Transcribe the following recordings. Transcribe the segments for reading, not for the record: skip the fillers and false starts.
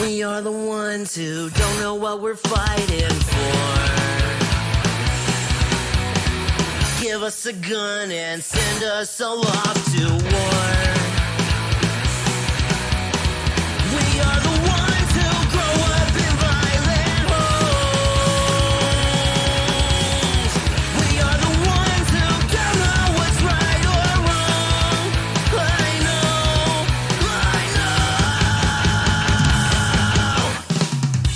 We are the ones who don't know what we're fighting for. Give us a gun and send us all off to war. We are the ones who grow up in violent homes. We are the ones who don't know what's right or wrong. I know.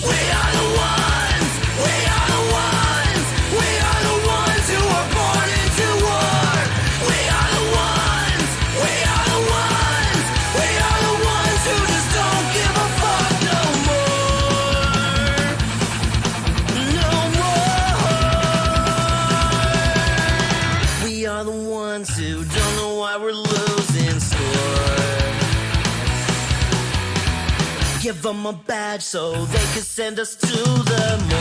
We are the ones who are born into war. We are the ones who just don't give a fuck no more. No more. We are the ones who don't know why we're losing score. Give them a badge so they can send us to the morgue.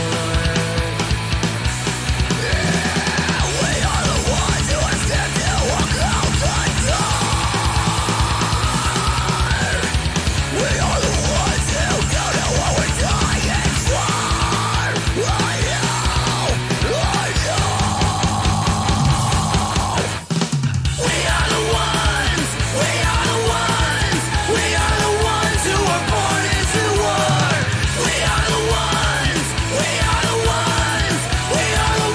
We are the ones who are scared to walk out the door. We are the ones who don't know what we're dying for. I know. We are the ones who are born into war. We are the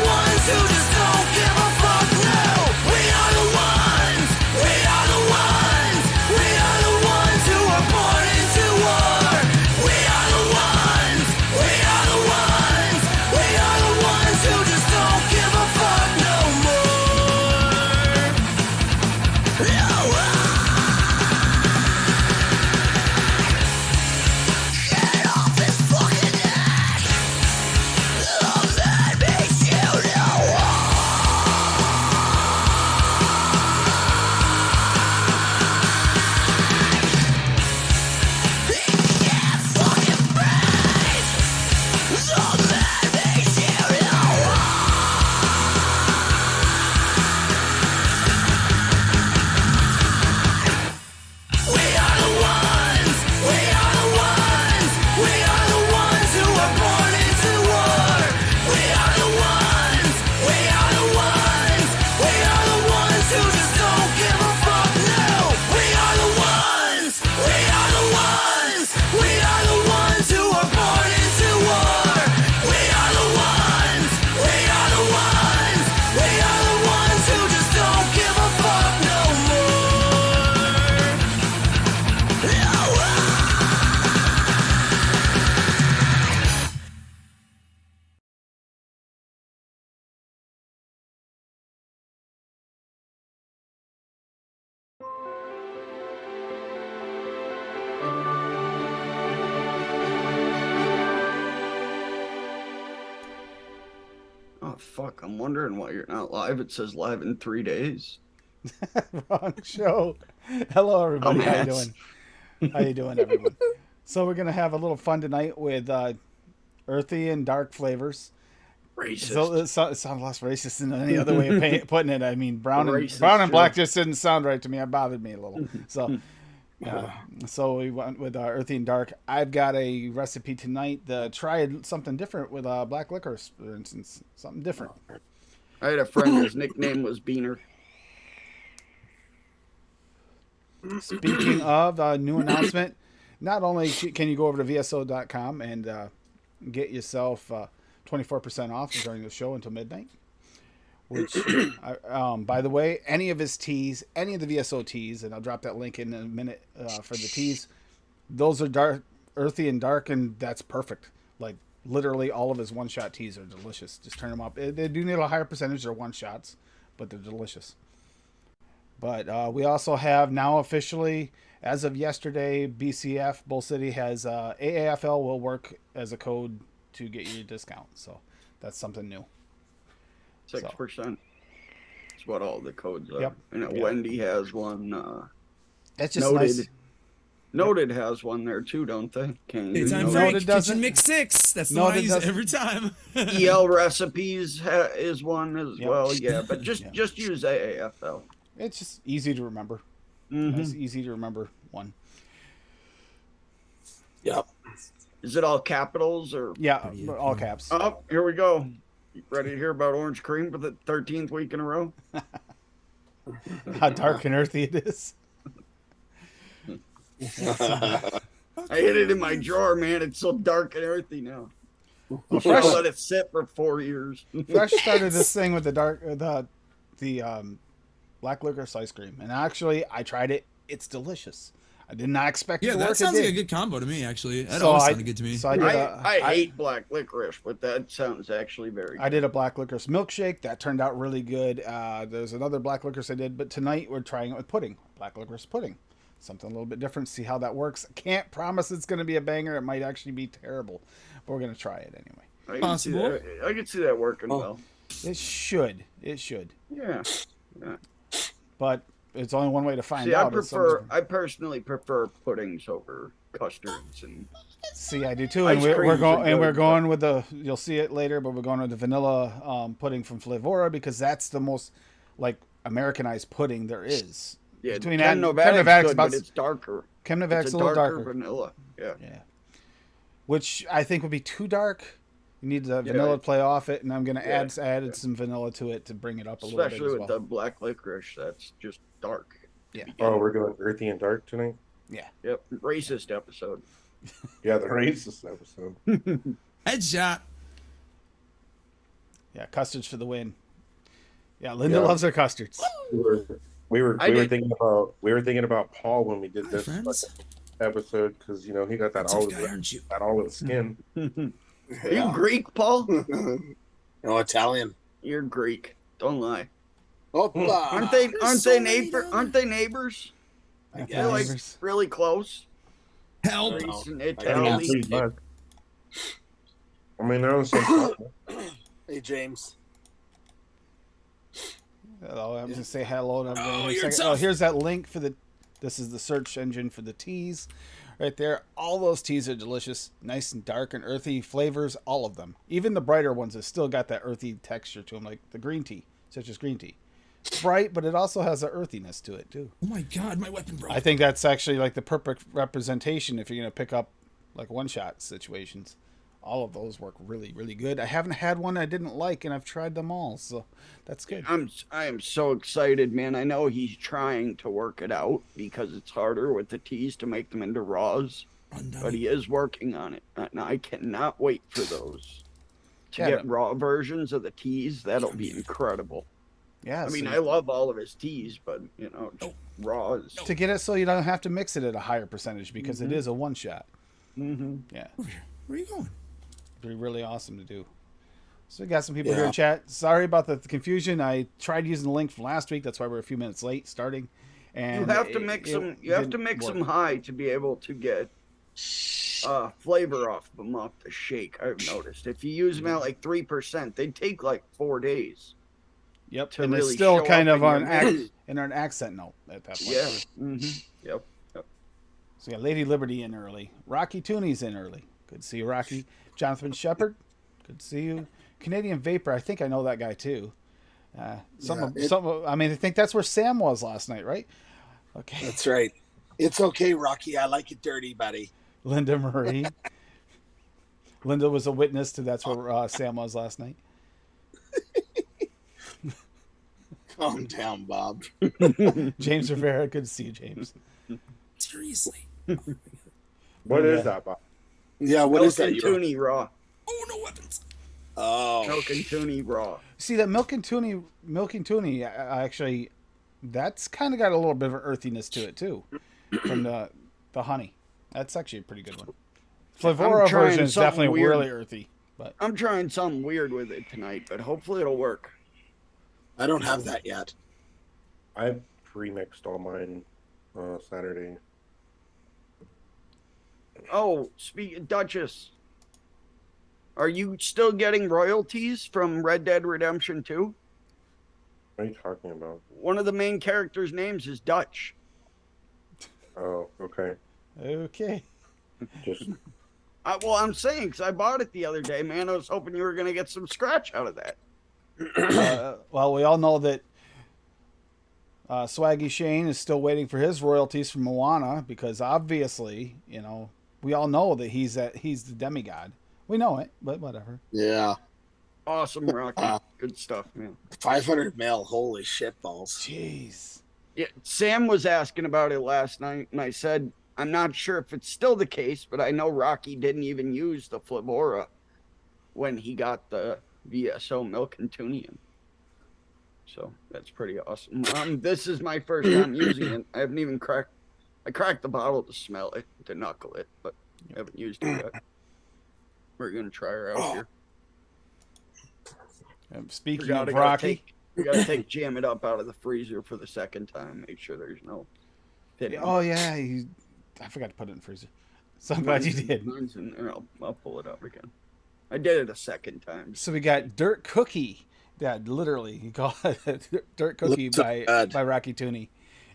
ones who just don't give a fuck. No, we are the ones who are born into war. We are the ones who just don't give a fuck no more. No. Get off his fucking neck. Love that makes you know. He can't fucking breathe. Love that makes you know. We are the ones who are born into war. We are the ones who just don't give a fuck. No, we are the ones who are born into war. We are the ones who just don't give a fuck no more. Oh, fuck. I'm wondering why you're not live. It says live in 3 days. Wrong show. Hello, everybody. How you Dumbass. doing? How you doing, everyone? So we're gonna have a little fun tonight with earthy and dark flavors. Racist. So it sounds less racist than any other way of putting it. I mean, brown and Racist black joke. just didn't sound right to me. It bothered me a little. So we went with earthy and dark. I've got a recipe tonight to try something different with black licorice, for instance. Something different. I had a friend, his nickname was Beaner. Speaking of new announcement, not only can you go over to vso.com and get yourself 24% off during the show until midnight, which, by the way, any of his teas, any of the VSO teas, and I'll drop that link in a minute for the teas, those are dark, earthy and dark, and that's perfect. Like, literally all of his one-shot teas are delicious. Just turn them up. They do need a higher percentage. They're one-shots, but they're delicious. But we also have now officially, as of yesterday, BCF, Bull City, has AAFL will work as a code to get you a discount. So that's something new. 6%. That's what all the codes are. Yep. I know Yep. Wendy has one. That's just Noted. nice. Noted has one there too, don't they? Can't you Anytime know? Frank, Noted doesn't. Kitchen Mix 6. That's the Noted one I use doesn't. every time. EL Recipes is one as Yep. well. Yeah, but just Yeah. just use AAFL. It's just easy to remember. Mhm. Nice, easy to remember one. Yep. Is it all capitals or? Yeah, Yeah. all caps. Oh, here we go. You ready to hear about orange cream for the 13th week in a row? How dark and earthy it is. I hid it in my drawer, man. It's so dark and earthy now. Well, Fresh, I'll let it sit for 4 years. Fresh started this thing with the black licorice ice cream, and actually, I tried it. It's delicious. I did not expect it Yeah, to that work. sounds It like a did. good combo to me, actually. That So always I- sounded good to me. so I did I hate black licorice, but that sounds actually very I did a black licorice milkshake that turned out really good. There's another black licorice I did, but tonight we're trying it with pudding, black licorice pudding, something a little bit different. See how that works. Can't promise it's going to be a banger. It might actually be terrible, but we're going to try it anyway. Possible. I can see that working well. It should. It should. Yeah. But it's only one way to find See, out. I personally prefer puddings over custards and See, I do too, Ice and we're creams going are and we're good, going with the. You'll see it later, but we're going with the vanilla pudding from Flavora because that's the most like Americanized pudding there is. yeah. Between Chem that- Novac's Chem Novac's good, about- but it's darker. Chem Novac's It's a little darker. vanilla. Yeah. Yeah. Which I think would be too dark. You need the vanilla to play off it, and I'm going to added some vanilla to it to bring it up a little bit Especially as with well. the black licorice, that's just dark. Yeah. Oh, we're going earthy and dark tonight? Yep. Racist episode. Yeah, the racist episode. Headshot. Yeah, custards for the win. Yeah, Linda Yeah. loves her custards. We were thinking about Paul when we did Hi, this friends. episode because he got that Tough olive guy, aren't you? that olive skin. Are you Greek, Paul? No, Italian. You're Greek. Don't lie. Opa. Aren't they so many neighbor? down Aren't they neighbors? Yeah, They're like neighbors. really close. Help. No. Greece and I mean, Italy. pretty much. I mean, they're on the same continent. Hey, James. Hello, I'm just say hello to everybody. Oh, Here a you're second. tough. Here's that link for the. This is the search engine for the teas, right there. All those teas are delicious, nice and dark and earthy flavors. All of them, even the brighter ones, have still got that earthy texture to them, like the green tea, such as green tea. It's bright, but it also has an earthiness to it too. Oh my god, my weapon broke. I think that's actually like the perfect representation if you're gonna pick up like one-shot situations. All of those work really, really good. I haven't had one I didn't like, and I've tried them all, so that's good. I am so excited, man. I know he's trying to work it out because it's harder with the teas to make them into raws, Run down. but he is working on it. And I cannot wait for those. To Yeah, get raw versions of the teas, that'll be incredible. Yeah, I mean, so I love all of his teas, but raws. to get it so you don't have to mix it at a higher percentage because it is a one-shot. Mm-hmm. Yeah. Over here. Where are you going? Be really awesome to do. So we got some people here in chat. Sorry about the confusion. I tried using the link from last week. That's why we're a few minutes late starting. And You have to mix them. You have to mix them high to be able to get flavor off the shake. I've noticed if you use them at like 3%, they take like 4 days. Yep. to And it's really still show kind up of in your on in an accent note at that point. Yeah. Mm-hmm. Yep. So we got Lady Liberty in early. Rocky Tooney's in early. Good to see you, Rocky. Jonathan Shepard. Good to see you. Canadian Vapor. I think I know that guy too. I think that's where Sam was last night, right? Okay. That's right. It's okay, Rocky. I like it dirty, buddy. Linda Marie. Linda was a witness to that's where Sam was last night. Calm down, Bob. James Rivera. Good to see you, James. Seriously. What is that, Bob? Yeah, what Milk is that? and You're- Toonie raw. Oh, no weapons. Oh, Milk and Toonie raw. See that milk and Toonie, actually, that's kind of got a little bit of an earthiness to it too, from the honey. That's actually a pretty good one. Flavora trying version is something definitely weird. really earthy, but I'm trying something weird with it tonight, but hopefully it'll work. I don't have that yet. I pre-mixed all mine Saturday. Oh, Duchess, are you still getting royalties from Red Dead Redemption 2? What are you talking about? One of the main characters' names is Dutch. Oh, okay. okay. Just Well, I'm saying because I bought it the other day, man. I was hoping you were going to get some scratch out of that. Well, we all know that Swaggy Shane is still waiting for his royalties from Moana because obviously, we all know that he's the demigod. We know it, but whatever. Yeah. Awesome, Rocky. Good stuff, man. 500 mil. Holy shit balls. Jeez. Yeah, Sam was asking about it last night, and I said, I'm not sure if it's still the case, but I know Rocky didn't even use the Flabora when he got the VSO Milk and Tunian. So that's pretty awesome. This is my first time using it. I haven't even I cracked the bottle to smell it, to knuckle it, but I haven't used it yet. We're going to try her out here. Speaking of Rocky, we gotta take Jam It Up out of the freezer for the second time. Make sure there's no pitting. Oh yeah, I forgot to put it in the freezer. So I'm glad you did. Mine's in there. I'll pull it up again. I did it a second time. So we got Dirt Cookie. That literally he called it Dirt Cookie by Rocky Tooney.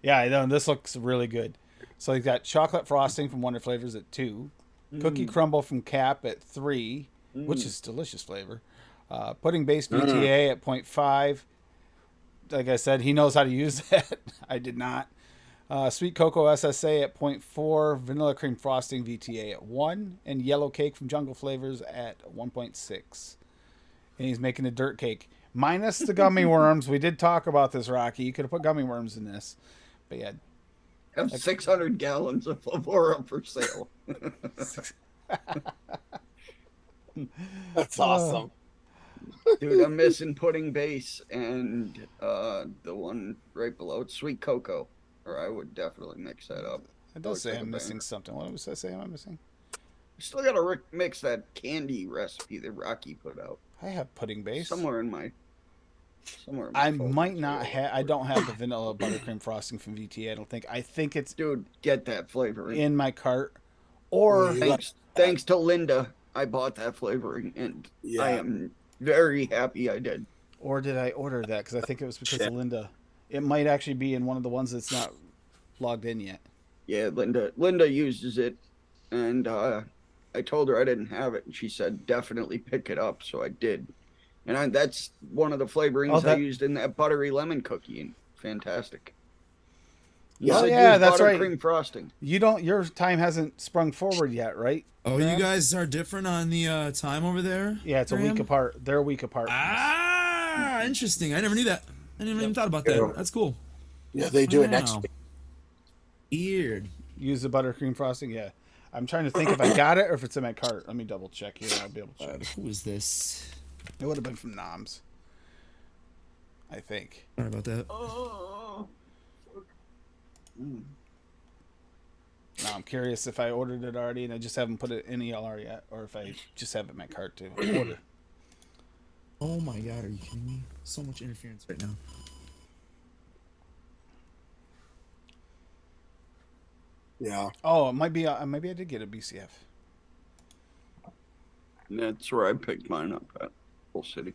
Yeah, I know. This looks really good. So he's got chocolate frosting from Wonder Flavors at 2, cookie crumble from Cap at 3, which is delicious flavor. Pudding based VTA at 0.5. Like I said, he knows how to use that. I did not. Sweet Cocoa SSA at 0.4. Vanilla Cream Frosting VTA at 1. And Yellow Cake from Jungle Flavors at 1.6. And he's making a dirt cake. Minus the gummy worms. We did talk about this, Rocky. You could have put gummy worms in this. But yeah. I have 600 gallons of Flavora for sale. That's awesome. Dude, I'm missing pudding base and the one right below it, sweet cocoa. Or I would definitely mix that up. It does say I'm missing something. What was I saying I'm missing? Still got to mix that candy recipe that Rocky put out. I have pudding base. Somewhere in my I might not have. I don't have the vanilla buttercream frosting from VTA. I don't think. I think it's dude. Get that flavoring in my cart. Or thanks to Linda, I bought that flavoring, and I am very happy I did. Or did I order that? Because I think it was because of Linda. It might actually be in one of the ones that's not logged in yet. Yeah, Linda uses it, and I told her I didn't have it, and she said definitely pick it up, so I did. And that's one of the flavorings I used in that buttery lemon cookie, and fantastic. Yeah, that's right. Buttercream frosting. Your time hasn't sprung forward yet, right? Oh, Graham? You guys are different on the time over there? Yeah, it's Graham? A week apart. They're a week apart. Ah, interesting. I never knew that. I didn't even thought about that. That's cool. Yeah, they do it next week. Weird. Use the buttercream frosting? Yeah. I'm trying to think if I got it or if it's in my cart. Let me double check here. I'll be able to check. Who is this? It would have been from Noms. I think. Sorry about that. Now I'm curious if I ordered it already and I just haven't put it in ELR yet, or if I just have it in my cart to order. Oh my god, are you kidding me? So much interference right now. Yeah. Oh, it might be. Maybe I did get a BCF. That's where I picked mine up at Bull City.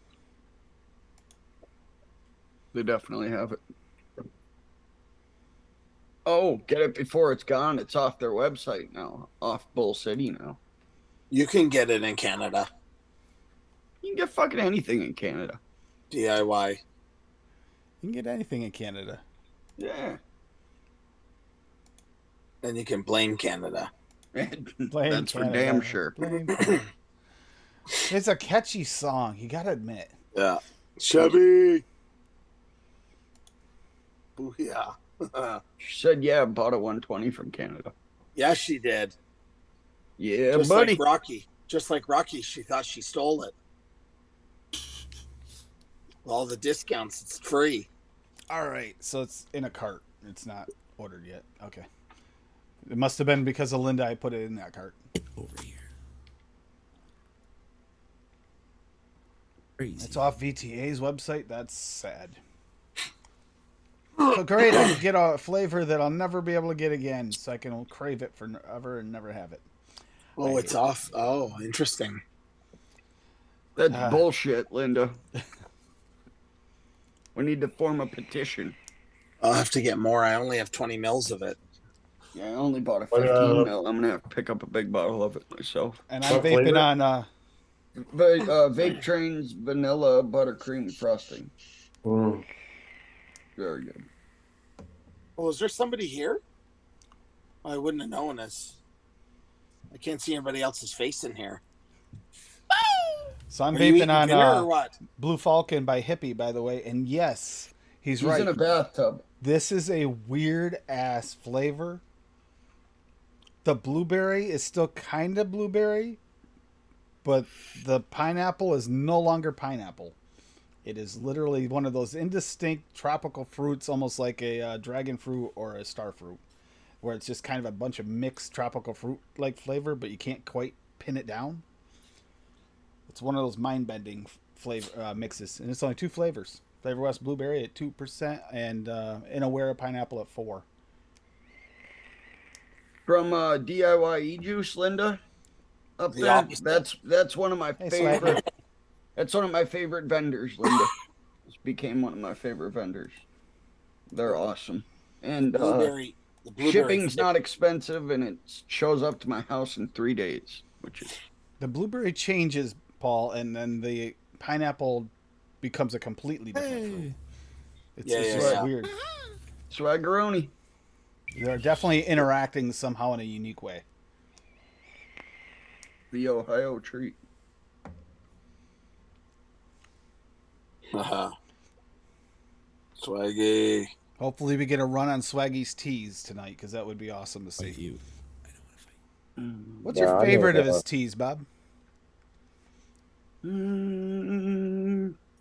They definitely have it. Oh, get it before it's gone. It's off their website now. Off Bull City now. You can get it in Canada. You can get fucking anything in Canada. DIY. You can get anything in Canada. Yeah. And you can blame Canada. That's Canada. for damn sure. It's a catchy song, you gotta admit. Yeah. Chevy. Booyah. She said, yeah, bought a 120 from Canada. Yeah, she did. Yeah, just buddy. Like Rocky. Just like Rocky, she thought she stole it. All the discounts, it's free. All right, so it's in a cart. It's not ordered yet. Okay. It must have been because of Linda I put it in that cart. Over here. Crazy. It's off VTA's website. That's sad. So great, I can get a flavor that I'll never be able to get again, so I can crave it forever and never have it. Oh, it's off. Oh, interesting. That's bullshit, Linda. We need to form a petition. I'll have to get more. I only have 20 mils of it. Yeah, I only bought a 15 mil. I'm going to have to pick up a big bottle of it myself. And I'm vaping on... Vape Train's vanilla buttercream frosting. Very good. Oh, is there somebody here? I wouldn't have known this. I can't see anybody else's face in here. So I'm Are you eating vaping dinner or on what? Blue Falcon by Hippie, by the way. And yes, he's He's right. in a bathtub. This is a weird ass flavor. The blueberry is still kind of blueberry, but the pineapple is no longer pineapple. It is literally one of those indistinct tropical fruits, almost like a dragon fruit or a star fruit, where it's just kind of a bunch of mixed tropical fruit like flavor, but you can't quite pin it down. It's one of those mind bending flavor mixes, and it's only 2 flavors: Flavor West blueberry at 2% and Inawera pineapple at 4%. From DIY juice, Linda, up The there. opposite. That's one of my Hey, favorite. Swagger. That's one of my favorite vendors, Linda. This became one of my favorite vendors. They're awesome, and The blueberry shipping's not expensive, and it shows up to my house in 3 days, which is The blueberry changes, Paul, and then the pineapple becomes a completely different fruit. Hey. It's Yeah, just yeah. weird. swaggeroni. They're definitely interacting somehow in a unique way. The Ohio treat. Swaggy. Hopefully, we get a run on Swaggy's teas tonight, because that would be awesome to Fight see. you. I don't want to fight. What's Yeah, your I favorite know of his that. teas, Bob?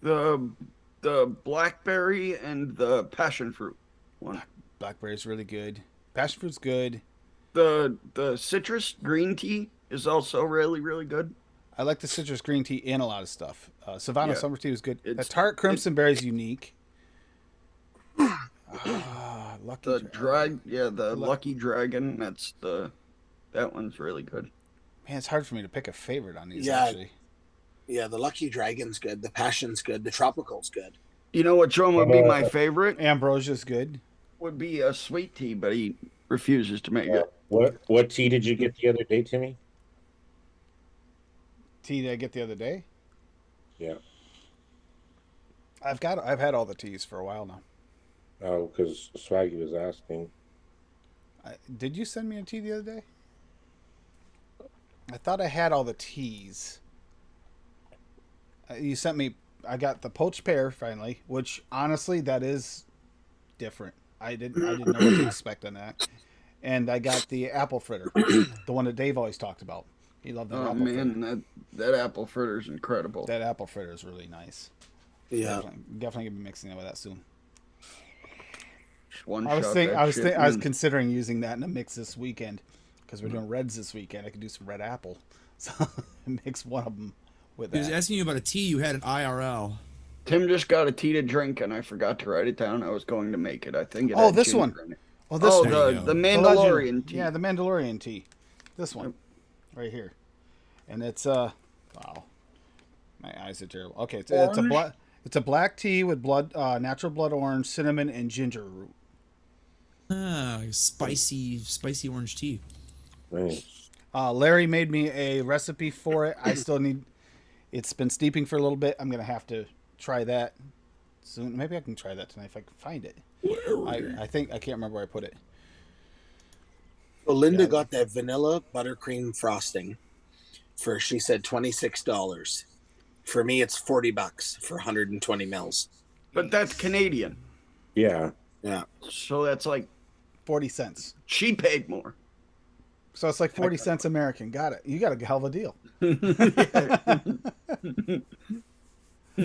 The blackberry and the passion fruit one. Blackberry's really good. Passion fruit's good. The citrus green tea is also really, really good. I like the citrus green tea in a lot of stuff. Savannah Yeah. summer tea was good. The It's- tart crimson berry is unique. Lucky The Dragon. the Lucky Dragon. That one's really good. Man, it's hard for me to pick a favorite on these. Yeah. Actually, Yeah, the Lucky Dragon's good. The Passion's good. The Tropical's good. You know which one would be my favorite? Ambrosia's good. Would be a sweet tea, but he refuses to make it. What tea did you get the other day, Timmy? Tea that I get the other day. Yeah. I've had all the teas for a while now. Oh, because Swaggy was asking. Did you send me a tea the other day? I thought I had all the teas. You sent me. I got the poached pear finally, which honestly that is different. I didn't know what to expect on that. And I got the apple fritter, the one that Dave always talked about. He loved that Oh apple fritter. man, that apple fritter is incredible. That apple fritter is really nice. Yeah. Definitely gonna be mixing it with that soon. Just one I was shot thinking, that shit I was in. considering using that in a mix this weekend because we're doing reds this weekend. I could do some red apple, so mix one of them with He was that. asking you about a tea you had at IRL. Tim just got a tea to drink, and I forgot to write it down. I was going to make it. I think it. Oh, had this ginger one. in it. Oh, this Oh, one. There you the go. The Mandalorian legend. tea. Yeah, the Mandalorian tea. This one, right here, and it's wow, my eyes are terrible. Okay, it's a black tea with natural blood orange, cinnamon, and ginger root. Ah, spicy orange tea. Nice. Larry made me a recipe for it. I still need. It's been steeping for a little bit. I'm gonna have to try that soon. Maybe I can try that tonight if I can find it. I think I can't remember where I put it. So Linda got that vanilla buttercream frosting for, she said, $26. For me, it's $40 for 120 mils. But that's Canadian, Yeah. Yeah. so that's like 40 cents. she paid more. So it's like 40 cents American. Got it. You got a hell of a deal.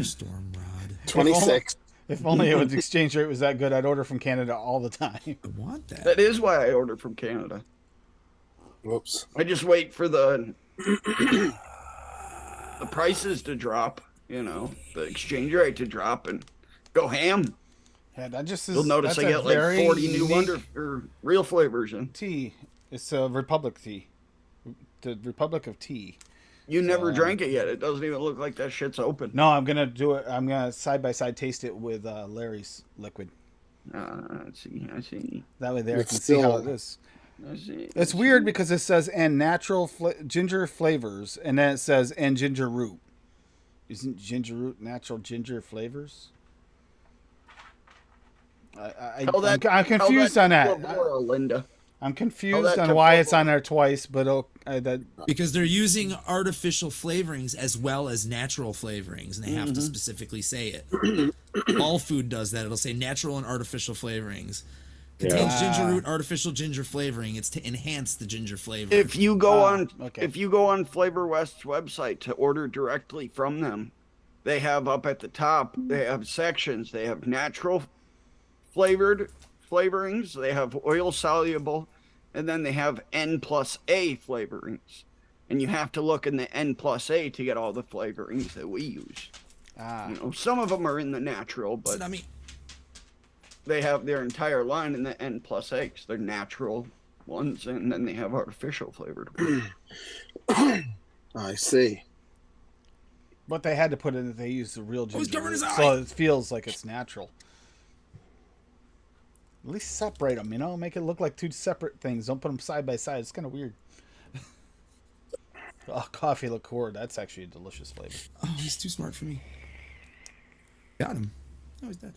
Storm rod. 26. If only the exchange rate was that good, I'd order from Canada all the time. I want that. That is why I order from Canada. Whoops. I just wait for the prices to drop. You know, the exchange rate to drop and go ham. Yeah, that just is. You'll notice that's I a get like very 40 new unique real flavors in. tea. It's a Republic tea. The Republic of Tea. You never drank it yet. It doesn't even look like that shit's open. No, I'm gonna do it. I'm gonna side by side taste it with Larry's liquid. I see. That way, there I It's can see how still- it is. I see. It's weird because it says and natural ginger flavors, and then it says and ginger root. Isn't ginger root natural ginger flavors? I'm confused on that. Flora, Linda. I'm confused that on to why it's Flip on there twice, but that Because they're using artificial flavorings as well as natural flavorings, and they have Mm-hmm. to specifically say it. All food does that. It'll say natural and artificial flavorings. Contains Yeah. ginger root, artificial ginger flavoring. It's to enhance the ginger flavor. If you go on okay. if you go on Flavor West's website to order directly from them, they have up at the top, they have sections. They have natural flavored flavorings, they have oil soluble, and then they have N plus A flavorings. And you have to look in the N plus A to get all the flavorings that we use. You know, some of them are in the natural, but Listen, I mean, they have their entire line in the N plus A because they're natural ones, and then they have artificial flavored ones. I see. But they had to put in that they use the real he's ginger covering root, his so eye. it feels like it's natural. At least separate them, you know, make it look like two separate things. Don't put them side by side. It's kind of weird. Oh, coffee liqueur. That's actually a delicious flavor. oh, he's too smart for me. Got him. Oh, he's dead.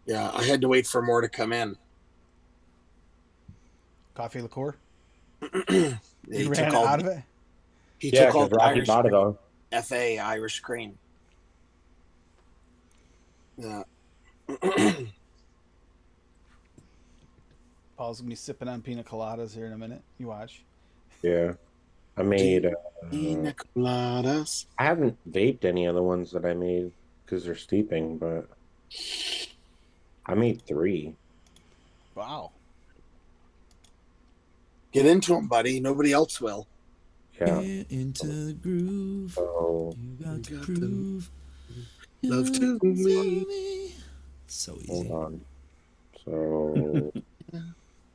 Yeah, I had to wait for more to come in. Coffee liqueur. He You took ran all, out of it. he Yeah, took all because the Rocky Irish bought it cream. all. FA Irish cream. Yeah. Paul's gonna be sipping on pina coladas here in a minute. You watch. Yeah. I made. Pina coladas. I haven't vaped any of the ones that I made because they're steeping, but I made 3. Wow. Get into them, buddy. Nobody else will. Yeah. Get into the groove. So You got to got to prove. love to me. So easy. hold on. So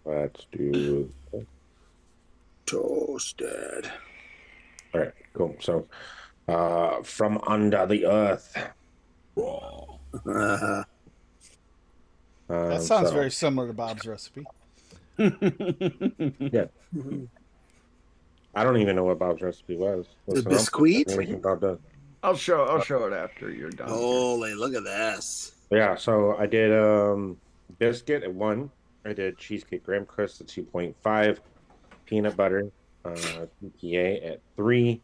let's do. Toasted. All right, cool. So, from under the earth. That sounds So, very similar to Bob's recipe. Yeah. I don't even know what Bob's recipe was. The Listen, I'll put biscuit? information about that. I'll show it after you're done. Holy, look at this. Yeah, so I did biscuit at 1. I did cheesecake graham crust at 2.5, peanut butter PPA at 3,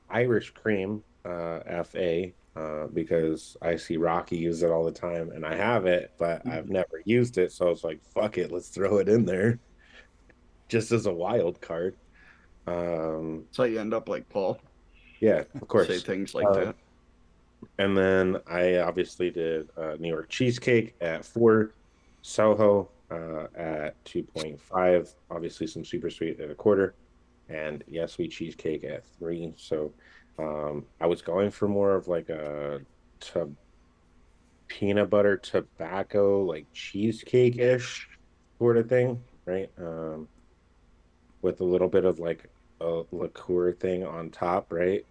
Irish cream FA because I see Rocky use it all the time and I have it, but I've never used it, so I was like, fuck it, let's throw it in there just as a wild card. So you end up like Paul. Yeah, of course. Say things like that. And then I obviously did New York cheesecake at 4, Soho at 2.5, obviously some super sweet at 1/4, and yes, sweet cheesecake at 3. So I was going for more of like a peanut butter tobacco, like cheesecake ish sort of thing, right? With a little bit of like a liqueur thing on top, right?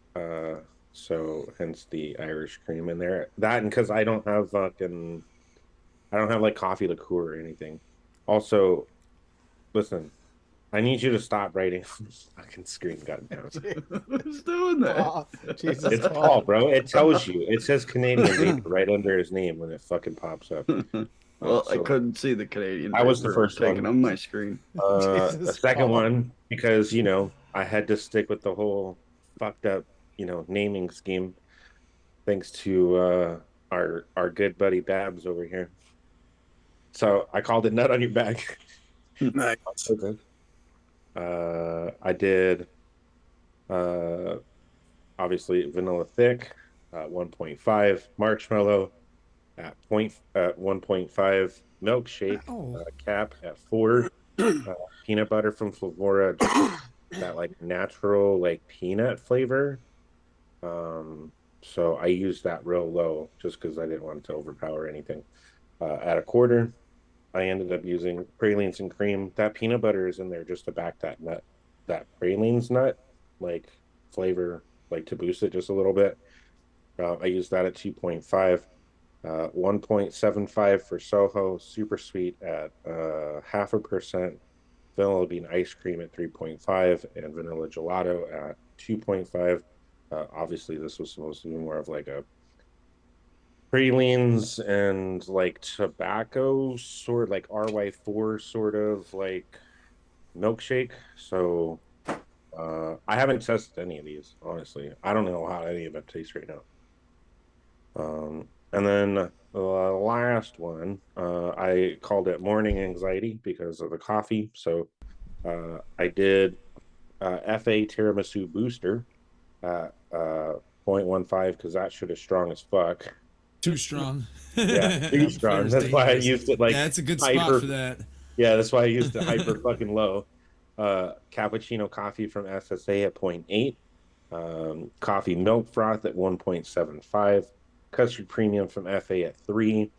So hence the Irish cream in there. That and because I don't have like coffee liqueur or anything. Also, listen, I need you to stop writing on the fucking screen, goddamn. Who's doing that? Oh, Jesus, It's Paul. Paul, bro. It tells you. It says Canadian Vapor right under his name when it fucking pops up. Well, I So- couldn't see the Canadian. I was the Vapor first taken one. on my screen. The Jesus, second Paul. one, because I had to stick with the whole fucked up, naming scheme, thanks to our good buddy Babs over here. So I called it Nut on Your Back. Nice. I did obviously vanilla thick, 1.5, marshmallow at 1.5, milkshake Oh. cap at 4, peanut butter from Flavora, that like natural like peanut flavor. So I used that real low just because I didn't want it to overpower anything. At 1/4, I ended up using pralines and cream. That peanut butter is in there just to back that nut, that pralines nut, like flavor, like to boost it just a little bit. I used that at 2.5, 1.75 for Soho, super sweet at 0.5%, vanilla bean ice cream at 3.5, and vanilla gelato at 2.5. Obviously, this was supposed to be more of like a pralines and like tobacco sort like RY4 sort of like milkshake. So I haven't tested any of these, honestly. I don't know how any of it tastes right now. And then the last one, I called it morning anxiety because of the coffee. So I did FA tiramisu booster at 0.15 because that shit is strong as fuck. Too strong. Yeah, too strong. Flavor's That's why I dangerous. used it like Yeah, that's a good hyper. spot for that. Yeah, that's why I used it hyper fucking low. Cappuccino coffee from SSA at 0.8. Coffee milk froth at 1.75. Custard premium from FA at 3.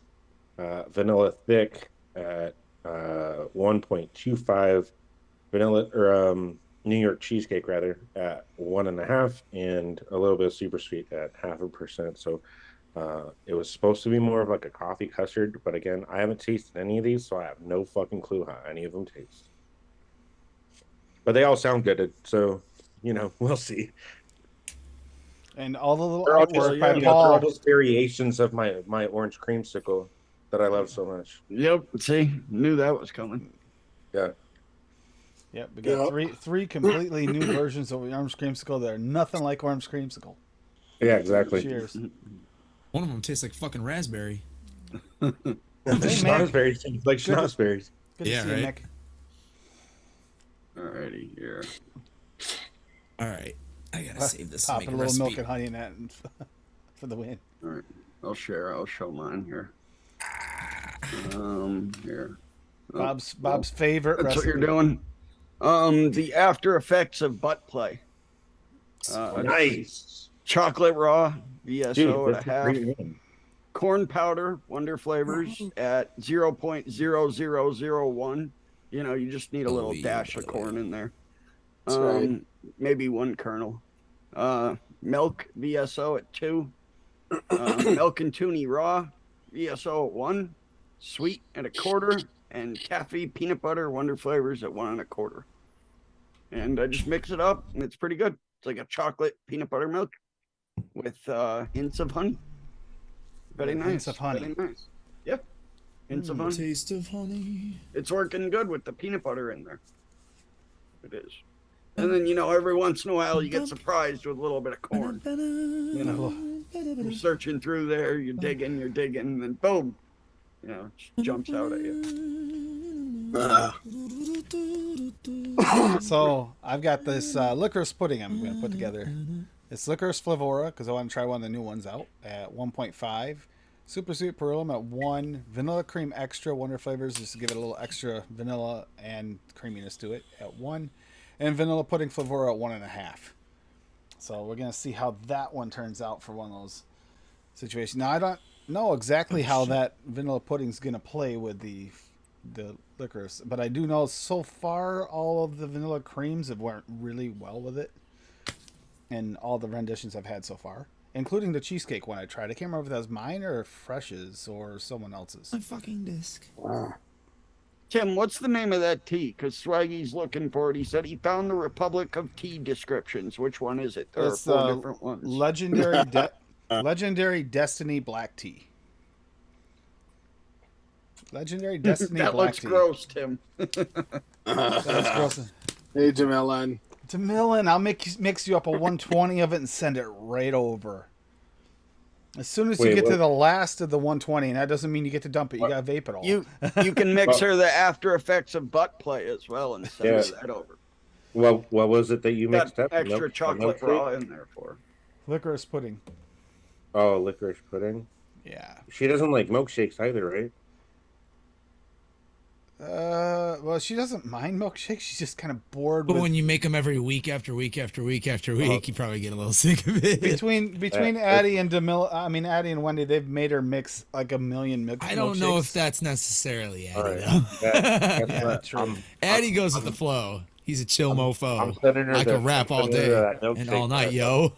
Vanilla thick at 1.25. Vanilla or New York cheesecake rather at 1.5, and a little bit of super sweet at 0.5%. So it was supposed to be more of like a coffee custard, but again, I haven't tasted any of these, so I have no fucking clue how any of them taste. But they all sound good, so we'll see. And all the little They're all just, artwork by they're Paul. all just variations of my orange creamsicle that I love so much. Yep. See, knew that was coming. Yeah. Yep, we got three completely new versions of orange creamsicle that are nothing like orange creamsicle. Yeah, exactly. Cheers. One of them tastes like fucking raspberry. Hey, Schnozberries, like schnozberries. Good to Yeah, see you, right. Mick. Alrighty, here. All right, I gotta save this. Pop And a make little recipe. milk and honey in that for the win. All right, I'll share. I'll show mine here. Here. Oh, Bob's favorite that's recipe. what you're doing. The after effects of butt play. Nice. Chocolate raw VSO Dude, at that's a a half. great one. Corn powder Wonder Flavors at 0.0001. You just need a little dash of corn in there. right. Maybe one kernel. Milk VSO at 2. Milk and Toonie raw VSO at 1. Sweet at 1/4. And Cafe peanut butter Wonder Flavors at 1 1/4. And I just mix it up, and it's pretty good. It's like a chocolate peanut butter milk with hints of honey. Very nice. Hints of honey. Very nice. Yep. Hints of honey. Taste of honey. It's working good with the peanut butter in there. It is. And then, every once in a while you get surprised with a little bit of corn. You're searching through there, you're digging, and then boom, it just jumps out at you. So I've got this licorice pudding I'm going to put together. It's licorice flavora because I want to try one of the new ones out at 1.5. Super sweet perulum at 1. Vanilla cream extra Wonder Flavors just to give it a little extra vanilla and creaminess to it at 1. And vanilla pudding flavora at 1.5. So we're going to see how that one turns out for one of those situations. Now I don't know exactly how that vanilla pudding's going to play with the licorice, but I do know so far all of the vanilla creams have went really well with it, and all the renditions I've had so far, including the cheesecake one I tried. I can't remember if that was mine or Fresh's or someone else's. My fucking disc. Wow. Tim, what's the name of that tea? Because Swaggy's looking for it. He said he found the Republic of Tea descriptions. Which one is it? There It's are 4 different ones. Legendary Destiny Black Tea. Legendary Destiny that Black looks Tea. gross, Tim. That looks gross. Hey, Jamillan. DeMillan, I'll mix you up a 120 of it and send it right over. As soon as you get to the last of the 120, and that doesn't mean you get to dump it. You got to vape it all. You can mix her the after effects of butt play as well and send that over. Well, what was it that you Got mixed up? extra chocolate raw in there for. Licorice pudding. Oh, licorice pudding. Yeah. She doesn't like milkshakes either, right? Well, she doesn't mind milkshakes. She's just kind of bored But with. when you make them every week after week after week after week, you probably get a little sick of it. Between Addie and Addie and Wendy, they've made her mix like a million milkshakes. I don't know if that's necessarily Addie, Right. though. Yeah, true. Addie goes with the flow. He's a chill mofo. I'm sending her I can rap all day and all night, yo.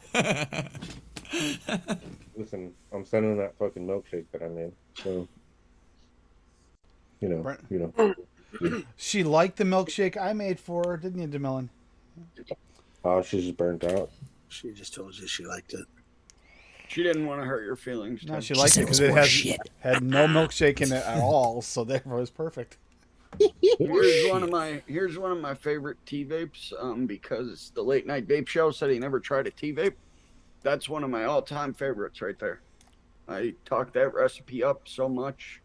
Listen, I'm sending that fucking milkshake that I made. So, you know. She liked the milkshake I made for her, didn't you, DeMillan? Oh, she's just burnt out. She just told you she liked it. She didn't want to hurt your feelings. No, Ted. she liked it said because it it was has horseshit. had no milkshake in it at all, so therefore it was perfect. Here's one of my favorite tea vapes. Because the late night vape show said he never tried a tea vape. That's one of my all-time favorites right there. I talked that recipe up so much.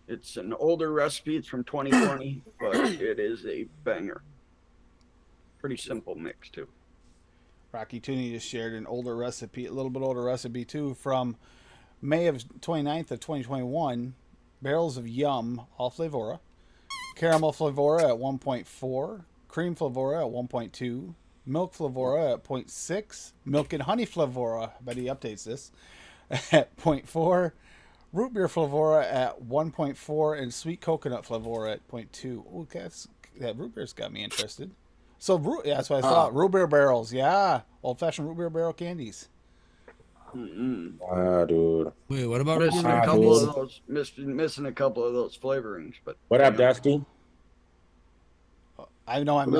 It's an older recipe. It's from 2020, but it is a banger. Pretty simple mix too. Rocky Tooney just shared an older recipe, a little bit older recipe too, from May of 29th of 2021. Barrels of Yum, all Flavora. Caramel Flavora at 1.4. Cream Flavora at 1.2. Milk Flavora at 0.6. Milk and Honey Flavora, I bet he updates this, at 0.4. Root Beer Flavora at 1.4. And Sweet Coconut Flavora at 0.2. Oh, that root beer's got me interested. So, yeah, that's what I thought. Root beer barrels, yeah. Old-fashioned root beer barrel candies. Wow, dude. Wait, what about Missing root beer a couple candies? of those. Missing a couple of those flavorings, but What up, Dusty? I know I'm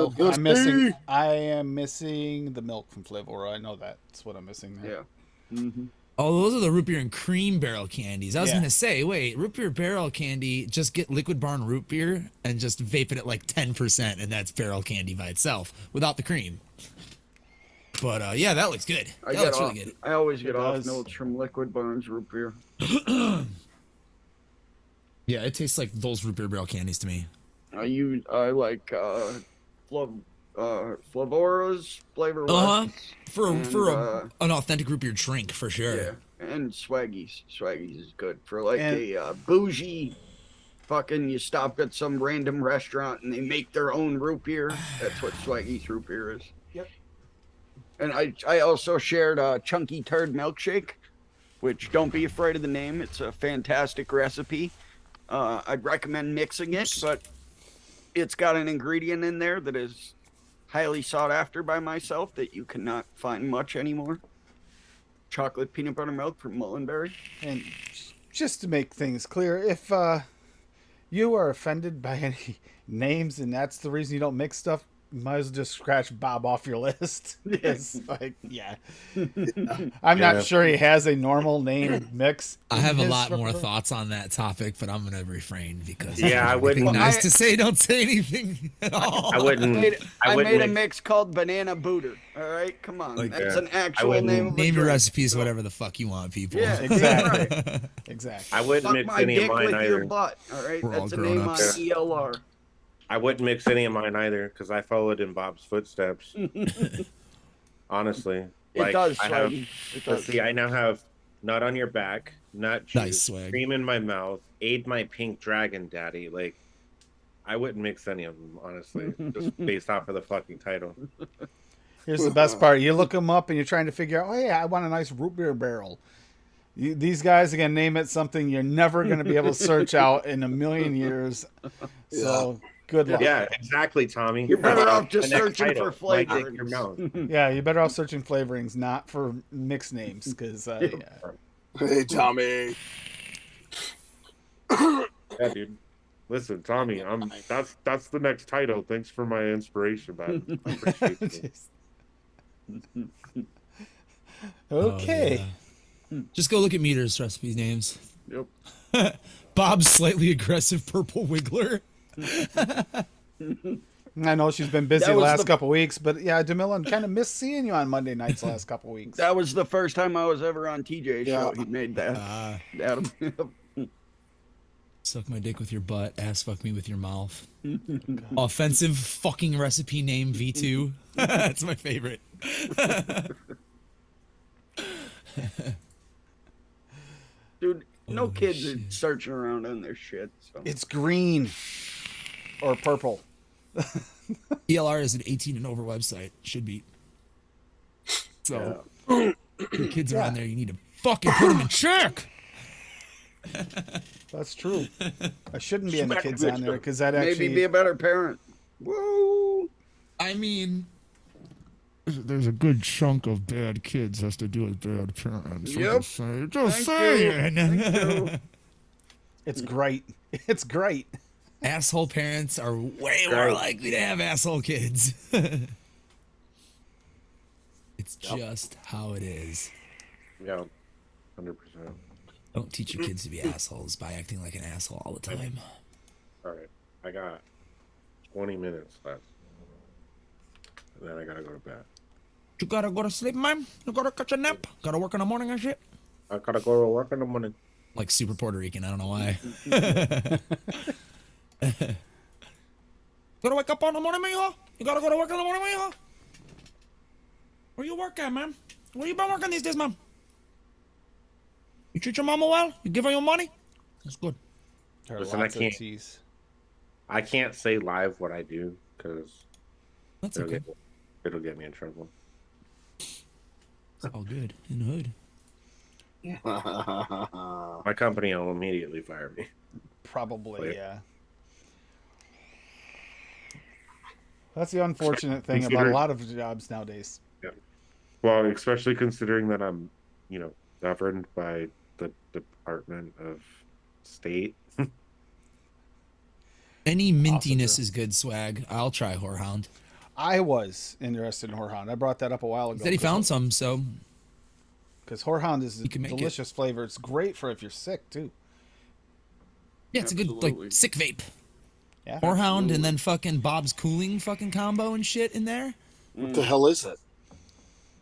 missing. I am missing the milk from Flavora. I know that's what I'm missing there. yeah. Mm-hmm. Oh, those are the root beer and cream barrel candies. I was Yeah. gonna say, wait, root beer barrel candy, just get Liquid Barn root beer and just vape it at like 10%, and that's barrel candy by itself without the cream. But yeah, that looks good. That looks really good. I always get off does. notes from Liquid Barnes root beer. Yeah, it tastes like those root beer barrel candies to me. I like Flavora's flavor. Uh huh. And, For an authentic root beer drink for sure. Yeah, and Swaggies. Swaggies is good for like And- a bougie. Fucking, you stop at some random restaurant and they make their own root beer. That's what Swaggies root beer is. Yep. And I also shared a Chunky Turd milkshake, which don't be afraid of the name. It's a fantastic recipe. I'd recommend mixing it, but it's got an ingredient in there that is highly sought after by myself that you cannot find much anymore. Chocolate peanut butter milk from Mullenberry. And just to make things clear, if you are offended by any names and that's the reason you don't mix stuff, you might as well just scratch Bob off your list. It's like, yeah. I'm Yeah. not sure he has a normal name mix. I have a in his lot more repertoire. thoughts on that topic, but I'm gonna refrain because Yeah, I wouldn't- anything nice I- to say. Don't say anything at all. I wouldn't. I wouldn't made a mix- mix called Banana Booter. All right, come on. Like, That's yeah. an actual wouldn't- name of a Name your drink. recipes whatever the fuck you want, people. Yeah, Exactly. right. Exactly. I wouldn't Fuck mix my any of dick mine with your either. butt. All right, We're all that's a name on grown-ups. ELR. I wouldn't mix any of mine either because I followed in Bob's footsteps. Honestly, It does, I have. Swaggy. It Let's does. see, I now have nut on your back, nut juice, Nice, Swag. cream in my mouth, aid my pink dragon daddy. Like, I wouldn't mix any of them, honestly, just based off of the fucking title. Here's the best part. You look them up and you're trying to figure out, oh, yeah, I want a nice root beer barrel. These guys are going to name it something you're never going to be able to search out in a million years. So, good luck. Yeah, exactly, Tommy. You're better off just The next searching title for might take flavorings. your mouth. Yeah, you're better off searching flavorings, not for mixed names. Because, yeah. Hey, Tommy. Yeah, dude. Listen, Tommy, that's the next title. Thanks for my inspiration, man. I appreciate you. Okay. Oh, yeah. Just go look at Meter's recipe names. Yep. Bob's slightly aggressive purple wiggler. I know she's been busy That the was last the- couple weeks, but yeah, Jamila kind of missed seeing you on Monday nights the last couple weeks. That was the first time I was ever on TJ's Yeah. show. He made that. Adam. Suck my dick with your butt, ass fuck me with your mouth. Offensive fucking recipe name V2. That's my favorite. Dude, no Oh, kids are shit. searching around on their shit. So. It's green or purple. ELR is an 18 and over website. Should be. So, the kids are on there. You need to fucking put them in check. That's true. I shouldn't be any Smack kids the on bitch there up. because that Maybe actually. be a better parent. Woo! I mean, There's a good chunk of bad kids has to do with bad parents. Yep. Just Thank you. saying. Thank you. It's great. It's great. asshole parents are way more Right. likely to have asshole kids. It's just how it is. Yeah, 100%. Don't teach your kids to be assholes by acting like an asshole all the time. All right, I got 20 minutes left, and then I gotta go to bed. You gotta go to sleep, man. You gotta catch a nap. Gotta work in the morning and shit. I gotta go to work in the morning. Like super Puerto Rican. I don't know why. Gotta wake up in the morning, mijo. You gotta go to work in the morning, mijo. Where you work at, man? Where you been working these days, man? You treat your mama well? You give her your money? That's good. There are Listen, lots of T's. I can't say live what I do because That's okay. it'll get me in trouble. It's all good in the hood. My company will immediately fire me. Probably, yeah. That's the unfortunate thing about a lot of jobs nowadays. Yeah. Well, especially considering that I'm, governed by the Department of State. Any mintiness is good swag. I'll try Whorehound. I was interested in Whorehound. I brought that up a while ago. He said he found some, so. Because Whorehound is a can make delicious flavor. It's great for if you're sick, too. Yeah, it's a good, like, sick vape. Yeah. Whorehound and then fucking Bob's Cooling fucking combo and shit in there. What the hell is it?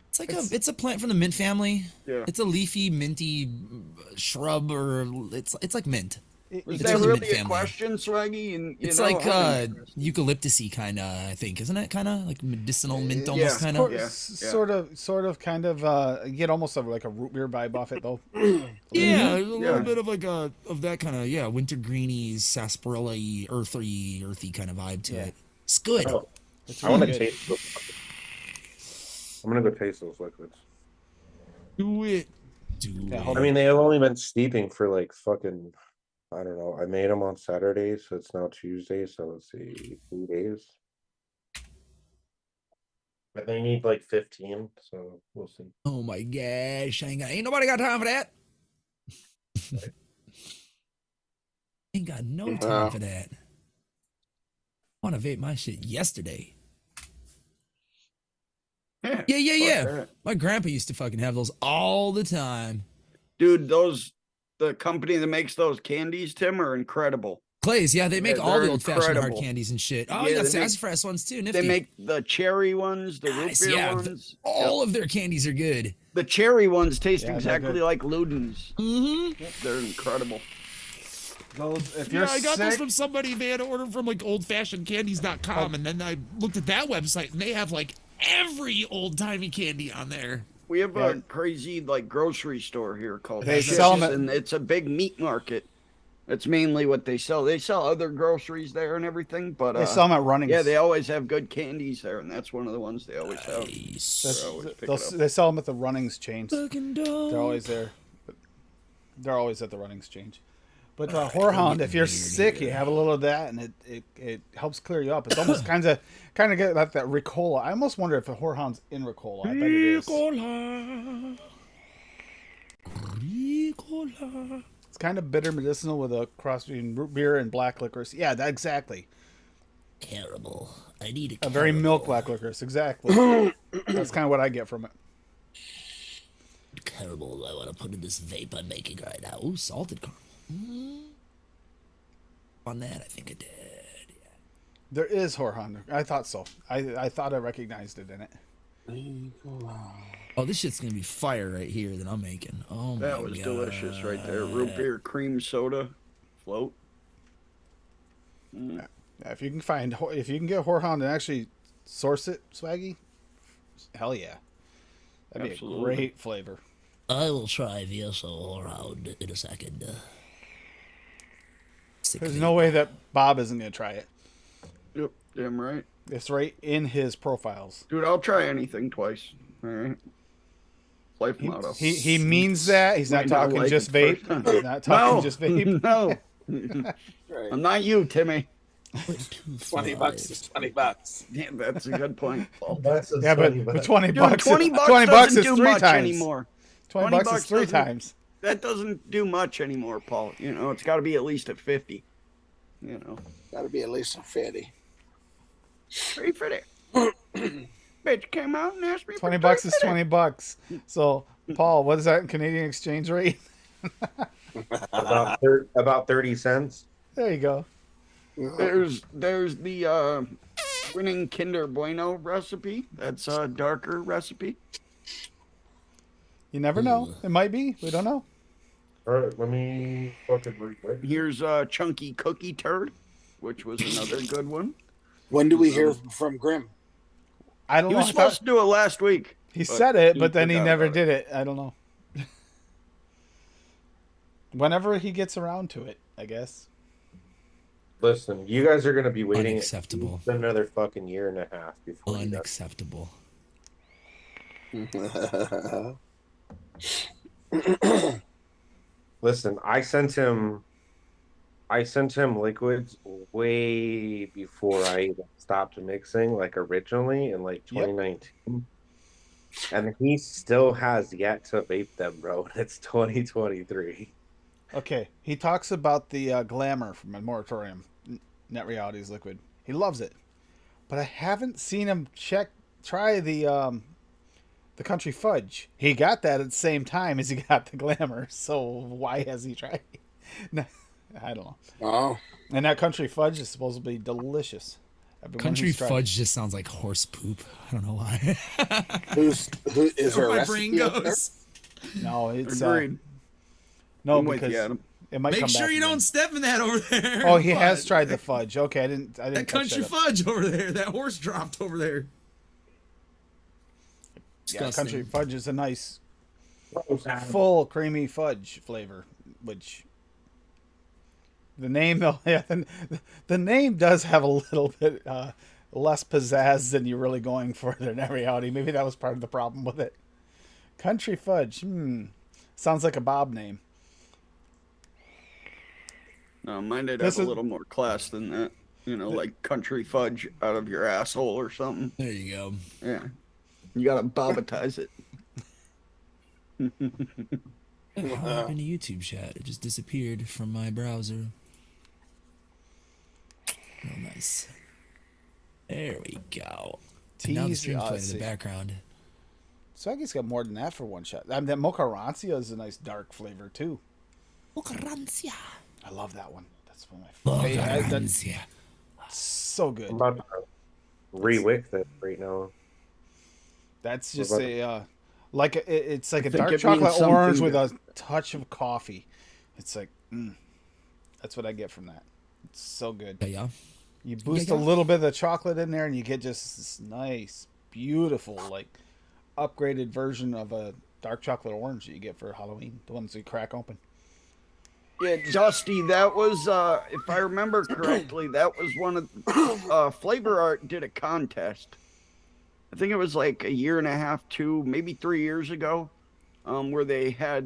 It's like it's a plant from the mint family. Yeah. It's a leafy, minty shrub, or it's like mint. Was It's that from the really mint a family. question, Swaggy? And It's like eucalyptusy kind of, I think, isn't it? Kind of like medicinal mint, almost kind of. Sort of, kind of. You get almost like a root beer vibe off it, though. Yeah, a little bit of like of that kind of winter greeny, sarsaparilla-y, earthy kind of vibe to it. It's good. Oh, It's I want to really good. taste those. I'm gonna go taste those liquids. Do it. Yeah, hold I mean, they have only been steeping for like fucking, I don't know. I made them on Saturday, so it's now Tuesday. So let's see, 3 days. But they need like 15, so we'll see. Oh my gosh, ain't nobody got time for that. Ain't got no time for that. Want to vape my shit yesterday. Yeah. My grandpa used to fucking have those all the time. Dude, the company that makes those candies, Tim, are incredible. Clay's, yeah, they make all the they're old-fashioned hard incredible. candies and shit. Oh, Yeah, you got they make- sassafras ones too, nifty. They make the cherry ones, the root Nice, beer yeah, ones. all of their candies are good. The cherry ones taste Yeah, they're exactly good. like Luden's. Mm-hmm. They're incredible. Those, if Yeah, you're I got those sick, from somebody. They had to order from like oldfashionedcandies.com, and then I looked at that website, and they have like every old timey candy on there. We have a crazy grocery store here called They Schiff's, sell 'em at- and it's a big meat market. That's mainly what they sell. They sell other groceries there and everything, but they sell them at Runnings. yeah, they always have good candies there, and that's one of the ones they always have. That's- always pick they'll- it up. they sell them at the Runnings chains. Fucking They're dope. always there. They're always at the Runnings change. But Whorehound, if you're sick, you have a little of that, and it helps clear you up. It's almost kind of get like that Ricola. I almost wonder if the Whorehound's in Ricola. I bet it is. Ricola. It's kind of bitter medicinal with a cross between root beer and black licorice. Yeah, exactly. Caramel. I need A very milk black licorice. Exactly. That's kind of what I get from it. caramel I want to put in this vape I'm making right now. Ooh, salted caramel. On that, I think I did. Yeah. There is Whorehound. I thought so. I thought I recognized it in it. Oh, this shit's gonna be fire right here that I'm making. Oh my god. That was delicious right there. Root beer cream soda float. Yeah, if you can get Whorehound and actually source it, Swaggy, hell yeah. That'd Absolutely. be a great flavor. I will try VSO around in a second. There's no way that Bob isn't going to try it. Yep, damn right. It's right in his profiles. Dude, I'll try anything twice. All right. Life motto. He means that. He's not Might not talking like just it vape. first time. He's not talking just vape. No. Right. I'm not you, Timmy. $20 is $20. Yeah, that's a good point, Paul. Yeah, but 20 Dude, bucks. 20 bucks 20 bucks doesn't is do three much times. anymore. 20 20 bucks is bucks three doesn't- times. That doesn't do much anymore, Paul. You know, it's got to be at least at 50. You know, Gotta be at least a 50. 350. Bitch came out and asked me 20 for bucks is 350. 20 bucks. So Paul, what is that in Canadian exchange rate? About 30 cents. There you go. There's the winning Kinder Bueno recipe. That's a darker recipe. You never know. It might be. We don't know. All right, let me fucking read quick. Here's a chunky cookie turd, which was another good one. When do we hear from Grim? I don't He know. was supposed to do it last week. He said it, he but then he forgot never about it. did it. I don't know. Whenever he gets around to it, I guess. Listen, you guys are gonna be waiting Unacceptable. another fucking year and a half before he does. Unacceptable. Listen, I sent him liquids way before I even stopped mixing, like originally in like 2019. And he still has yet to vape them, bro. It's 2023. Okay, he talks about the glamour from a moratorium, Net Realities liquid. He loves it, but I haven't seen him try the country fudge. He got that at the same time as he got the glamour, so why has he tried it? No, I don't know. Oh, And that country fudge is supposed to be delicious. Everyone Country who's tried it. fudge just sounds like horse poop. I don't know why. who is there? Where A my brain recipe out there? goes. No, it's Agreed. no I'm with because you, Adam. it might Make come sure back you again. don't step in that over there. Oh, he What? has tried the fudge. Okay, I didn't. That touch country that up. fudge over there. That horse dropped over there. Yeah, Disgusting. country fudge is a nice, Gross, Adam. full, creamy fudge flavor. Which the name, the name does have a little bit less pizzazz than you're really going for in reality. Maybe that was part of the problem with it. Country fudge. Sounds like a Bob name. No, mine did This have a is- little more class than that. You know, like country fudge out of your asshole or something. There you go. Yeah. You gotta bobatize it. What happened to YouTube chat? It just disappeared from my browser. Real nice. There we go. And now the Tease, stream's playing in let's the see. background. Swaggy's got more than that for one shot. I mean, that mocha rancia is a nice dark flavor too. Mocaransia. I love that one. That's one of my favorite. That's Mocaransia. so good. I'm about to re-wick this right now. That's just about a like it's like a think dark it means chocolate something orange with good. a touch of coffee. It's like that's what I get from that. It's so good. Yeah, yeah. You boost Yeah, a yeah. little bit of the chocolate in there, and you get just this nice, beautiful, like upgraded version of a dark chocolate orange that you get for Halloween. The ones you crack open. Yeah, Dusty, that was, if I remember correctly, that was one of, Flavor Art did a contest. I think it was like a year and a half, maybe 3 years ago, where they got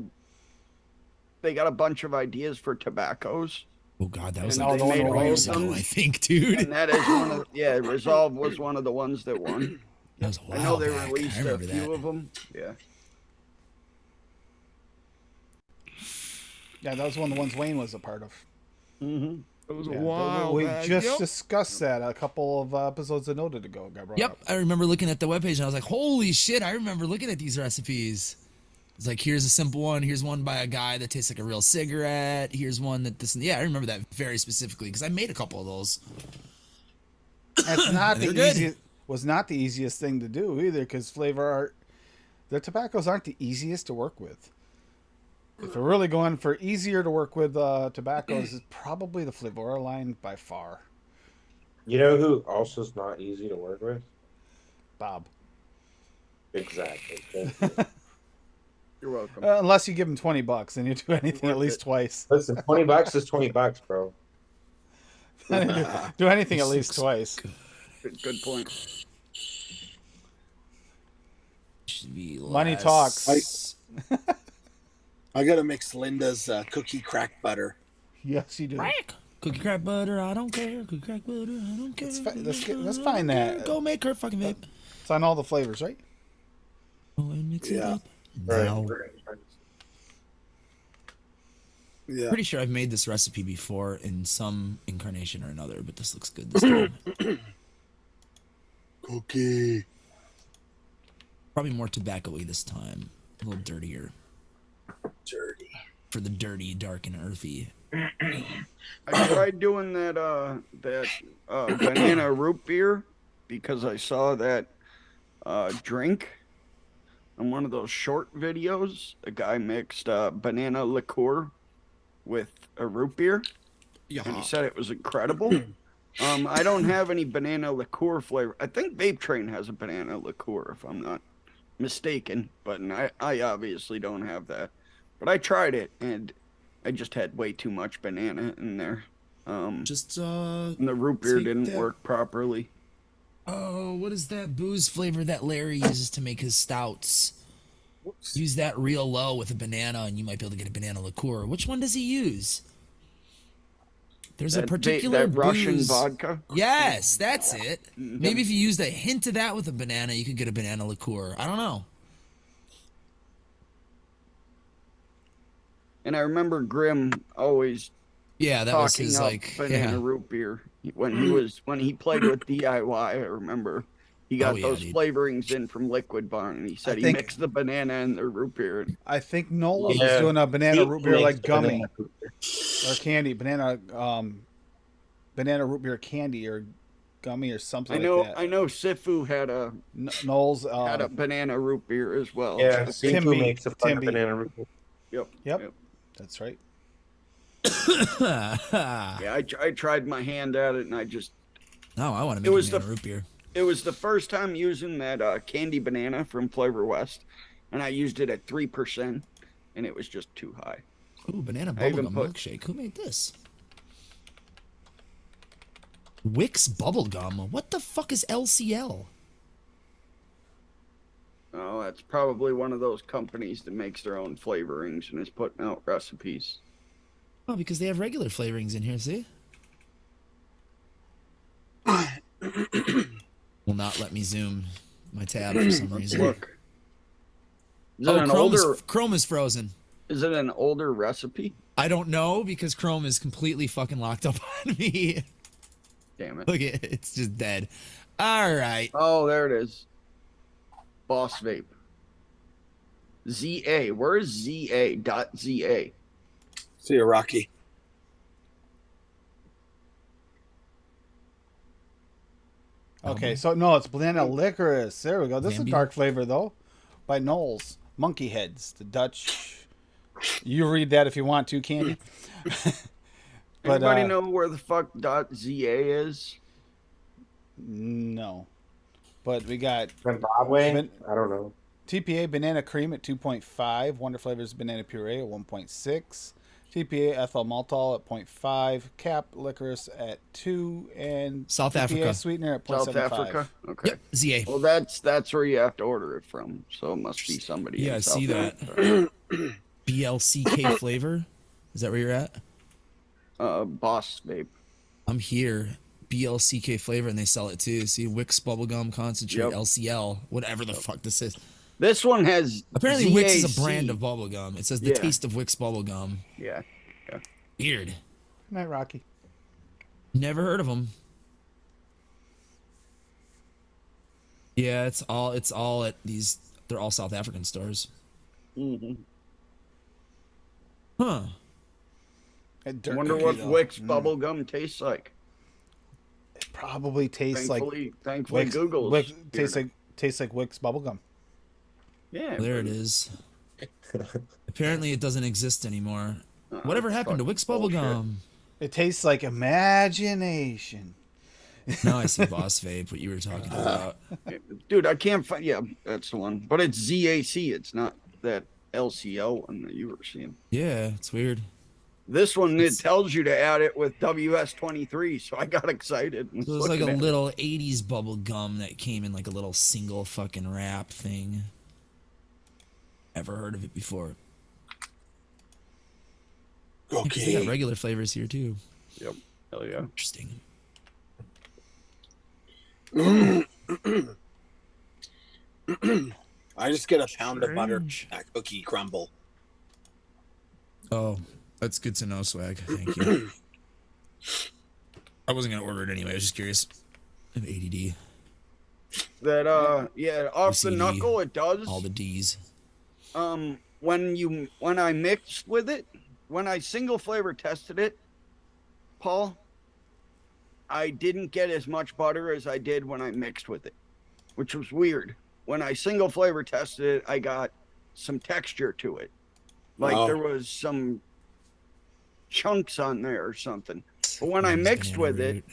a bunch of ideas for tobaccos. Oh god, that was And like they made 4 all years of ago, them. I think, dude. And that is one of, Resolve was one of the ones that won. That was a while I know they back. released I a remember few that. of them. Yeah. Yeah, that was one of the ones Wayne was a part of. Mm-hmm. It was a Yeah, while we back. just Yep. discussed that a couple of episodes that noted ago. Got brought Yep, up. I remember looking at the webpage and I was like, holy shit, I remember looking at these recipes. It's like, here's a simple one. Here's one by a guy that tastes like a real cigarette. Here's one that this. Yeah, I remember that very specifically because I made a couple of those. It's not They're the good. easiest. Was not the easiest thing to do either, because Flavor Art, their tobaccos aren't the easiest to work with. If we're really going for easier to work with tobaccos, it's probably the Flavora line by far. You know who also is not easy to work with? Bob. Exactly. You're welcome. Unless you give him $20 and you do anything at least twice. Listen, $20 is $20, bro. Do anything at least twice. Good point. Should be Money less- talks. I gotta mix Linda's cookie crack butter. Yes, you do. Crack. Cookie crack butter, I don't care. Cookie crack butter, I don't care. Let's find that. Go make her fucking vape. It's on all the flavors, right? Go and mix it Yeah. up. Now. Yeah. Pretty sure I've made this recipe before in some incarnation or another, but this looks good this time. Cookie. Probably more tobacco-y this time. A little dirtier. Dirty. For the dirty, dark, and earthy. I tried doing that banana root beer because I saw that drink on one of those short videos. A guy mixed banana liqueur with a root beer, and he said it was incredible. I don't have any banana liqueur flavor. I think Vape Train has a banana liqueur, if I'm not mistaken, but I obviously don't have that. But I tried it, and I just had way too much banana in there. And the root beer didn't work properly. Oh, what is that booze flavor that Larry uses to make his stouts? Use that real low with a banana, and you might be able to get a banana liqueur. Which one does he use? There's a particular Russian booze. vodka. Yes, that's it. Maybe if you used a hint of that with a banana, you could get a banana liqueur. I don't know. And I remember Grim always Yeah, that was talking his up like banana root beer when he played with DIY. I remember he got those flavorings in from Liquid Barn, and he said he mixed the banana and the root beer. I think Knowles is doing a banana root beer like gummy or candy, banana root beer candy or gummy or something. Like that. I know Sifu had a Knowles had a banana root beer as well. Yeah, Sifu makes a fun banana root beer. Yep. That's right. Yeah, I tried my hand at it, and I just. No, I want to make banana root beer. It was the first time using that candy banana from Flavor West, and I used it at 3%, and it was just too high. Ooh, banana bubblegum milkshake. Who made this? Wix bubblegum. What the fuck is LCL? Oh, that's probably one of those companies that makes their own flavorings and is putting out recipes. Oh, because they have regular flavorings in here, see? Will not let me zoom my tab for some reason. Look. Chrome is frozen. Is it an older recipe? I don't know because Chrome is completely fucking locked up on me. Damn it. Look, it's just dead. All right. Oh, there it is. Boss Vape. ZA. Where is ZA.ZA? See you, Rocky. Okay, so no, it's banana licorice. There we go. This is a dark flavor though, by Knowles. Monkey Heads, the Dutch. You read that if you want to, Candy. But, anybody know where the fuck .ZA is? No, but we got Zimbabwe. I don't know. TPA banana cream at 2.5. Wonder Flavors banana puree at 1.6. TPA ethyl maltol at 0.5, cap licorice at 2, and South TPA Africa sweetener at 0.75. South Africa. Okay. Yep, ZA. Well, that's where you have to order it from. So it must be somebody. Yeah, in I South see Africa. that. BLCK flavor. Is that where you're at? Boss Vape. I'm here. BLCK flavor, and they sell it too. See, Wix bubblegum concentrate, LCL, whatever the fuck this is. This one has apparently ZAC. Wix is a brand of bubblegum. It says the taste of Wix bubblegum. Yeah. Weird. Good night, Rocky. Never heard of them. Yeah, it's all at these. They're all South African stores. Mm-hmm. Huh. I wonder what Wix bubblegum tastes like. It probably tastes thankfully Wix, Google's Wix tastes like Wix bubblegum. Yeah. There it is. Apparently, it doesn't exist anymore. Whatever happened to Wix bubblegum? It tastes like imagination. Now I see Boss Vape, what you were talking about. Dude, I can't find. Yeah, that's the one. But it's ZAC. It's not that LCL one that you were seeing. Yeah, it's weird. This one, it tells you to add it with WS23, so I got excited. So it was like a little 80s bubble gum that came in like a little single fucking wrap thing. Ever heard of it before? Okay. They got regular flavors here too. Yep. Hell yeah. Interesting. I just get a pound of butter at cookie crumble. Oh, that's good to know, Swag. Thank you. I wasn't gonna order it anyway. I was just curious. I have ADD. That yeah, off the OCD, knuckle it does. All the D's. when I mixed with it, when I single flavor tested it, Paul, I didn't get as much butter as I did when I mixed with it, which was weird. When I single flavor tested it, I got some texture to it. Like there was some chunks on there or something. But when I mixed with it,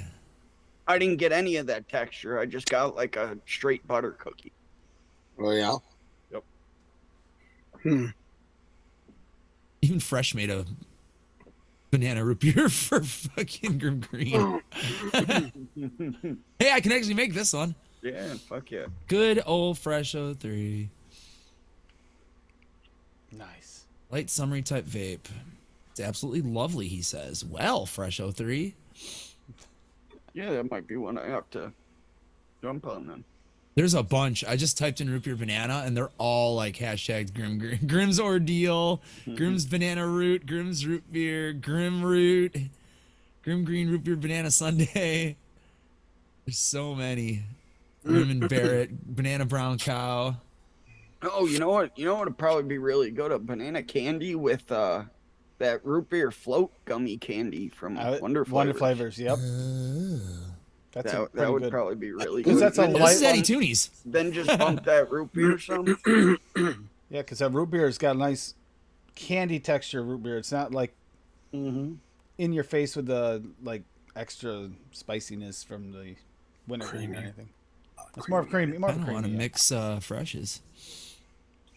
I didn't get any of that texture. I just got like a straight butter cookie. Oh, yeah. Yep. Even Fresh made a banana root beer for fucking Grim Green. Hey, I can actually make this one. Yeah, fuck yeah. Good old Fresh 03. Nice. Light summery type vape. It's absolutely lovely, he says. Well, Fresh 03. Yeah, that might be one I have to jump on then. There's a bunch. I just typed in root beer banana, and they're all like hashtagged Grim Green. Grim's Ordeal, Grim's Banana Root, Grim's Root Beer, Grim Root, Grim Green Root Beer Banana Sundae. There's so many. Grim and Barrett, Banana Brown Cow. Oh, you know what? You know what would probably be really good? A banana candy with that root beer float gummy candy from Wonder Flavors. Wonder Flavors, yep. That's that would good. probably be really Because good. that's a Then light This is Eddie one. Toonies. Then just bump that root beer some. Yeah, because that root beer has got a nice candy texture root beer. It's not like in your face with the like extra spiciness from the wintergreen or anything. It's more of creamy. More I of don't want to creamy. mix freshes.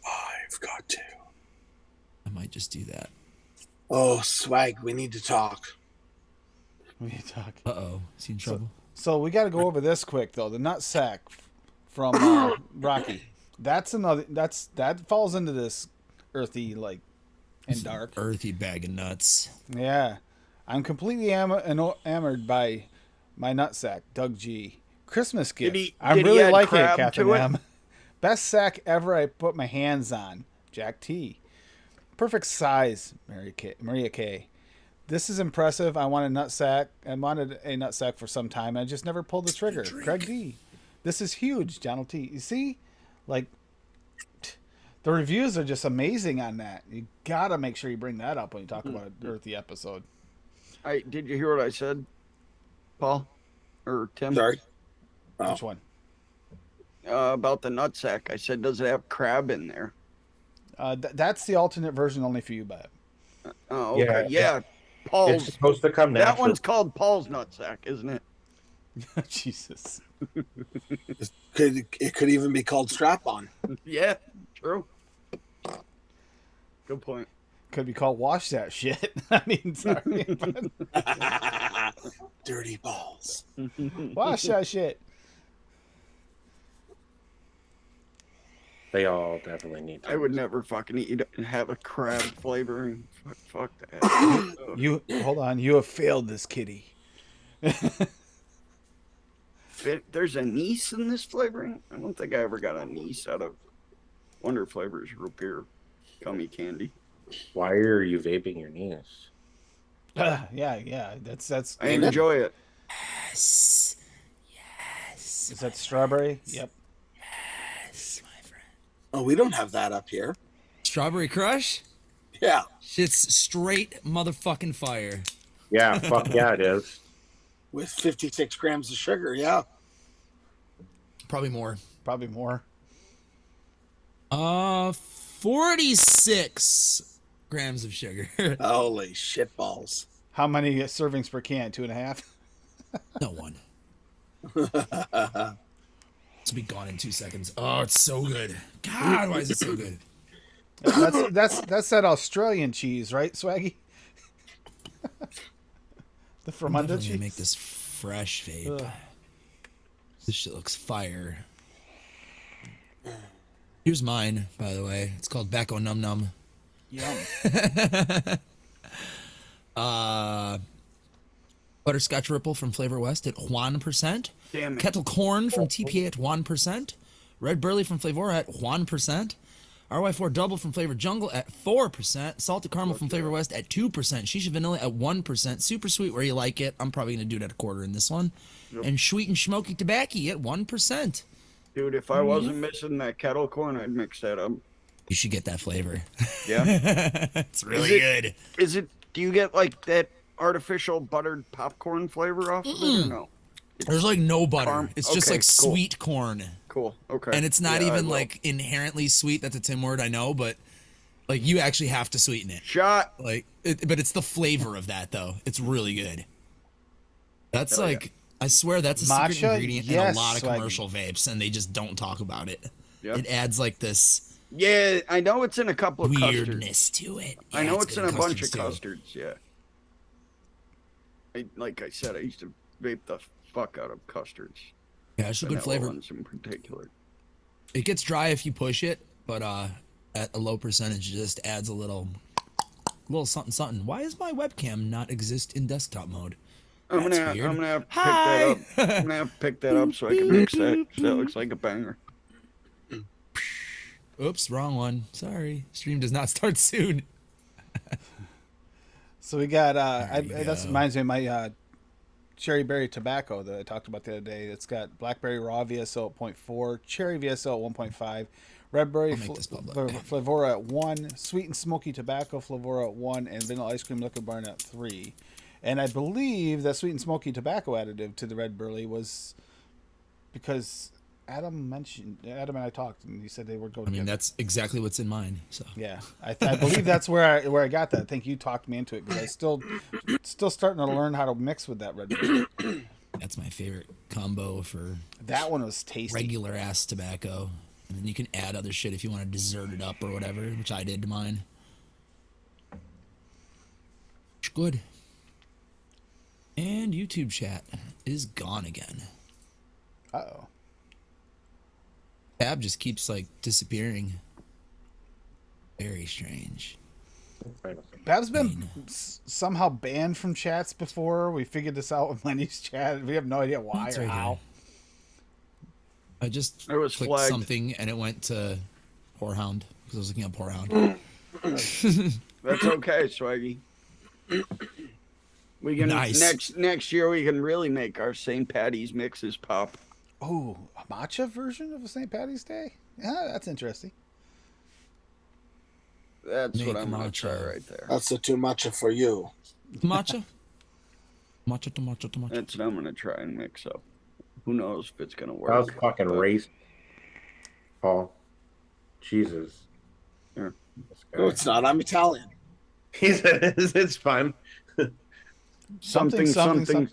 I've got to. I might just do that. Oh, Swag, we need to talk. We need to talk. Uh-oh. Is he in trouble? So we got to go over this quick though. The nut sack from Rocky. That's another. That falls into this earthy like and dark. Earthy bag of nuts. Yeah, I'm completely enamored by my nut sack, Doug G. Christmas gift. I did he really add like it, crab Captain to it? M. Best sack ever I put my hands on, Jack T. Perfect size, Maria K. This is impressive. I wanted a nut sack for some time. I just never pulled the trigger. Craig D. This is huge, Donald T. You see, like the reviews are just amazing on that. You gotta make sure you bring that up when you talk about an earthy episode. Did you hear what I said, Paul or Tim? Sorry. Which one? About the nutsack. I said, does it have crab in there? That's the alternate version only for you, Bob. Oh, okay. Yeah. It's Paul's. supposed to come natural. That one's called Paul's nutsack, isn't it? Jesus. It could even be called strap on. Yeah, true. Good point. Could be called wash that shit. I mean, sorry. But Dirty balls. wash that shit. They all definitely need to. I would never fucking eat and have a crab flavoring. Fuck that. You hold on. You have failed this kitty. There's anise in this flavoring? I don't think I ever got anise out of Wonder Flavors root beer gummy candy. Why are you vaping your knees? Yeah. That's. I enjoy it. Yes. Is that strawberry? Yep. Yes, my friend. Oh, we don't have that up here. Strawberry Crush? Yeah. Shit's straight motherfucking fire. Yeah, fuck yeah, it is. With 56 grams of sugar, yeah. Probably more. 46 grams of sugar. Holy shit balls. How many servings per can? 2.5. No one. This will be gone in 2 seconds. Oh, it's so good. God, why is it so good? That's that Australian cheese, right, Swaggy? The I'm fermented definitely cheese. gonna make this fresh vape. Ugh. This shit looks fire. Here's mine, by the way. It's called Bacco Num Num. Yum. Butterscotch Ripple from Flavor West at 1%. Damn it. Kettle Corn from TPA at 1%. Red Burley from Flavora at 1%. RY4 Double from Flavor Jungle at 4%. Salted Caramel from Flavor West at 2%. Shisha Vanilla at 1%. Super Sweet where you like it. I'm probably going to do it at 1/4 in this one. Yep. And Sweet and Smoky Tobacco at 1%. Dude, if I wasn't missing that kettle corn, I'd mix that up. You should get that flavor. Yeah. It's really good. Is it? Do you get like that artificial buttered popcorn flavor off of it or no? There's like no butter. Farm- It's just okay, like cool. sweet corn. Cool. Okay. And it's not Yeah, I even will. like inherently sweet. That's a Tim word, I know, but like you actually have to sweeten it. Shot. Like, but it's the flavor of that though. It's really good. That's Hell yeah. like, I swear that's a secret Matcha? ingredient in Yes, a lot of Swaggy. commercial vapes, and they just don't talk about it. Yep. It adds like this Yeah, I know it's in a couple of custards. weirdness to it. I Yeah, know it's good in a bunch of too. custards. Yeah. Like I said, I used to vape the fuck out of custards. Yeah, it's a good vanilla flavor. ones in particular. It gets dry if you push it, but at a low percentage, it just adds a little something something. Why does my webcam not exist in desktop mode? I'm That's gonna weird. have to pick Hi. that up. I'm gonna have to pick that up so I can mix that. So that looks like a banger. Oops, wrong one. Sorry. Stream does not start soon. So we got There you that go. reminds me of my cherry berry tobacco that I talked about the other day. It's got blackberry raw VSO at 0.4, cherry VSO at 1.5, red berry I'll make this public. flavora at 1, sweet and smoky tobacco flavora at 1, and vanilla ice cream liquid barn at 3. And I believe that sweet and smoky tobacco additive to the red burley was because Adam and I talked, and he said they would go I mean, together. that's exactly what's in mine. So Yeah, I believe that's where I got that. I think you talked me into it because I still starting to learn how to mix with that red berry. that's my favorite combo for That one was tasty. regular ass tobacco. And then you can add other shit if you want to dessert it up or whatever, which I did to mine. It's good. And YouTube chat is gone again. Uh-oh. Tab just keeps like disappearing. Very strange. Bab's been somehow banned from chats before. We figured this out with Lenny's chat. We have no idea why It's or right how. here. I just It was clicked flagged. something and it went to Whorehound because I was looking at Whorehound. That's okay, Swaggy. We can Nice. next year we can really make our St. Patty's mixes pop. Oh, a matcha version of a St. Patty's Day? Yeah, that's interesting. That's Make what I'm gonna matcha. try right there. That's too much for you. Matcha? Matcha to matcha to matcha. That's what I'm gonna try and mix up. Who knows if it's gonna work? That was fucking but- race, Paul. Jesus. Yeah. This guy. No, it's not. I'm Italian. He said it's fun. Something something.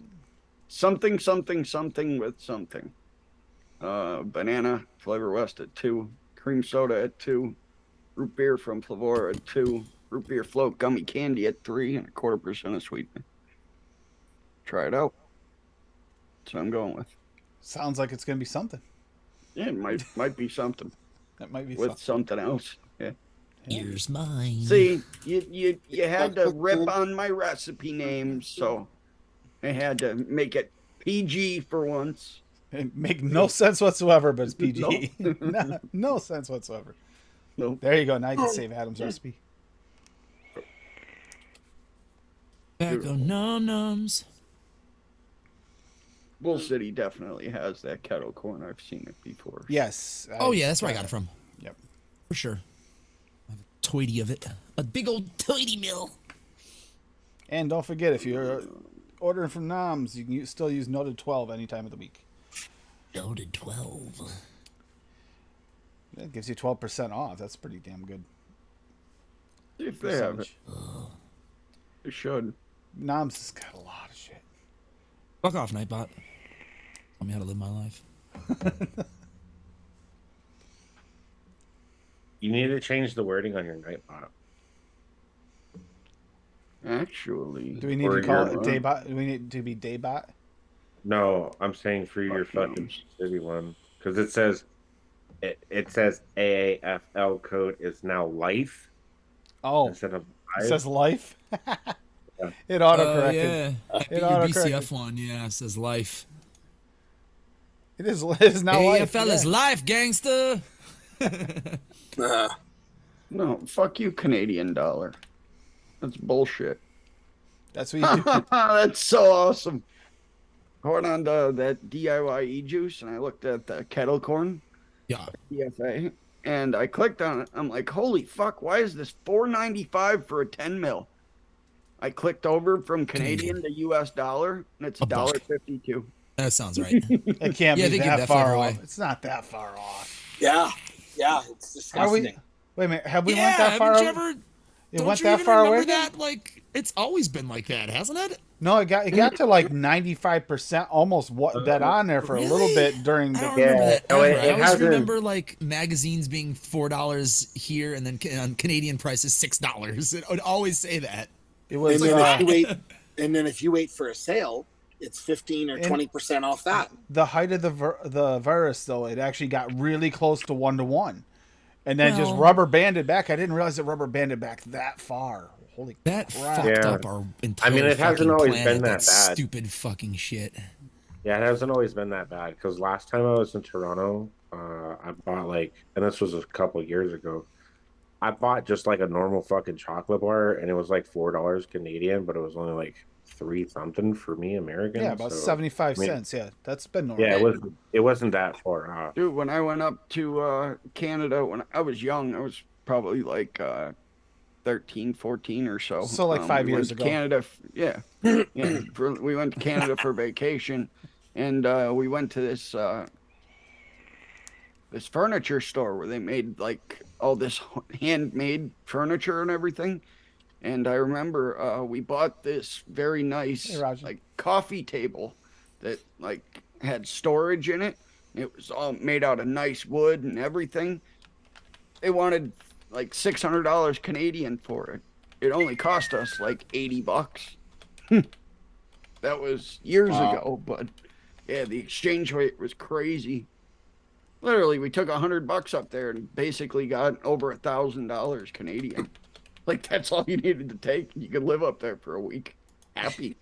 with something. Banana Flavor West at 2, cream soda at 2, root beer from Flavora at 2, root beer float gummy candy at 3, and 1/4% of sweetener. Try it out. That's what I'm going with. Sounds like it's going to be something. Yeah, it might be something That might be with something. something else. Yeah. Here's mine. See, you had to rip on my recipe names, so I had to make it PG for once. It make no sense whatsoever, but it's PG. No. no sense whatsoever. No. There you go. Now you can save Adam's recipe. Tobacco num nums. Bull City definitely has that kettle corn. I've seen it before. Yes. Oh yeah, that's where I got it from. Yep. For sure. I have a toity of it. A big old toity mill. And don't forget, if you're ordering from Noms, you can still use Noted 12 any time of the week. Loaded 12. That gives you 12% off. That's pretty damn good. If they have it, they should. Noms has got a lot of shit. Fuck off, Nightbot. Tell me how to live my life. You need to change the wording on your Nightbot. Actually, Do we need Or to call your- it Daybot? Do we need to be Daybot? No, I'm saying for your Fuck fucking names. city one because it says AAFL code is now life Oh, instead of it life. says life. Yeah. It autocorrected. Yeah. It Your autocorrected. BCF one, yeah, it says life. It is now life. AFL is yeah. life, gangster. no. Fuck you, Canadian dollar. That's bullshit. That's what you do. That's so awesome. Poured on that DIY juice, and I looked at the kettle corn Yeah. EFA. and I clicked on it. I'm like, holy fuck, why is this $4.95 for a 10 mil? I clicked over from Canadian to US dollar, and it's A buck. $1.52. That sounds right. It can't Yeah, be they give that that far flavor off. away. It's not that far off. Yeah, it's Are we? disgusting. Wait a minute. Have we Yeah, went that far? haven't you Away? ever? It Don't went you that even far remember away? that? Like, it's always been like that, hasn't it? No, it got to like 95%, almost dead on there for a little Really? bit during I the. don't remember that no, ever. it I always hasn't- remember like magazines being $4 here, and then on Canadian prices $6. It would always say that. It was. And then if you wait, if you wait for a sale, it's 15 or 20% off that. The height of the virus, though, it actually got really close to 1-to-1, and then just Well- rubber banded back. I didn't realize it rubber banded back that far. Holy That crap! fucked Yeah. up our entire it hasn't fucking always planet, been that bad. stupid fucking shit. Yeah, it hasn't always been that bad. Because last time I was in Toronto, I bought and this was a couple of years ago. I bought just like a normal fucking chocolate bar, and it was like $4 Canadian, but it was only like 3 something for me American. Yeah, about so, 75 I mean, cents. Yeah, that's been normal. Yeah, it wasn't that far off. Dude, when I went up to Canada when I was young, I was probably like 13, 14 or so. So, like, 5 we years went to ago. Canada, yeah. We went to Canada for vacation, and we went to this this furniture store where they made like all this handmade furniture and everything. And I remember we bought this very nice Hey, Roger. like coffee table that like had storage in it. It was all made out of nice wood and everything. They wanted like $600 Canadian for it. It only cost us like $80. That was years ago, but yeah, the exchange rate was crazy. Literally, we took $100 up there and basically got over $1,000 Canadian. Like that's all you needed to take. You could live up there for a week, happy,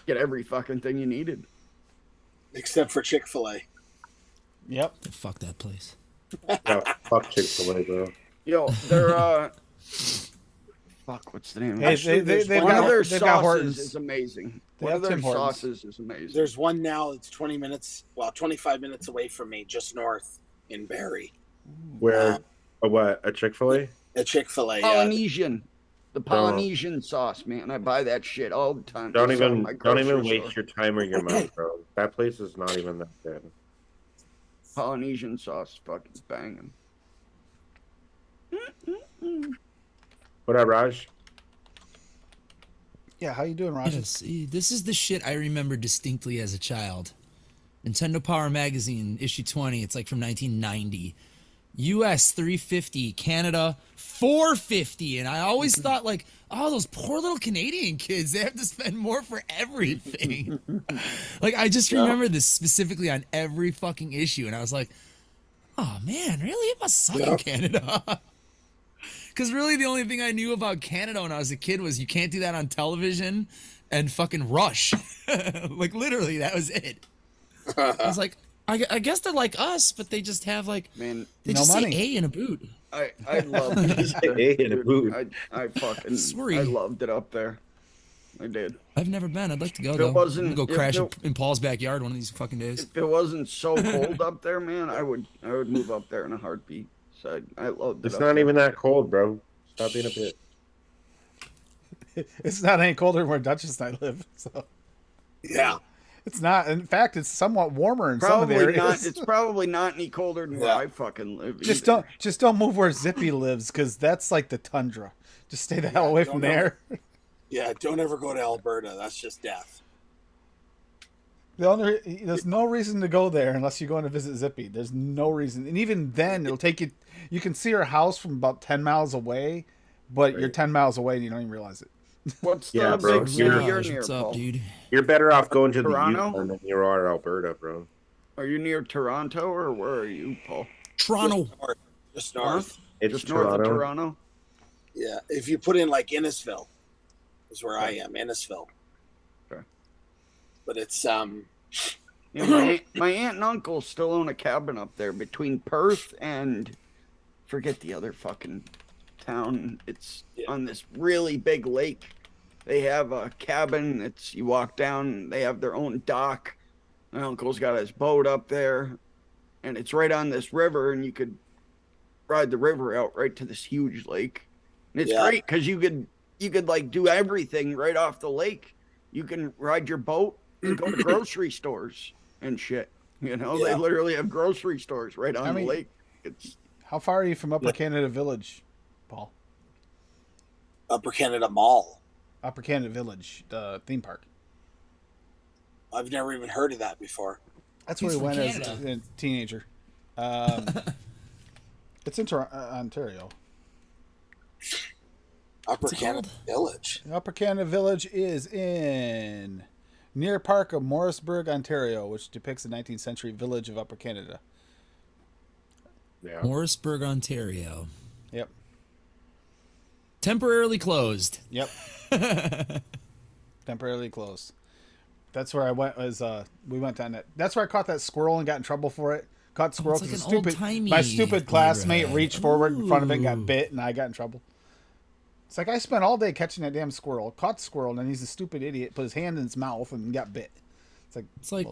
get every fucking thing you needed. Except for Chick-fil-A. Yep. Fuck that place. Yeah, fuck Chick-fil-A, bro. Yo, they're fuck, what's the name? Hey, Actually, they've One of their they've got sauces Hortons. is amazing. They One have of their Tim Hortons. sauces is amazing. There's one now that's 25 minutes away from me, just north in Barrie. Where a Chick-fil-A? A Chick-fil-A. Polynesian. The Polynesian sauce, man. I buy that shit all the time. Don't It's on even my grocery waste store. your time or your money, bro. That place is not even that good. Polynesian sauce is fucking banging. What up, Raj? Yeah, how you doing, Roger? Yes, this is the shit I remember distinctly as a child. Nintendo Power Magazine, issue 20. It's like from 1990. US $3.50, Canada $4.50, and I always thought like, oh, those poor little Canadian kids, they have to spend more for everything. Like I just remember this specifically on every fucking issue, and I was like, oh man, really? It must suck in Canada. Because really, the only thing I knew about Canada when I was a kid was you can't do that on television and fucking Rush. Like literally, that was it. I was like, I guess they're like us, but they just have like, Man, they No just money. say A in a boot. I love Hey, in a boot. I fucking Sorry. I loved it up there. I did. I've never been. I'd like to go If it though. wasn't- I'm gonna go if crash it- in Paul's backyard one of these fucking days. If it wasn't so cold up there, man, I would move up there in a heartbeat. So I loved it. It's up not there. even that cold, bro. Stop being a bitch. It's not any colder than where Duchess and I live. So Yeah. it's not. In fact, it's somewhat warmer in some of the Probably areas. not. It's probably not any colder than where Yeah. I fucking live. Just either. don't move where Zippy lives, because that's like the tundra. Just stay the hell away from don't there. Yeah, don't ever go to Alberta. That's just death. There's no reason to go there unless you're going to visit Zippy. There's no reason, and even then, it'll take you. You can see her house from about 10 miles away, but you're 10 miles away and you don't even realize it. What's the Yeah, bro, big city you're- you're Raj, near, what's up, Paul? dude? You're better off going to the Toronto? Yukon than you are Alberta, bro. Are you near Toronto or where are you, Paul? Toronto. Just north. It's Just north Toronto. of Toronto. Yeah. If you put in like Innisfil, is where I am. Innisfil. Okay. But it's Yeah, my aunt and uncle still own a cabin up there between Perth and forget the other fucking town. It's on this really big lake. They have a cabin. It's you walk down. They have their own dock. My uncle's got his boat up there, and it's right on this river. And you could ride the river out right to this huge lake. And it's Yeah. great because you could like do everything right off the lake. You can ride your boat and go to grocery stores and shit. You know, they Yeah. literally have grocery stores right on I the mean- lake. It's How far are you from Upper Yeah. Canada Village, Paul? Upper Canada Mall. Upper Canada Village, the theme park. I've never even heard of that before. That's He's where he from went as Canada. a teenager. It's in Ontario. Upper What's it Canada called? Village. Upper Canada Village is in near park of Morrisburg, Ontario, which depicts the 19th century village of Upper Canada. Yeah. Morrisburg, Ontario. Yep. Temporarily closed. Yep. Temporarily closed. That's where I went. We went down that. That's where I caught that squirrel and got in trouble for it. Caught the squirrel it's like because an stupid. old-timey My stupid classmate neighborhood. reached forward in front of it and Ooh. got bit, and I got in trouble. It's like I spent all day catching that damn squirrel. Caught the squirrel, and then he's a stupid idiot. Put his hand in his mouth and got bit. It's like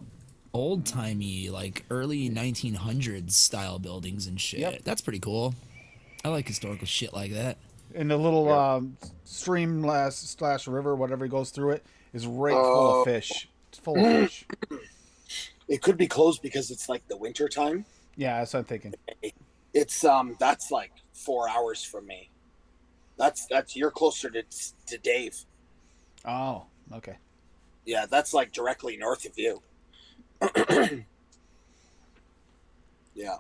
old timey, like early 1900s style buildings and shit. Yep. That's pretty cool. I like historical shit like that. And the little stream slash river, whatever goes through it, is right full of fish. It's full of fish. It could be closed because it's like the winter time. Yeah, that's what I'm thinking. It's that's like 4 hours from me. That's you're closer to Dave. Oh, okay. Yeah, that's like directly north of you. Yeah.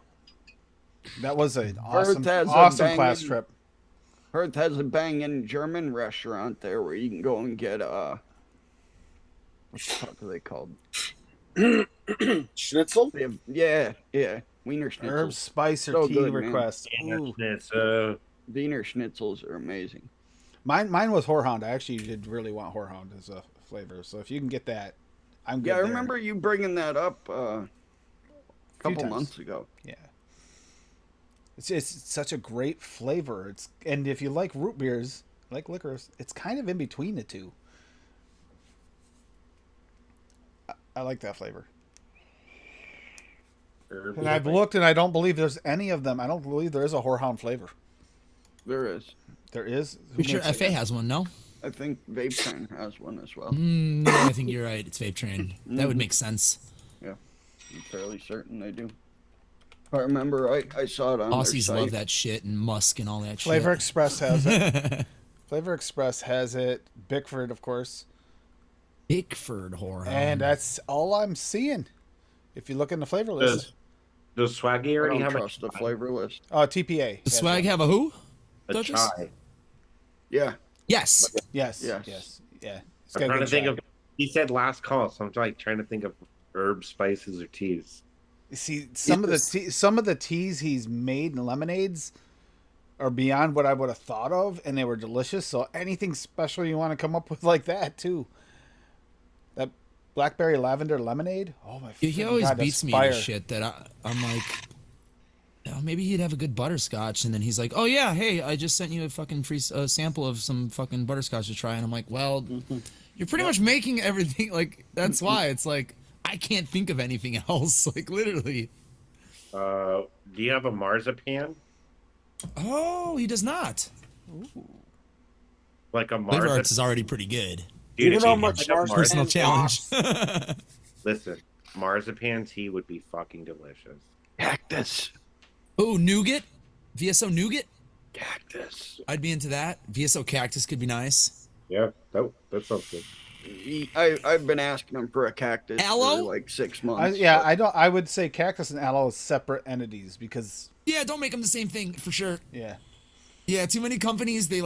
That was an Perth has a awesome class banging- trip. Perth has a banging German restaurant there where you can go and get what the fuck are they called? Schnitzel? They have, yeah, Wiener schnitzels. Herb, spice, or So tea good, man. request. Yeah, Ooh. it's Wiener schnitzels are amazing. Mine was horehound. I actually did really want horehound as a flavor. So if you can get that, I'm good. Yeah, I there. remember you bringing that up a couple times. months ago. Yeah. It's such a great flavor. And if you like root beers, like licorice, it's kind of in between the two. I like that flavor. herb. And I've looked, and I don't believe there's any of them. I don't believe there is a horehound flavor. There is. There is. Who Pretty sure makes it? FA has one, no? I think Vape Train has one as well. No, I think you're right. It's Vape Train. That would make sense. I'm fairly certain they do. I remember I saw it on their Aussies site. love that shit and Musk and all that Flavor shit. Express has it. Flavor Express has it. Bickford, of course. Bickford whorehound. And that's all I'm seeing. If you look in the flavor list. Does Swaggy I already don't have trust the flavor list. TPA. Does has Swag one. have a who? a Duchess? chai? Yeah. Yes. Yes. Yes. Yes. Yeah. It's I'm got a trying to good think chai. of. He said last call, so I'm like trying to think of herbs, spices, or teas. See, some of the teas he's made and lemonades are beyond what I would have thought of, and they were delicious. So anything special you want to come up with like that too. That blackberry lavender lemonade. Oh my! He freaking always God, beats that's me fire. to shit that I'm like, oh, maybe he'd have a good butterscotch, and then he's like, oh yeah, hey, I just sent you a fucking free sample of some fucking butterscotch to try, and I'm like, well, you're pretty much making everything like that's why it's like I can't think of anything else, like literally. Do you have a marzipan? Oh, he does not. Like a Flavor marzipan? Arts is already pretty good. Dude, You if know how you much had a marzipan Personal challenge. Listen, marzipan tea would be fucking delicious. Cactus. Oh, nougat, VSO nougat. Cactus. I'd be into that. VSO cactus could be nice. Yeah, that sounds good. I've been asking him for a cactus Aloe? for like 6 months. I would say cactus and aloe is separate entities because Yeah, don't make them the same thing for sure. yeah. Yeah, too many companies it's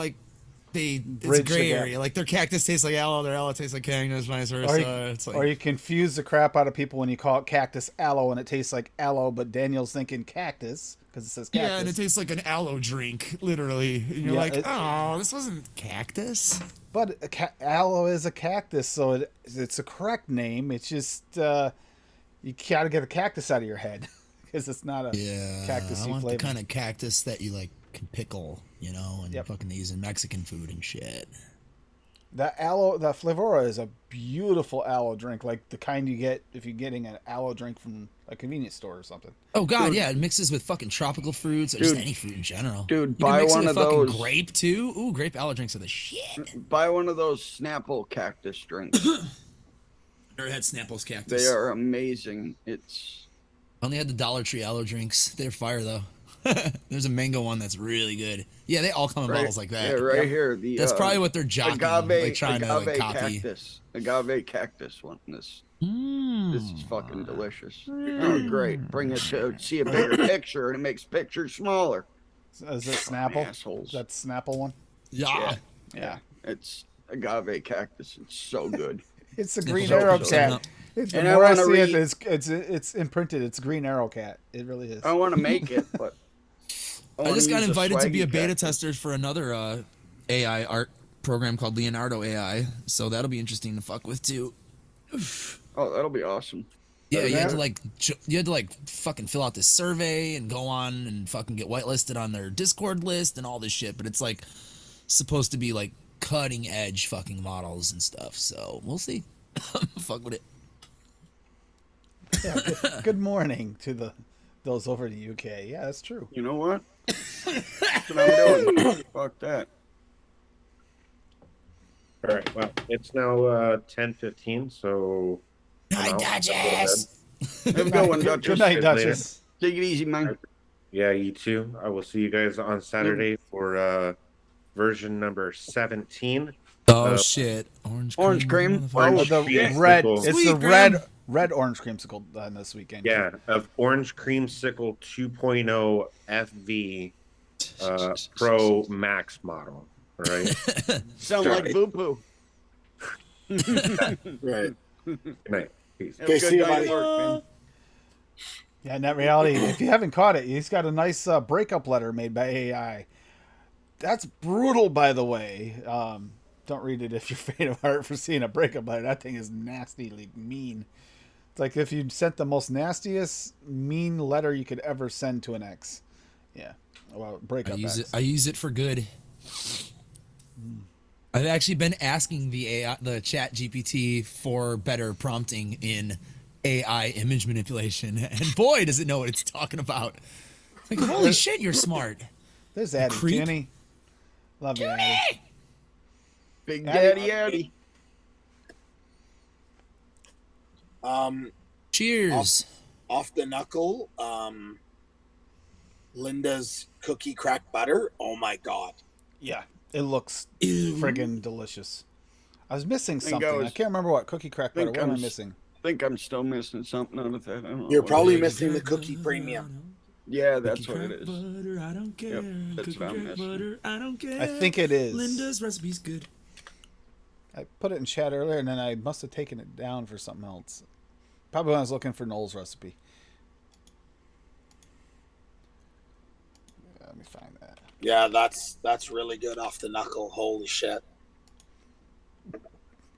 Bridge a gray the gap. area. Like their cactus tastes like aloe, their aloe tastes like cactus, vice versa. It's like Or you confuse the crap out of people when you call it cactus aloe and it tastes like aloe, but Daniel's thinking cactus because it says cactus. yeah, and it tastes like an aloe drink, literally. And you're Yeah, like, it- oh, this wasn't cactus. But aloe is a cactus, so it's a correct name. It's just you gotta get the cactus out of your head because it's not a Yeah, cactusy I want flavor. the kind of cactus that you like can pickle, and Yep. fucking they use in Mexican food and shit. The Flavora is a beautiful aloe drink, like the kind you get if you're getting an aloe drink from a convenience store or something. Oh god, Dude. yeah, it mixes with fucking tropical fruits or just Dude. any fruit in general. Dude, you buy can mix one it with of fucking those. grape too. Ooh, grape aloe drinks are the shit. Buy one of those Snapple cactus drinks. Never had Snapple's cactus. They are amazing. It's I only had the Dollar Tree aloe drinks. They're fire though. There's a mango one that's really good. Yeah, they all come in right, bottles like that. yeah, right here. The That's probably what they're jockeying, like trying to like copy. Agave cactus one. This is fucking delicious. Mm. Oh, great. Bring it to see a bigger picture, and it makes pictures smaller. Is it Snapple? Assholes. That's Snapple one. Yeah. Yeah. It's agave cactus. It's so good. It's a Green so Arrow good. cat. The And I more I wanna see it, read- it's imprinted. It's Green Arrow cat. It really is. I want to make it, but I just got invited to be a beta cactus. tester for another AI art program called Leonardo AI, so that'll be interesting to fuck with too. Oh, that'll be awesome. Yeah, you had Yeah. to like fucking fill out this survey and go on and fucking get whitelisted on their Discord list and all this shit, but it's like supposed to be like cutting edge fucking models and stuff. So we'll see. Fuck with it. Yeah, good morning to those over in the UK. Yeah, that's true. You know what? That's what I'm doing. Fuck that. All right. Well, it's now 10:15, so. Hi, Duchess. Have a good one, Good Duchess. night, Later. Duchess. Take it easy, man. Yeah, you too. I will see you guys on Saturday for version number 17. Oh shit! Orange cream. Orange Oh, The creamsicle. red. It's the Sweet red orange creamsicle this weekend. Yeah, of Orange Creamsicle 2.0 FV Pro Max model. All right. Sound like Right. boo poo. Right. Good night. Peace. Okay, see you, buddy. Yeah, in that reality, if you haven't caught it, he's got a nice breakup letter made by AI. That's brutal, by the way. Don't read it if you're faint of heart for seeing a breakup letter. That thing is nastily mean. It's like if you sent the most nastiest, mean letter you could ever send to an ex. Yeah. Well, breakup ex. I use it for good. I've actually been asking the Chat GPT for better prompting in AI image manipulation, and boy, does it know what it's talking about. It's like, holy shit, you're smart. There's Addie. creep. Jenny. Love you, Addie. Big Addie. Daddy Addy. Cheers. Off the knuckle, Linda's cookie crack butter. Oh my god. Yeah, it looks Ew. friggin' delicious. I was missing Think I something. I was- can't remember what. Cookie crack butter. think What am I I'm missing? I think I'm still missing something out of that. I don't know. You're what probably it is. missing the cookie premium. Yeah, that's what it is. Butter, I don't care. Yep, that's Cookie what I'm crack missing. butter, I don't care. I think it is. Linda's recipe's good. I put it in chat earlier, and then I must have taken it down for something else. Probably when I was looking for Noel's recipe. Let me find that. Yeah, that's really good off the knuckle. Holy shit.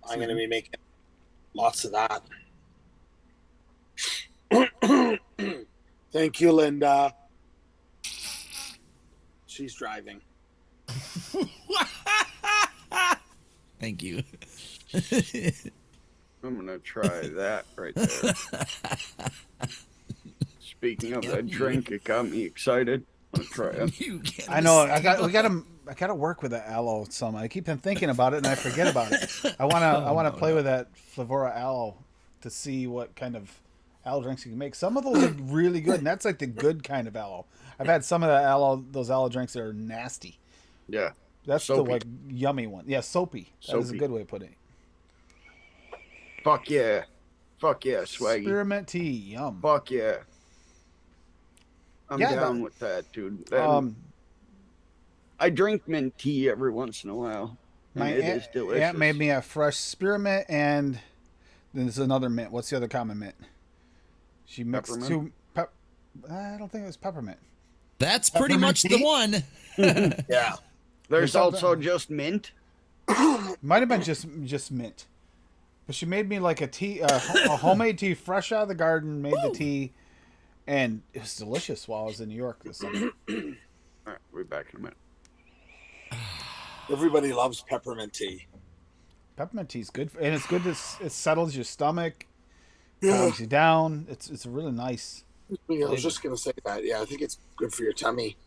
I'm gonna be making lots of that. Thank you, Linda. She's driving. Thank you. I'm gonna try that right there. Speaking of that drink, it got me excited. I'm gonna try it. You can't I know. miss- I gotta work with that aloe some. I keep on thinking about it, and I forget about it. I wanna play with that Flavora aloe to see what kind of aloe drinks you can make. Some of those are really good, and that's like the good kind of aloe. I've had some of those aloe drinks that are nasty. Yeah. That's Soapy. the like yummy one. Yeah, soapy. That is a Soapy. good way to put it. Fuck yeah. Fuck yeah, Swaggy. Spearmint tea, yum. Fuck yeah. I'm Yeah, down with that, dude. I drink mint tea every once in a while. And My it is delicious. aunt made me a fresh spearmint, and then there's another mint. What's the other common mint? She mixed Peppermint? I don't think it was peppermint. That's pretty much the Peppermint one. Yeah. There's something- also just mint. Might have been just mint, but she made me like a tea, a homemade tea, fresh out of the garden. Made the tea, and it was delicious while I was in New York this summer. All right, we'll be back in a minute. Everybody loves peppermint tea. Peppermint tea's good, and it's good. It settles your stomach, Yeah. calms you down. It's really nice. Yeah, I was just gonna say that. Yeah, I think it's good for your tummy.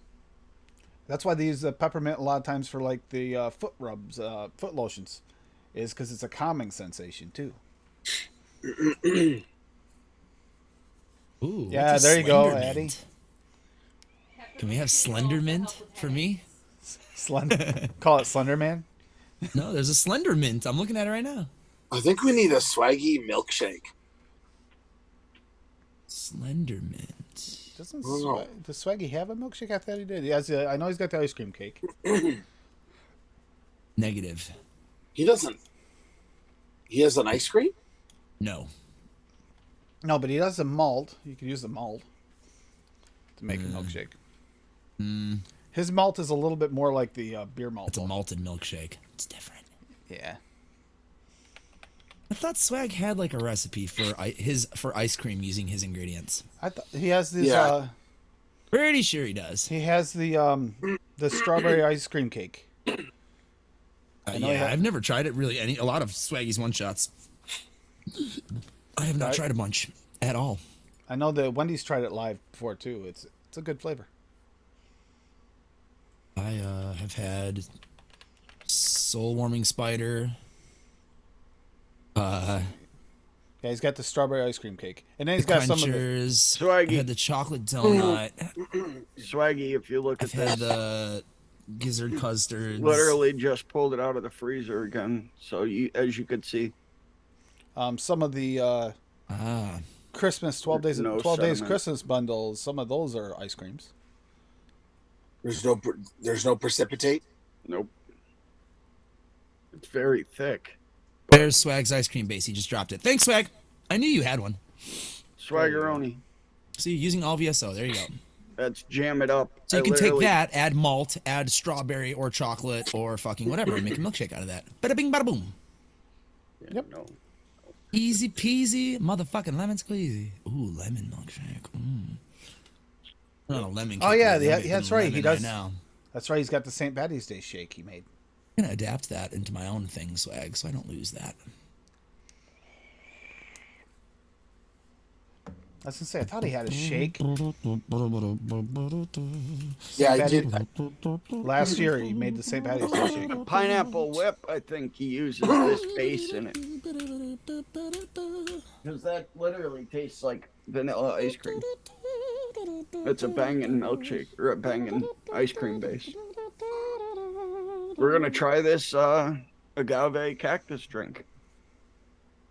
That's why they use the peppermint a lot of times for like the foot rubs, foot lotions, is because it's a calming sensation too. Ooh, Yeah, what's a there you go, Slender Addie. Mint? Can we have Slender Mint for me? Slender, call it Slender Man. No, there's a Slender Mint. I'm looking at it right now. I think we need a swaggy milkshake. Slender Mint. Doesn't Oh. does Swaggy have a milkshake? I thought he did. He has. I know he's got the ice cream cake. Negative. He doesn't. He has an ice cream. No. No, but he does the malt. You could use the malt to make a milkshake. His malt is a little bit more like the beer malt. It's a malted milkshake. It's different. Yeah. I thought Swag had like a recipe for for ice cream using his ingredients. I thought he has this. Yeah. Pretty sure he does. He has the strawberry ice cream cake. know he Yeah, had- I've never tried it really. A lot of Swaggy's one shots. I have not Right. tried a bunch at all. I know that Wendy's tried it live before too. It's a good flavor. I have had Soul Warming Spider. Yeah, he's got the strawberry ice cream cake, and then he's got some of the. Crunchers. Swaggy. I had the chocolate donut. Swaggy, if you look I've at had this, the gizzard custards. literally just pulled it out of the freezer again. So as you could see, Some of the Christmas 12 days No 12 days sediment. Christmas bundles. Some of those are ice creams. There's no precipitate. nope. It's very thick. There's Swag's ice cream base. He just dropped it. Thanks, Swag. I knew you had one. Swaggeroni. See, using all VSO. There you go. That's jam it up. So you I can take literally- that, add malt, add strawberry or chocolate or fucking whatever, and make a milkshake out of that. Bada bing, bada boom. Yep. No. Easy peasy, motherfucking lemon squeezy. Ooh, lemon milkshake. Not a lemon. Oh, cake, yeah, but yeah, lemon that's right, he does. now. That's right. He's got the St. Patty's Day shake he made. I'm gonna adapt that into my own thing, Swag, so I don't lose that. I was gonna say I thought he had a shake Yeah, I Patty- did. last year. He made the St. Patty's Day shake. Pineapple whip, I think he uses this base in it. Because that literally tastes like vanilla ice cream. It's a banging milkshake, or a banging ice cream base. We're going to try this agave cactus drink.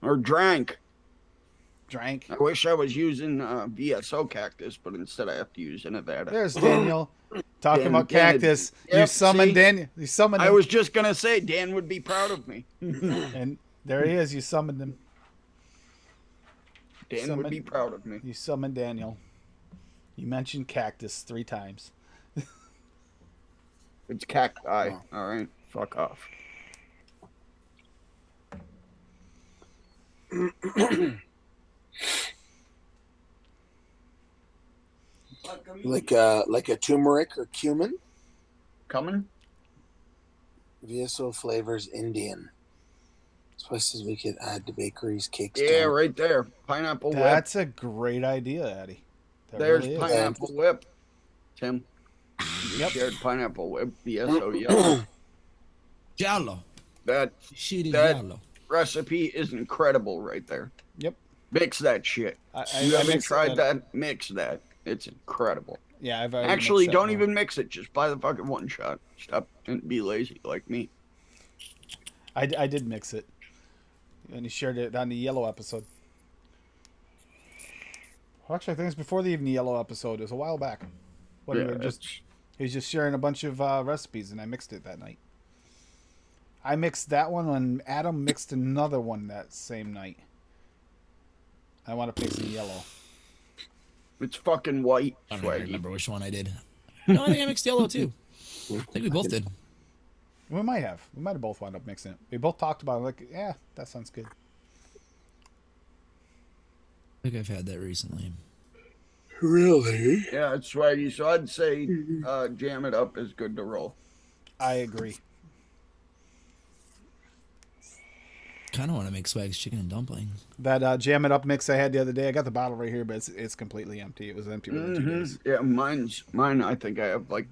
Or drank. Drank. I wish I was using VSO cactus, but instead I have to use Nevada. There's Daniel talking Dan- about Dan- cactus. You Yep, summoned see? Daniel. You summoned I him. was just going to say, Dan would be proud of me. And there he is. You summoned him. Dan would be proud of me. You summoned Daniel. You mentioned cactus 3 times. It's cacti. All right. Fuck off. Like a turmeric or cumin. Coming? VSO flavors Indian. Spices we could add to bakeries, cakes. Yeah, down. right there. Pineapple whip. That's a great idea, Eddie. That There's really is. pineapple whip. Tim. Yep. Shared pineapple whip. VSO yellow. Giallo. That Shit is That- giallo. recipe is incredible right there. Yep. Mix that shit. I You haven't mixed tried that? Mix that. It's incredible. Yeah, I've already Actually, mixed that don't now. even mix it. Just buy the fucking one shot. Stop and be lazy like me. I did mix it, and he shared it on the yellow episode. Well, actually, I think it's before the even the yellow episode. It was a while back. When we Yeah, were just it's- he was just sharing a bunch of recipes, and I mixed it that night. I mixed that one, and Adam mixed another one that same night. I want to pick some yellow. it's fucking white. I don't even Swaggy. remember which one I did. No, I think I mixed yellow too. I think we both did. We might have. We might have both wound up mixing it. We both talked about it. Like, yeah, that sounds good. I think I've had that recently. Really? Yeah, it's swaggy. So I'd say jam it up is good to roll. I agree. Kind of want to make Swag's chicken and dumplings. That Jam It Up mix I had the other day, I got the bottle right here, but it's completely empty. It was empty within 2 days. Yeah, mine. I think I have like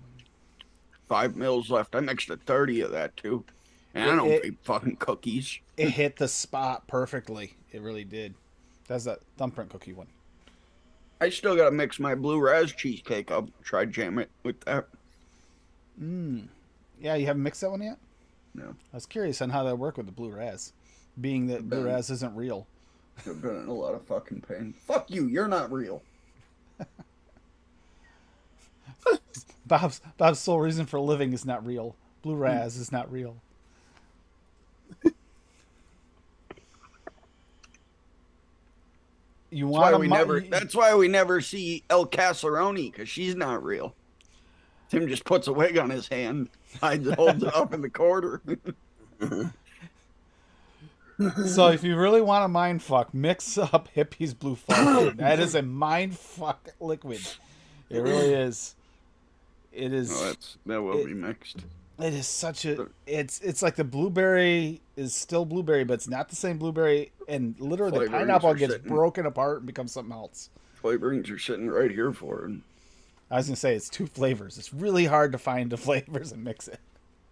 5 mils left. I mixed a 30 of that too, and I don't eat fucking cookies. It hit the spot perfectly. It really did. That's that thumbprint cookie one. I still gotta mix my blue raz cheesecake up. Try jam it with that. Yeah, you haven't mixed that one yet? No, I was curious on how that worked with the blue raz, being that blue raz isn't real. I've been in a lot of fucking pain. Fuck you. You're not real. Bob's sole reason for living is not real. Blue raz is not real. You want That's why we never see El Casaroni, because she's not real. Tim just puts a wig on his hand, holds it up in the corner. So if you really want a mind fuck, mix up Hippie's Blue Falcon. That is a mind fuck liquid. It really is. It is. Oh, that will be mixed. It is such a. It's like the blueberry is still blueberry, but it's not the same blueberry. And literally, the Flavorings pineapple are gets sitting. broken apart and becomes something else. Flavorings are sitting right here for it. I was gonna say it's 2 flavors. It's really hard to find the flavors and mix it.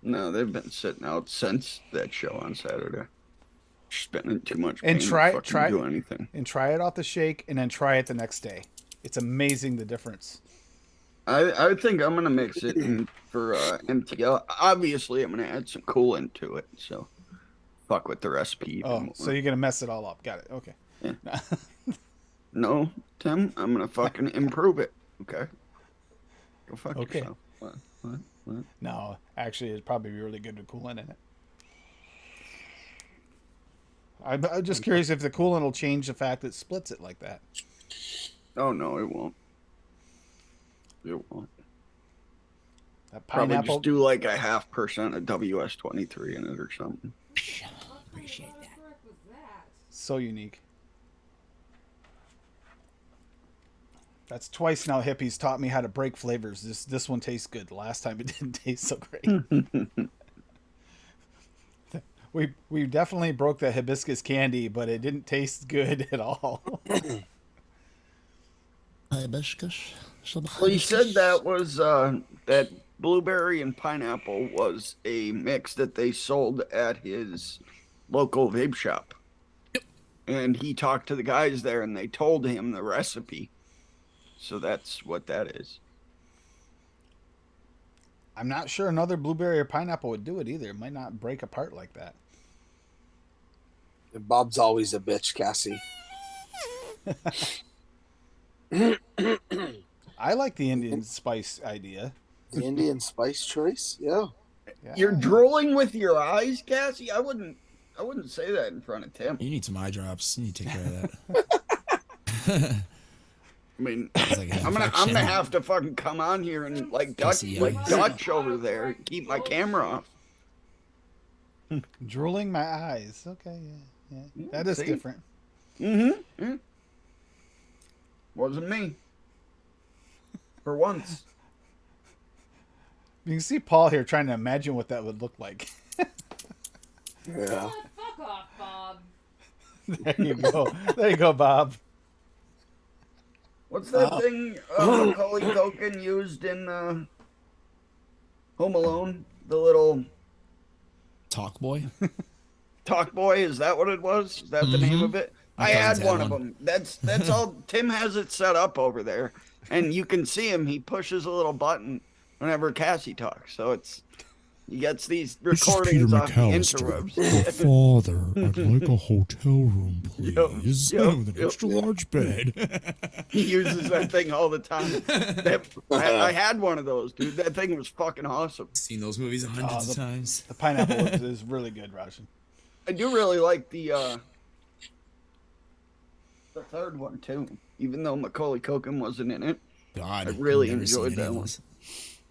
No, they've been sitting out since that show on Saturday. Spending too much And pain try to fucking do anything. and try it off the shake, and then try it the next day. It's amazing the difference. I think I'm gonna mix it in for MTL. Obviously, I'm gonna add some coolant to it. So, fuck with the recipe. even Oh, more. so you're gonna mess it all up? Got it. Okay. No, Tim, I'm gonna fucking improve it. Okay. Go fuck Okay. yourself. What? No, actually, it'd probably be really good with coolant in it. I'm just curious if the coolant will change the fact that it splits it like that. Oh no, it won't. It won't. That Probably pineapple. just do like a 0.5% of WS-23 in it or something. Appreciate that. So unique. That's twice now Hippie's taught me how to break flavors. This one tastes good. The last time it didn't taste so great. we definitely broke the hibiscus candy, but it didn't taste good at all. Hibiscus. Well, he said that was that blueberry and pineapple was a mix that they sold at his local vape shop. Yep. And he talked to the guys there, and they told him the recipe. So that's what that is. I'm not sure another blueberry or pineapple would do it either. It might not break apart like that. Bob's always a bitch, Cassie. I like the Indian spice idea. The Indian spice choice, yeah. Yeah. You're drooling with your eyes, Cassie? I wouldn't say that in front of Tim. You need some eye drops. You need to take care of that. I mean, It's like an I'm gonna infection. have to fucking come on here and like Dutch over there and keep my camera off. Drooling my eyes. Okay, yeah. That is see? different. Mm-hmm. Wasn't me. For once. You can see Paul here trying to imagine what that would look like. Yeah. Fuck off, Bob. There you go. There you go, Bob. What's that thing Macaulay Culkin used in Home Alone? The little Talk boy. talk boy? Is that what it was? Is that the name of it? My I had cousin's had one of one. them. That's all. Tim has it set up over there, and you can see him. He pushes a little button whenever Cassie talks. So he gets these recordings off the interwebs. Father, I'd like a hotel room, please. Yep, With an yep. extra large bed. He uses that thing all the time. I had one of those, dude. That thing was fucking awesome. Seen those movies hundreds of times. The pineapple is really good, Rajan. I do really like the third one too, even though Macaulay Culkin wasn't in it. God, I really I've never seen enjoyed any that of one. those.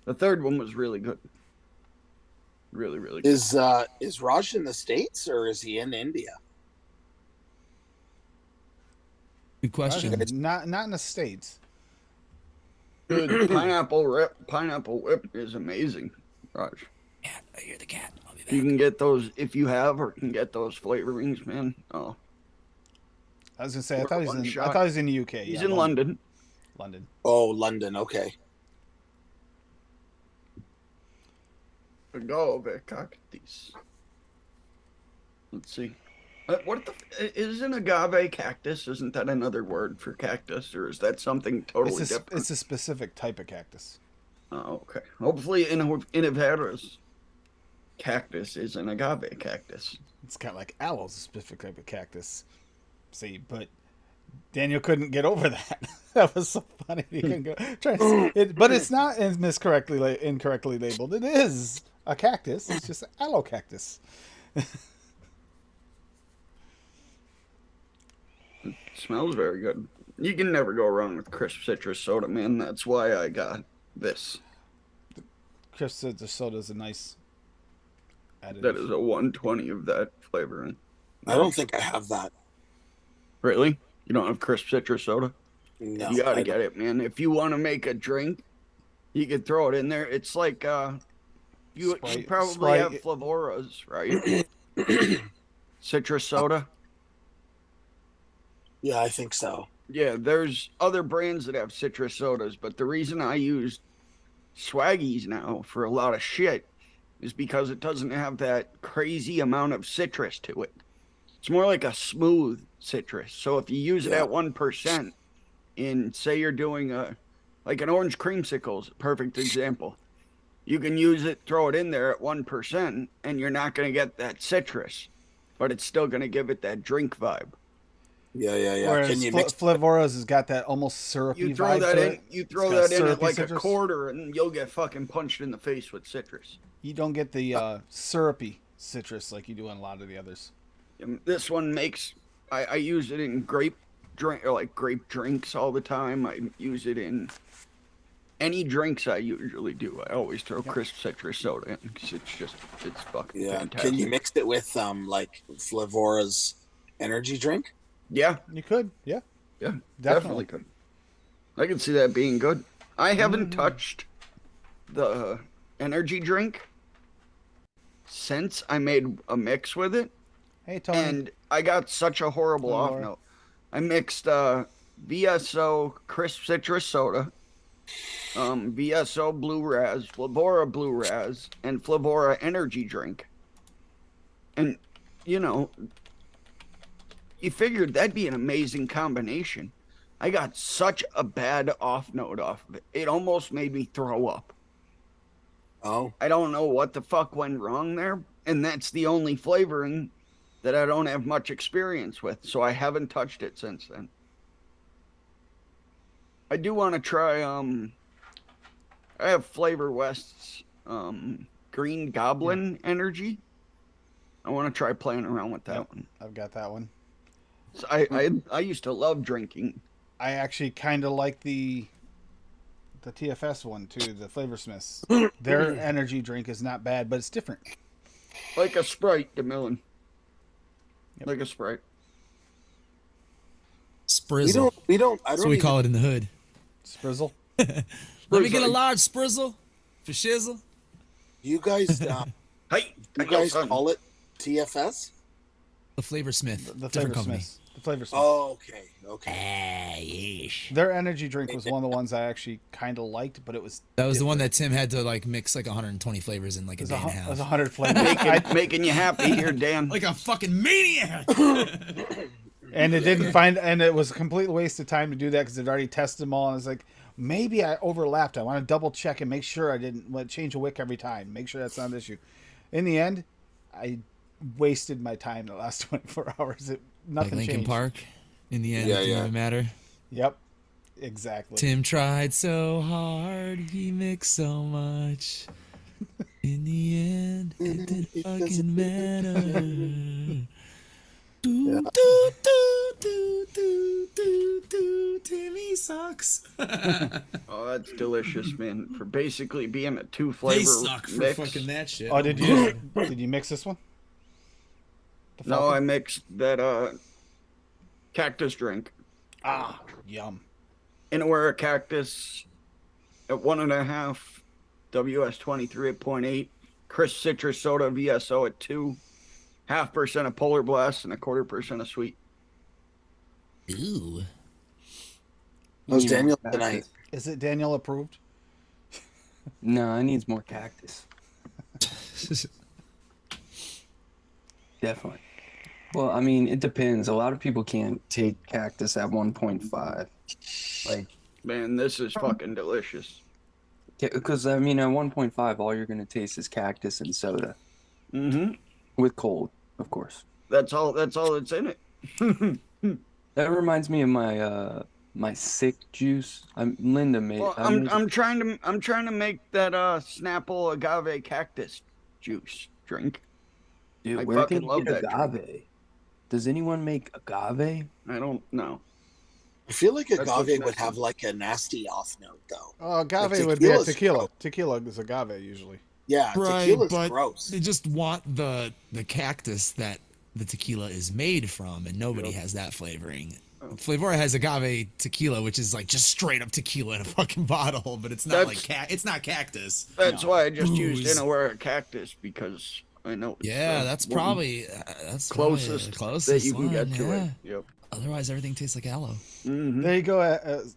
The third one was really good. Really, really good. Is Raj in the States or is he in India? Good question. Not in the States. Dude, pineapple whip is amazing, Raj. Cat, I hear the cat. I'll be You can get those if you have or can get those flavorings, man. Oh, I was gonna say I For thought one he shot. was in the UK. he's Yeah, in London. London. Oh, London. Okay. Agave cactus. Let's see. What the? Isn't agave cactus? Isn't that another word for cactus, or is that something totally different? It's a specific type of cactus. Oh, okay. Hopefully, Inniveras cactus is an agave cactus. It's kind of like aloe's a specific type of cactus. See, but Daniel couldn't get over that. That was so funny. He couldn't go. But it's not incorrectly labeled. It is a cactus. It's just aloe cactus. Smells very good. You can never go wrong with crisp citrus soda, man. That's why I got this. Crisp citrus soda is a nice additive. That is a 120 of that flavoring. I don't think I have that. Really? You don't have crisp citrus soda? No, You gotta I get it, man. If you want to make a drink, you could throw it in there. It's like you probably Sprite. have Flavoras, right? Citrus soda. Yeah, I think so. Yeah, there's other brands that have citrus sodas, but the reason I use Swaggies now for a lot of shit is because it doesn't have that crazy amount of citrus to it. It's more like a smooth citrus. So if you use it at 1%, in say you're doing like an orange creamsicle is a perfect example. You can use it, throw it in there at 1%, and you're not going to get that citrus, but it's still going to give it that drink vibe. Yeah. Whereas Can you mix? Flavora's has got that almost syrupy You throw vibe that to in. it. You It's throw got that in at syrupy like citrus. a quarter, and you'll get fucking punched in the face with citrus. You don't get the syrupy citrus like you do in a lot of the others. This one makes. I use it in grape drinks all the time. I use it in any drinks I usually do. I always throw crisp citrus soda in because it's fucking fantastic. Can you mix it with like Flavora's energy drink? Yeah, You could, yeah. definitely could. I can see that being good. I haven't touched the energy drink since I made a mix with it, Hey, Tony. and I got such a horrible Hello, off Laura. note. I mixed VSO crisp citrus soda, VSO blue raz, Flavora blue raz, and Flavora energy drink. And you figured that'd be an amazing combination. I got such a bad off note off of it. It almost made me throw up. Oh, I don't know what the fuck went wrong there, and that's the only flavoring that I don't have much experience with, so I haven't touched it since then. I do want to try I have Flavor West's Green Goblin Energy. I want to try playing around with that one. I've got that one. So I used to love drinking. I actually kind of like the TFS one too, the Flavor Smiths. Their energy drink is not bad, but it's different. Like a Sprite, DeMillan. Yep. Like a Sprite. Sprizzle. we don't. I That's don't. what we even- call it in the hood. Sprizzle. Let me get a large sprizzle for shizzle. You guys, Hey, you guys call it TFS? The Flavor Smith. The different Flavor company. Smiths. The Flavor Smiths. Oh, okay. Ah, yeesh. Their energy drink was one of the ones I actually kind of liked, but it was That was the one that Tim had to like mix like 120 flavors in like a it was, day and a it was half. 100 flavors. making you happy here, Dan. Like a fucking maniac. And it didn't find, and it was a complete waste of time to do that because it already tested them all. And it's like, maybe I overlapped. I want to double check and make sure I didn't change a wick every time. Make sure that's not an issue. In the end, I wasted my time the last 24 hours. Like Nothing Lincoln changed. Park. In the end, Yeah, it didn't yeah. even matter. Yep, exactly. Tim tried so hard, he mixed so much. In the end, it didn't fucking matter. Do, do, do, do, do, do, do, Timmy sucks. Oh, that's delicious, man. For basically being a two They flavor suck for mix. fucking that shit. Oh, did you mix this one? The No, Falcon? I mixed that cactus drink. Ah, yum. Inawera cactus at 1.5, WS 23 at 0.8, Chris Citrus Soda VSO at 2, 0.5% of Polar Blast, and 1/4% of sweet. Ooh. How's You need Daniel more tonight? cactus. Is it Daniel approved? No, I needs more cactus. Definitely. Well, I mean, it depends. A lot of people can't take cactus at 1.5. Like, Man, this is fucking delicious. because, I mean, at 1.5, all you're going to taste is cactus and soda. Mm-hmm. With cold, of course. That's all that's in it. That reminds me of my my sick juice. Linda made. Well, I'm trying to make that Snapple agave cactus juice drink. Dude, I where fucking can you love get that agave? Does anyone make agave? I don't know. I feel like That's agave what's would have like a nasty off note though. Agave Like, would be a tequila's tequila. gross. Tequila is agave usually. Yeah, Right, tequila's but gross. they just want the cactus that the tequila is made from, and nobody has that flavoring. Flavora has agave tequila, which is like just straight up tequila in a fucking bottle, but it's not it's not cactus. That's why I just used Booze. Inawera cactus, because I know it's Yeah, the that's one probably closest, closest that you can one, get to yeah. it. Yep. Otherwise, everything tastes like aloe. Mm-hmm. There you go,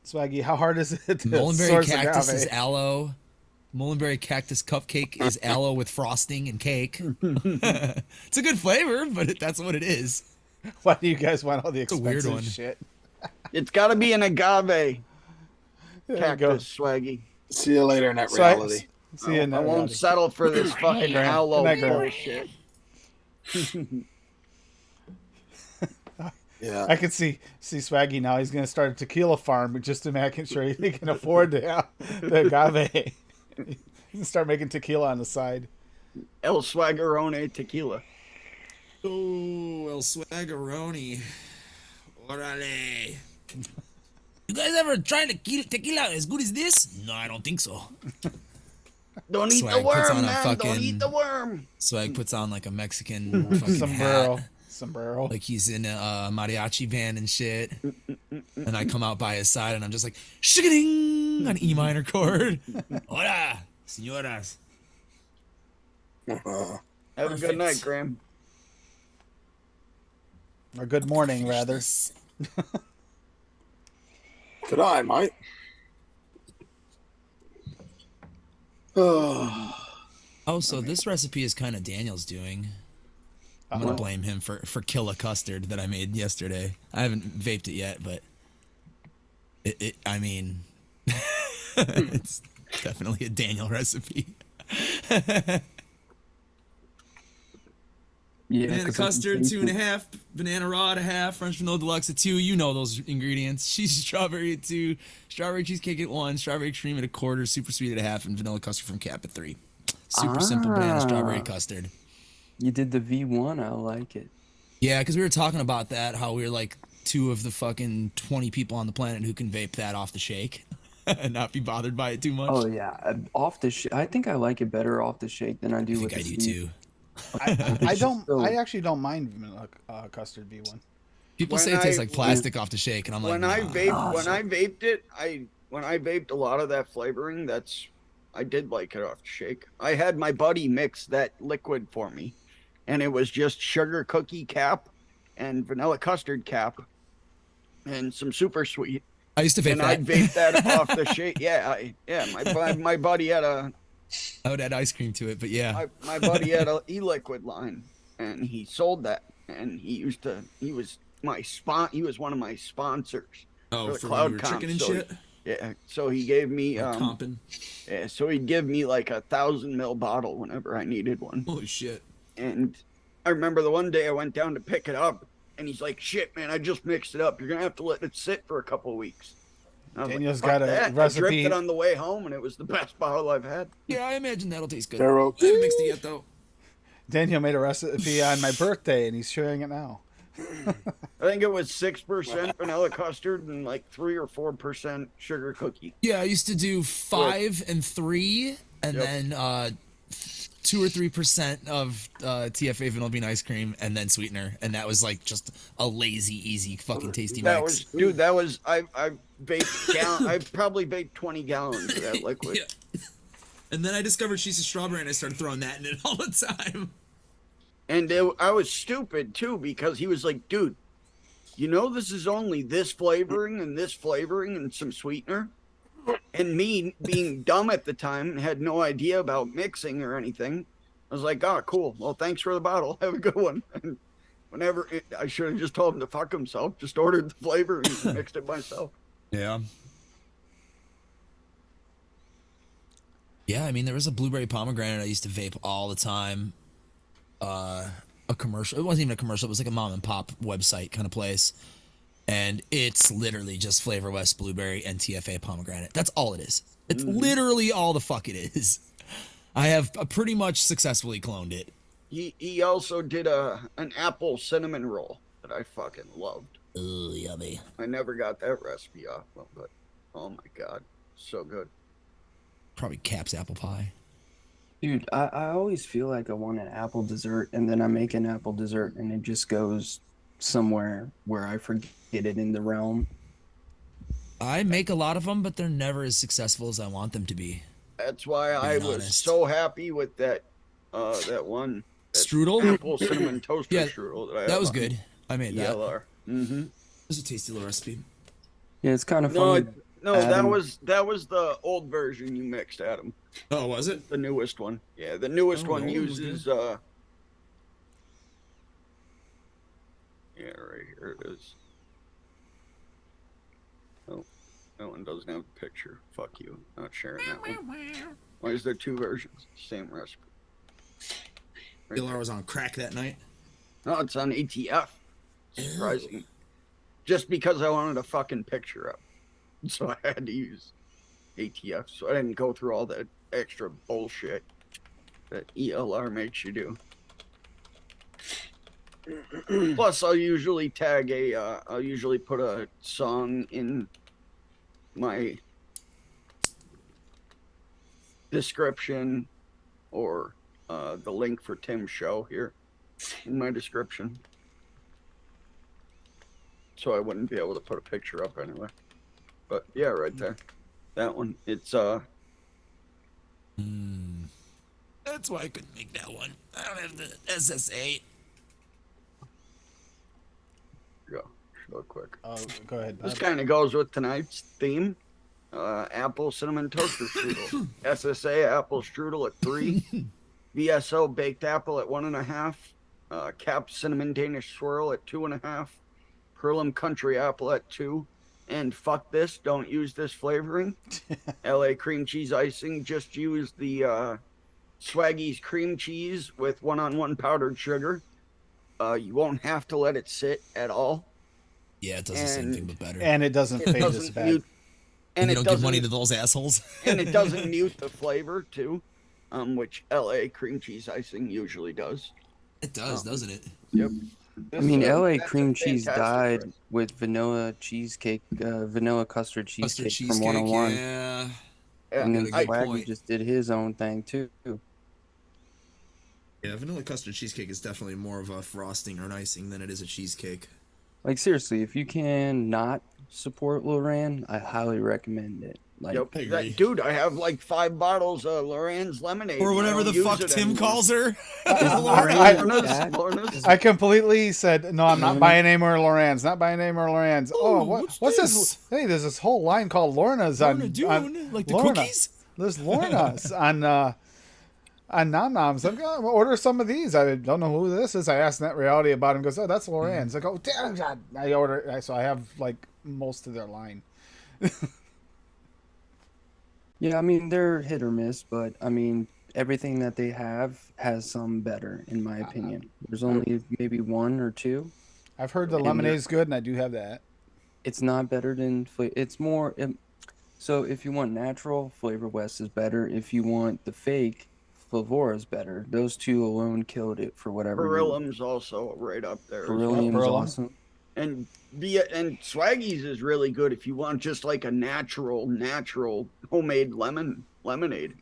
Swaggy. How hard is it to Mullenberry source cactus agave? is aloe. Mullenberry cactus cupcake is aloe with frosting and cake. It's a good flavor, but that's what it is. Why do you guys want all the a weird expensive one. shit? It's got to be an agave There you go. cactus, Swaggy. See you later, net So reality. See you in I that won't reality. settle for this fucking Graham. aloe Good night, Graham. bullshit. Yeah. I can see Swaggy now. He's going to start a tequila farm just to make sure he can afford the agave. He can start making tequila on the side. El Swaggerone tequila. Oh, El Swaggeroni. Orale. You guys ever tried tequila as good as this? No, I don't think so. Don't eat Swag the puts worm, on a man. Don't fucking- eat the worm. Swag puts on like a Mexican fucking Sombrero. hat. Sombrero. Like he's in a mariachi band and shit. And I come out by his side and I'm just like, shigading on E minor chord. Hola, señoras. Have a good Perfect. night, Graham. Or good morning, rather. Good eye, mate. Oh, Oh, so this recipe is kind of Daniel's doing. I'm gonna Uh-oh. blame him for Killa custard that I made yesterday. I haven't vaped it yet, but I mean, it's definitely a Daniel recipe. Yeah, Banana 'cause I can custard, taste 2.5. Banana raw at 1/2. French vanilla deluxe at 2. You know those ingredients. Cheese strawberry at 2. Strawberry cheesecake at 1. Strawberry extreme at 1/4. Super sweet at 1/2. And vanilla custard from Cap at 3. Super simple banana strawberry custard. You did the V1. I like it. Yeah, because we were talking about that, how we were like 2 of the fucking 20 people on the planet who can vape that off the shake and not be bothered by it too much. Oh yeah, off the I think I like it better off the shake than I do I with think I the do steam. too. I don't. so- I actually don't mind vanilla custard V1. People When say it tastes I- like plastic off the shake, and I'm like, When I nah. vaped it, when I vaped a lot of that flavoring, I did like it off the shake. I had my buddy mix that liquid for me, and it was just sugar cookie cap and vanilla custard cap and some super sweet. I used to vape And that. I'd vape that off the shake. Yeah, my buddy had I would add ice cream to it, but yeah. my buddy had a e-liquid line, and he sold that, and he was one of my sponsors. Oh, for the for cloud when you were comp, tricking and so shit? Yeah, so he gave me Like comping? yeah, so he'd give me like 1,000 ml bottle whenever I needed one. Holy shit. And I remember the one day I went down to pick it up, and he's like, "Shit, man, I just mixed it up. You're gonna have to let it sit for a couple of weeks." And I was Daniel's "Fuck got a that." I recipe. dripped it on the way home, and it was the best bottle I've had. Yeah, I imagine that'll taste good. they're I okay. haven't mixed it yet, though. Daniel made a recipe on my birthday, and he's sharing it now. I think it was 6% vanilla custard and like 3 or 4% sugar cookie. Yeah, I used to do 5 and 3, and Yep. then 2 or 3% of TFA vanilla bean ice cream, and then sweetener, and that was like just a lazy, easy, fucking tasty That mix. was I vaped I probably vaped 20 gallons of that liquid. Yeah. And then I discovered she's a strawberry, and I started throwing that in it all the time. And I was stupid too because he was like, dude, you know this is only this flavoring and some sweetener. And me being dumb at the time, had no idea about mixing or anything. I was like, oh, cool. Well, thanks for the bottle. Have a good one. And I should have just told him to fuck himself. Just ordered the flavor and mixed it myself. Yeah. Yeah, I mean, there was a blueberry pomegranate I used to vape all the time. A commercial. It wasn't even a commercial. It was like a mom and pop website kind of place. And it's literally just Flavor West blueberry and TFA pomegranate. That's all it is. It's literally all the fuck it is. I have pretty much successfully cloned it. He also did an apple cinnamon roll that I fucking loved. Ooh, yummy. I never got that recipe off of, but oh my god, so good. Probably Cap's apple pie. Dude, I always feel like I want an apple dessert, and then I make an apple dessert, and it just goes somewhere where I forget it in the realm. I make a lot of them, but they're never as successful as I want them to be. That's why I was honest. so happy with that one Strudel? apple cinnamon toaster Yeah, strudel. That, that was good. I made that. ELR. Mm-hmm. It was a tasty little recipe. Yeah, it's kind of No, funny. no, Adam. that was the old version you mixed, Adam. Oh, was it? The newest one. Yeah, the newest Oh, one the old one was uses yeah, right here it is. Oh, that one doesn't have a picture. Fuck you. Not sharing that one. Why is there two versions? Same recipe. Right Bill there. was on crack that night. No, it's on ATF. Surprising. Just because I wanted a fucking picture up. So I had to use ATF. So I didn't go through all that extra bullshit that ELR makes you do. Plus, I'll usually I'll usually put a song in my description or the link for Tim's show here in my description. So I wouldn't be able to put a picture up anyway. But yeah, right there. That one. It's That's why I couldn't make that one. I don't have the SSA. go real quick. Oh, go ahead. This kind of goes with tonight's theme. Apple cinnamon toaster strudel. SSA apple strudel at 3. VSO baked apple at 1.5. Cap cinnamon Danish swirl at 2.5. Perlum country apple at 2. And fuck this, don't use this flavoring. LA cream cheese icing, just use the Swaggy's cream cheese with 1-on-1 powdered sugar. You won't have to let it sit at all. Yeah, it does the same thing, but better. And it doesn't fade as bad. mute, and and you it don't give money doesn't to those assholes. and it doesn't mute the flavor too, which LA cream cheese icing usually does. It does, doesn't it? Yep. I mean, LA That's a cream cheese fantastic died recipe. with vanilla cheesecake, vanilla custard Custard cheesecake from cheesecake, 101. yeah. Yeah, And then got a good Swaggy point. just did his own thing too. Yeah, vanilla custard cheesecake is definitely more of a frosting or an icing than it is a cheesecake. Like seriously, if you can not support Loran, I highly recommend it. Like, Yep. I agree. Dude, I have like 5 bottles of Loran's lemonade. Or and I whatever don't the use fuck it Tim anymore. calls her. Lorna's. I completely said, no, I'm not buying any more Loran's. Not buying any more Loran's. Oh, what's this? Hey, there's this whole line called Lorna's Lorna on Dune, like the Lorna. cookies? There's Lorna's on Nom Noms. I'm going to order some of these. I don't know who this is. I asked Net Reality about him. Goes, oh, that's Loran's. I go, damn God. I order. So I have like most of their line. yeah, I mean they're hit or miss, but I mean everything that they have has some better, in my opinion. There's only maybe 1 or 2. I've heard the And lemonade's good, and I do have that. It's not better than it's more. So if you want natural, Flavor West is better. If you want the fake, Flavora is better. Those two alone killed it for whatever. Beryllium's also right up there. as well. Beryllium's Beryllium. awesome. And Swaggy's is really good if you want just like a natural homemade lemonade.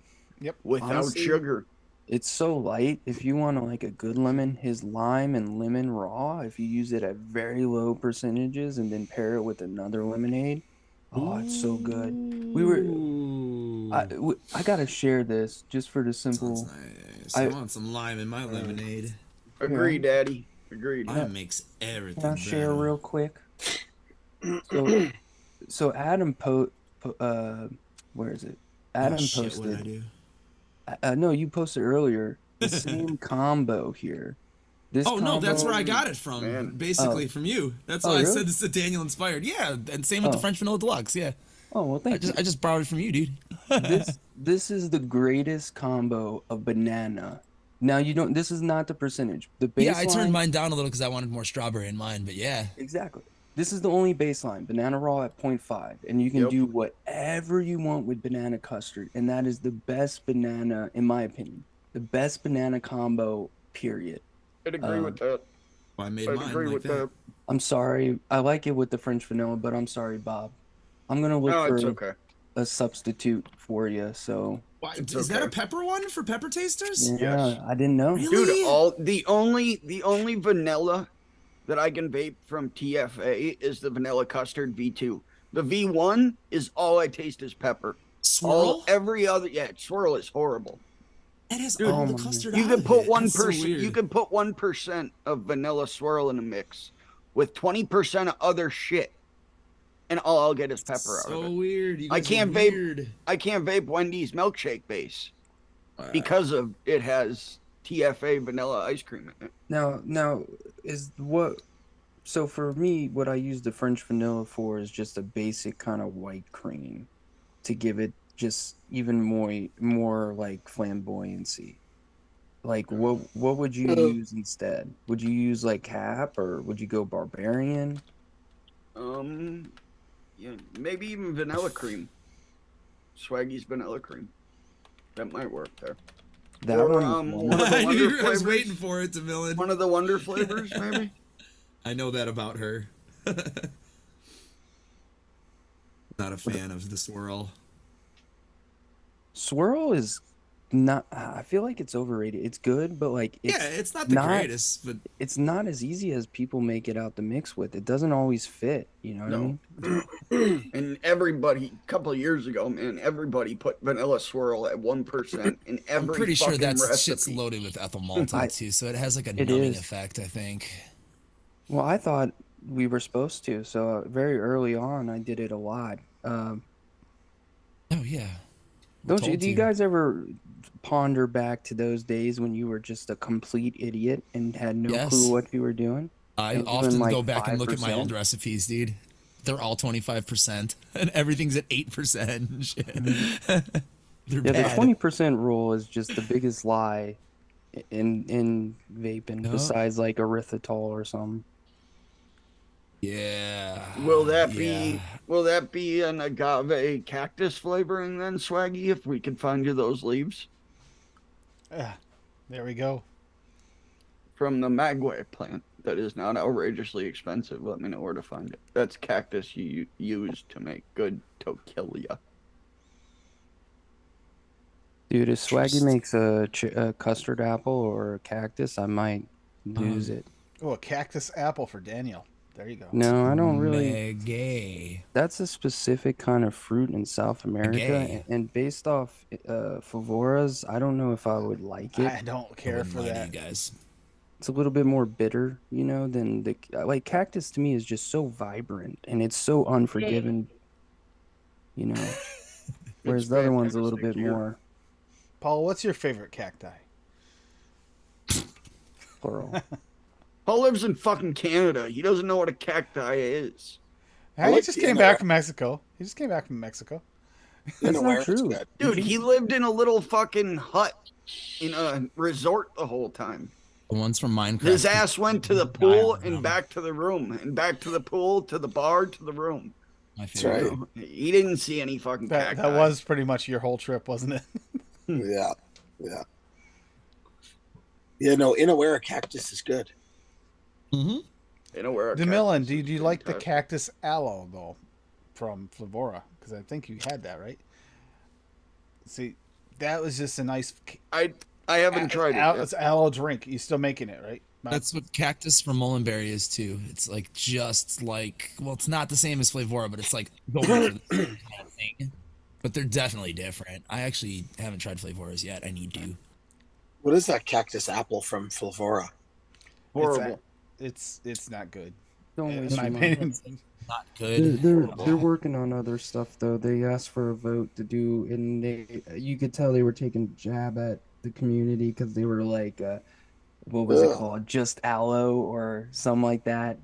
Yep. Without Honestly, sugar. It's so light. If you want like a good lemon, his lime and lemon raw, if you use it at very low percentages and then pair it with another lemonade, oh, it's so good. We were I gotta share this just for the simple. Nice. I want some lime in my lemonade. Agreed, Daddy. Agreed. Lime makes everything Can I share better. real quick? So Adam where is it? Adam Shit, what did I posted. do? No, you posted earlier the same combo here. This No, that's combo- where I got it from. Man. Basically, from you. That's Oh, why I really? said this is Daniel inspired. Yeah, and same with the Oh. French Vanilla Deluxe. Yeah, Oh well, thank you. I just borrowed it from you, dude. This is the greatest combo of banana. Now you don't. This is not the percentage. The baseline. Yeah, I turned mine down a little because I wanted more strawberry in mine. But yeah, Exactly. This is the only baseline, banana raw at 0.5, and you can Yep. do whatever you want with banana custard, and that is the best banana, in my opinion, the best banana combo. Period. I'd agree with that. I made I'd mine agree like with that. that. I'm sorry. I like it with the French vanilla, but I'm sorry, Bob. I'm gonna look No, for it's okay. a substitute for you. So Why, It's is that a okay. pepper one for pepper tasters? yeah, Yes. I didn't know. Really? Dude, the only vanilla that I can vape from TFA is the vanilla custard V2. The V1 is all I taste is pepper. Swirl? Every other swirl is horrible. It has Dude, all oh the my custard You out can of put it. 1%. That's so You weird. can put 1% of vanilla swirl in a mix with 20% of other shit, and all I'll get is pepper out So of it. weird. You I guys can't are vape. weird. I can't vape Wendy's milkshake base Wow. because of it has TFA vanilla ice cream in it. Now is what? So for me, what I use the French vanilla for is just a basic kind of white cream to give it just even more like flamboyancy. Like what would you use instead? Would you use like Cap or would you go Barbarian? Yeah, maybe even vanilla cream. Swaggy's vanilla cream. That might work there. That Or, one. one of the I wonder knew I was flavors. waiting for it to villain. One of the wonder flavors, maybe. I know that about her. Not a fan of the swirl. Swirl is not. I feel like it's overrated. It's good, but like Yeah, it's not the greatest, but It's not as easy as people make it out to mix with. It doesn't always fit. You know what I No. mean? And everybody, a couple of years ago, man, everybody put vanilla swirl at 1% in every I'm pretty sure fucking that recipe. shit's loaded with ethyl maltose too, so it has like a It numbing is. effect, I think. Well, I thought we were supposed to. So very early on, I did it a lot. Oh yeah. We're Do you told to. guys ever ponder back to those days when you were just a complete idiot and had no Yes. clue what you were doing? I and often even, like, go back and look at my 5%? old recipes, dude. They're all 25%, and everything's at 8% and shit. They're Yeah, the bad. 20% rule is just the biggest lie in vaping, No. besides like erythritol or something. Yeah. Will that Yeah. be an agave cactus flavoring then, Swaggy? If we could find you those leaves Ah, there we go. from the Magway plant that is not outrageously expensive, let me know where to find it. That's cactus you use to make good toquilla. Dude, if Swaggy makes a custard apple or a cactus, I might lose it. Oh, a cactus apple for Daniel. There you go. No, I don't really. Megay. That's a specific kind of fruit in South America, Agave. and based off Favoras, I don't know if I would like it. I don't I care wouldn't for lie to that. you guys. It's a little bit more bitter, you know, than the like cactus to me is just so vibrant and it's so unforgiving, you know. Whereas the other one's a little bit fantastic here. more Paul, what's your favorite cacti? plural. Paul lives in fucking Canada. He doesn't know what a cacti is. He like just the came inner- back from Mexico. He just came back from Mexico. That's Unaware not is true. good. Dude, he lived in a little fucking hut in a resort the whole time. The ones from Minecraft. His ass went to the pool Dial and them. back to the room, and back to the pool, to the bar, to the room. My That's favorite. right. He didn't see any fucking That cacti. was pretty much your whole trip, wasn't it? Yeah, yeah. Yeah, no, Inaware cactus is good. Mm-hmm. You know where a DeMillan, cactus do is you like the fantastic. cactus aloe though, from Flavora? Because I think you had that, right? See, that was just a nice. I haven't tried it yet. It's aloe drink. You still making it, right? That's what cactus from Mullenberry is too. It's like just like, well, it's not the same as Flavora, but it's like going for the same kind of thing. but they're definitely different. I actually haven't tried Flavoras yet. I need to. What is that cactus apple from Flavora? Horrible. It's not good. Don't In waste my your money. opinion. Not They're good. they're working on other stuff though. They asked for a vote to do, and you could tell they were taking a jab at the community because they were like, what was it Ugh. called? Just aloe or something like that.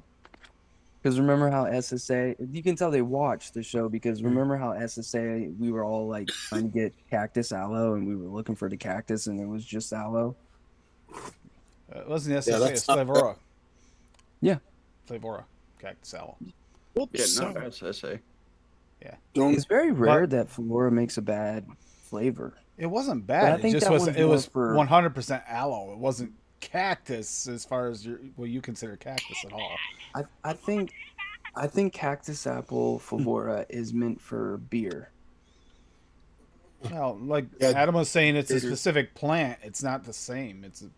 Because remember how SSA, you can tell they watched the show because remember how SSA, we were all like trying to get cactus aloe and we were looking for the cactus and it was just aloe. It wasn't Yeah, SSA, that's it's not Flavora. Yeah. Flavora. Cactus aloe. Yeah, not SSA. Don't. It's very rare that Flora makes a bad flavor. It wasn't But I bad. It think just that was. one's It was more for- 100% aloe. It wasn't cactus as far as what you consider cactus at all. I think cactus apple Flavora is meant for beer. Well, like Yeah. Adam was saying, it's a specific plant. It's not the same. It's a,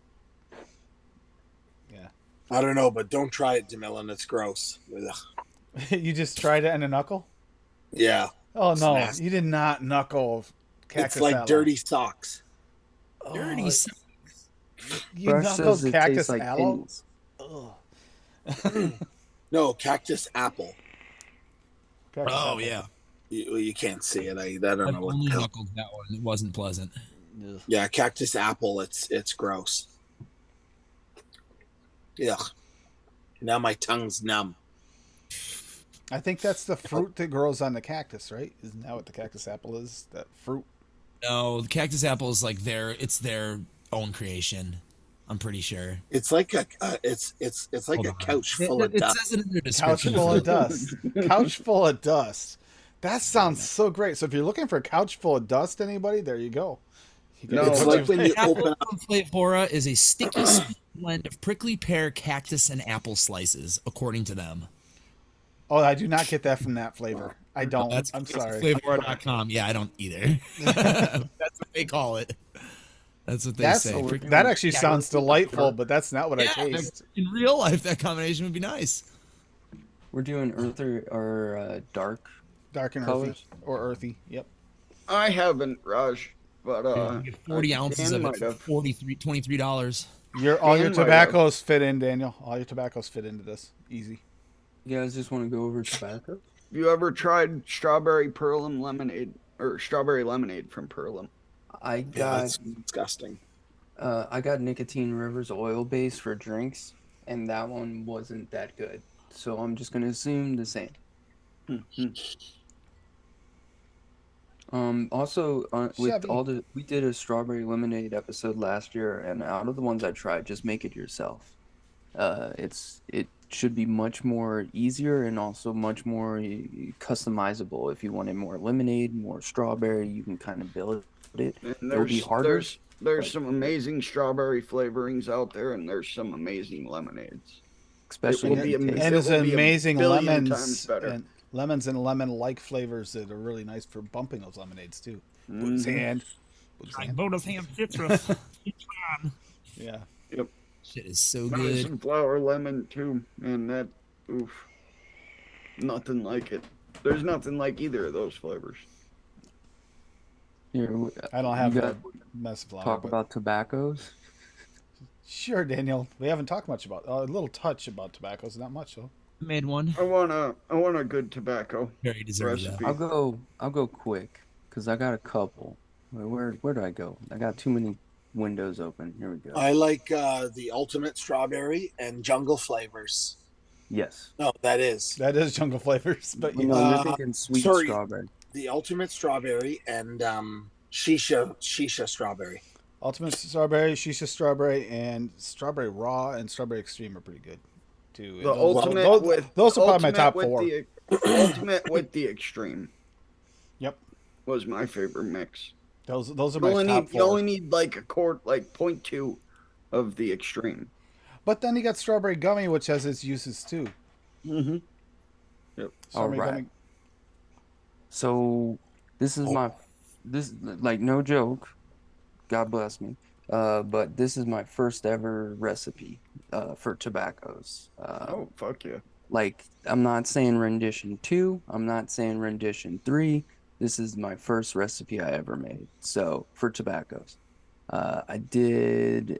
I don't know, but don't try it, Jamilin. It's gross. Ugh. you just tried it in a knuckle. Yeah, Oh It's no, nasty. you did not knuckle cactus it's like aloe. dirty socks. Oh, Dirty. You Fresh knuckled says it cactus tastes like aloe. kidneys. Ugh. No, cactus apple. Cactus Oh apple. yeah. You can't see it. I don't I've know what. only The hell. knuckled that one. It wasn't pleasant. Ugh. Yeah, cactus apple. It's gross. Ugh. Now my tongue's numb. I think that's the fruit that grows on the cactus, right? Isn't that what the cactus apple is? That fruit. No, the cactus apple is like their own creation. I'm pretty sure. It's like a it's like Hold a on. couch full of It dust. says it in their Couch description. full of dust. Couch full of dust. That sounds so great. So if you're looking for a couch full of dust, anybody, there you go. You No, It's what like when you Apple open up. from Flavora is a sticky sweet blend of prickly pear, cactus, and apple slices, according to them. Oh, I do not get that from that flavor. I don't. I'm sorry. Flavora.com. Yeah, I don't either. That's what they call it. That's what they say. That actually sounds delightful, but that's not what I taste. In real life, that combination would be nice. We're doing earthy or dark. Dark and Colors? earthy. Or earthy. Yep. I haven't, Raj, but You get 40 ounces Dan of it might for have. $23. All your Dan might tobaccos fit in, Daniel. All your tobaccos fit into this. Easy. You guys just want to go over tobacco? You ever tried strawberry Perlum lemonade or strawberry lemonade from Perlum? I Yeah, got it's disgusting. I got Nicotine Rivers oil base for drinks, and that one wasn't that good. So I'm just gonna assume the same. Also, with Chevy. all the we did a strawberry lemonade episode last year, and out of the ones I tried, just make it yourself. It should be much more easier and also much more customizable. If you wanted more lemonade, more strawberry, you can kind of build it. And It'll be harder. there's some amazing strawberry flavorings out there, and there's some amazing lemonades. Especially will in be the amazing. taste. And It there's will be a amazing billion lemons times better. and lemon-like flavors that are really nice for bumping those lemonades too. Buddha's hand. Buddha's hand. Bonus hand citrus. Yeah. Shit is so Nice good. and flower lemon too, and that oof, nothing like it. There's nothing like either of those flavors. Here, I don't have you that got mess flour. talk but- about tobaccos. Sure, Daniel. We haven't talked much about a little touch about tobaccos, not much though. Made one. I want a good tobacco Very deserved that. recipe. I'll go quick because I got a couple. Where do I go? I got too many windows open. Here we go. I like the ultimate strawberry and jungle flavors. Yes. No, that is That is jungle flavors, but No, yeah. you're thinking sweet sorry. strawberry. the ultimate strawberry and shisha strawberry. Ultimate strawberry, shisha strawberry, and strawberry raw and strawberry extreme are pretty good too. The Those- ultimate those, with those are probably my ultimate top with four. The, ultimate with the extreme Yep, was my favorite mix. those are You my only top need you four. only need like a quart, like 0.2 of the extreme. But then you got strawberry gummy, which has its uses too. Mm-hmm. Strawberry Alright. gummy. So this is this like no joke. God bless me. But this is my first ever recipe for tobaccos. Oh fuck yeah! Like I'm not saying rendition 2, I'm not saying rendition 3. This is my first recipe I ever made. So for tobaccos, I did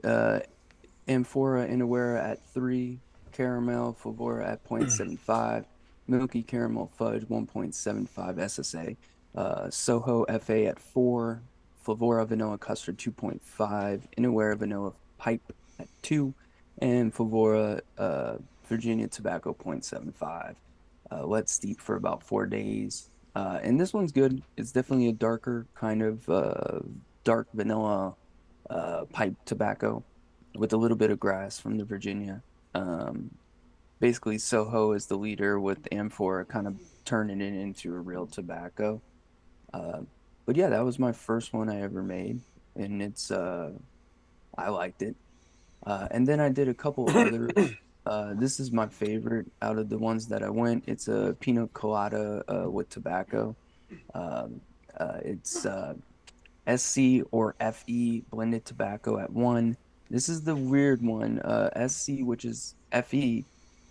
Amphora Inawera at 3, Caramel Favora at 0.75, Milky Caramel Fudge 1.75 SSA, Soho FA at 4, Flavora Vanilla Custard 2.5, Inawera Vanilla Pipe at 2, and Flavora Virginia Tobacco 0.75. Let steep for about 4 days. And this one's good. It's definitely a darker kind of dark vanilla pipe tobacco with a little bit of grass from the Virginia. Um, Basically, Soho is the leader with Amphora kind of turning it into a real tobacco. Uh, but yeah, that was my first one I ever made, and I liked it. And then I did a couple others. This is my favorite out of the ones that I went. It's a pina colada with tobacco. Um, it's SC or FE blended tobacco at 1. This is the weird one. SC, which is FE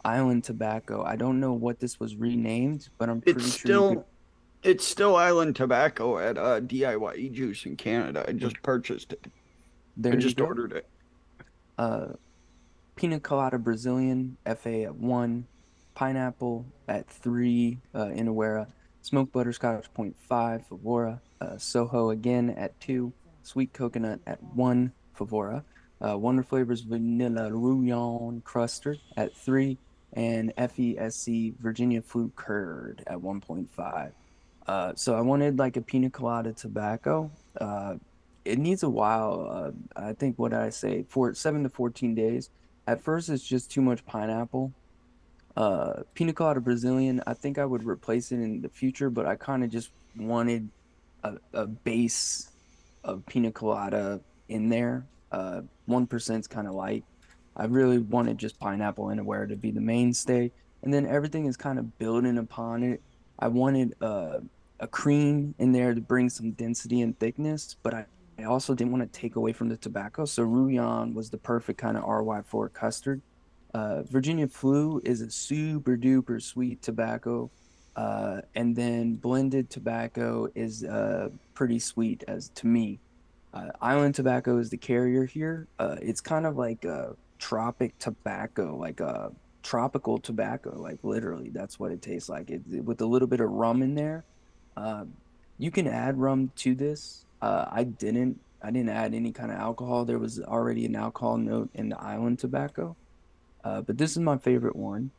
Island Tobacco. I don't know what this was renamed, but I'm It's pretty sure you could. still Island Tobacco at DIY Juice in Canada. I just purchased it. I There you just go. ordered it. Uh, Pina Colada Brazilian FA at 1, Pineapple at 3, Inawera, Smoked Butterscotch 0.5, Favora, Soho again at 2, Sweet Coconut at 1, Favora, Wonder Flavors Vanilla Rouillon Custard at 3, and FESC Virginia Flute Curd at 1.5. So I wanted like a pina colada tobacco. It needs a while. I think what I say for 7 to 14 days. At first, it's just too much pineapple. Pina colada Brazilian, I think I would replace it in the future, but I kind of just wanted a base of pina colada in there. 1% is kind of light. I really wanted just pineapple anywhere to be the mainstay, and then everything is kind of building upon it. I wanted a cream in there to bring some density and thickness, but I also didn't want to take away from the tobacco. So Rouillon was the perfect kind of RY4 custard. Virginia Flu is a super duper sweet tobacco. And then blended tobacco is pretty sweet as to me. Island tobacco is the carrier here. It's kind of like a tropic tobacco, like a tropical tobacco, like literally that's what it tastes like. With a little bit of rum in there. Um, you can add rum to this. I didn't add any kind of alcohol. There was already an alcohol note in the island tobacco. But this is my favorite one.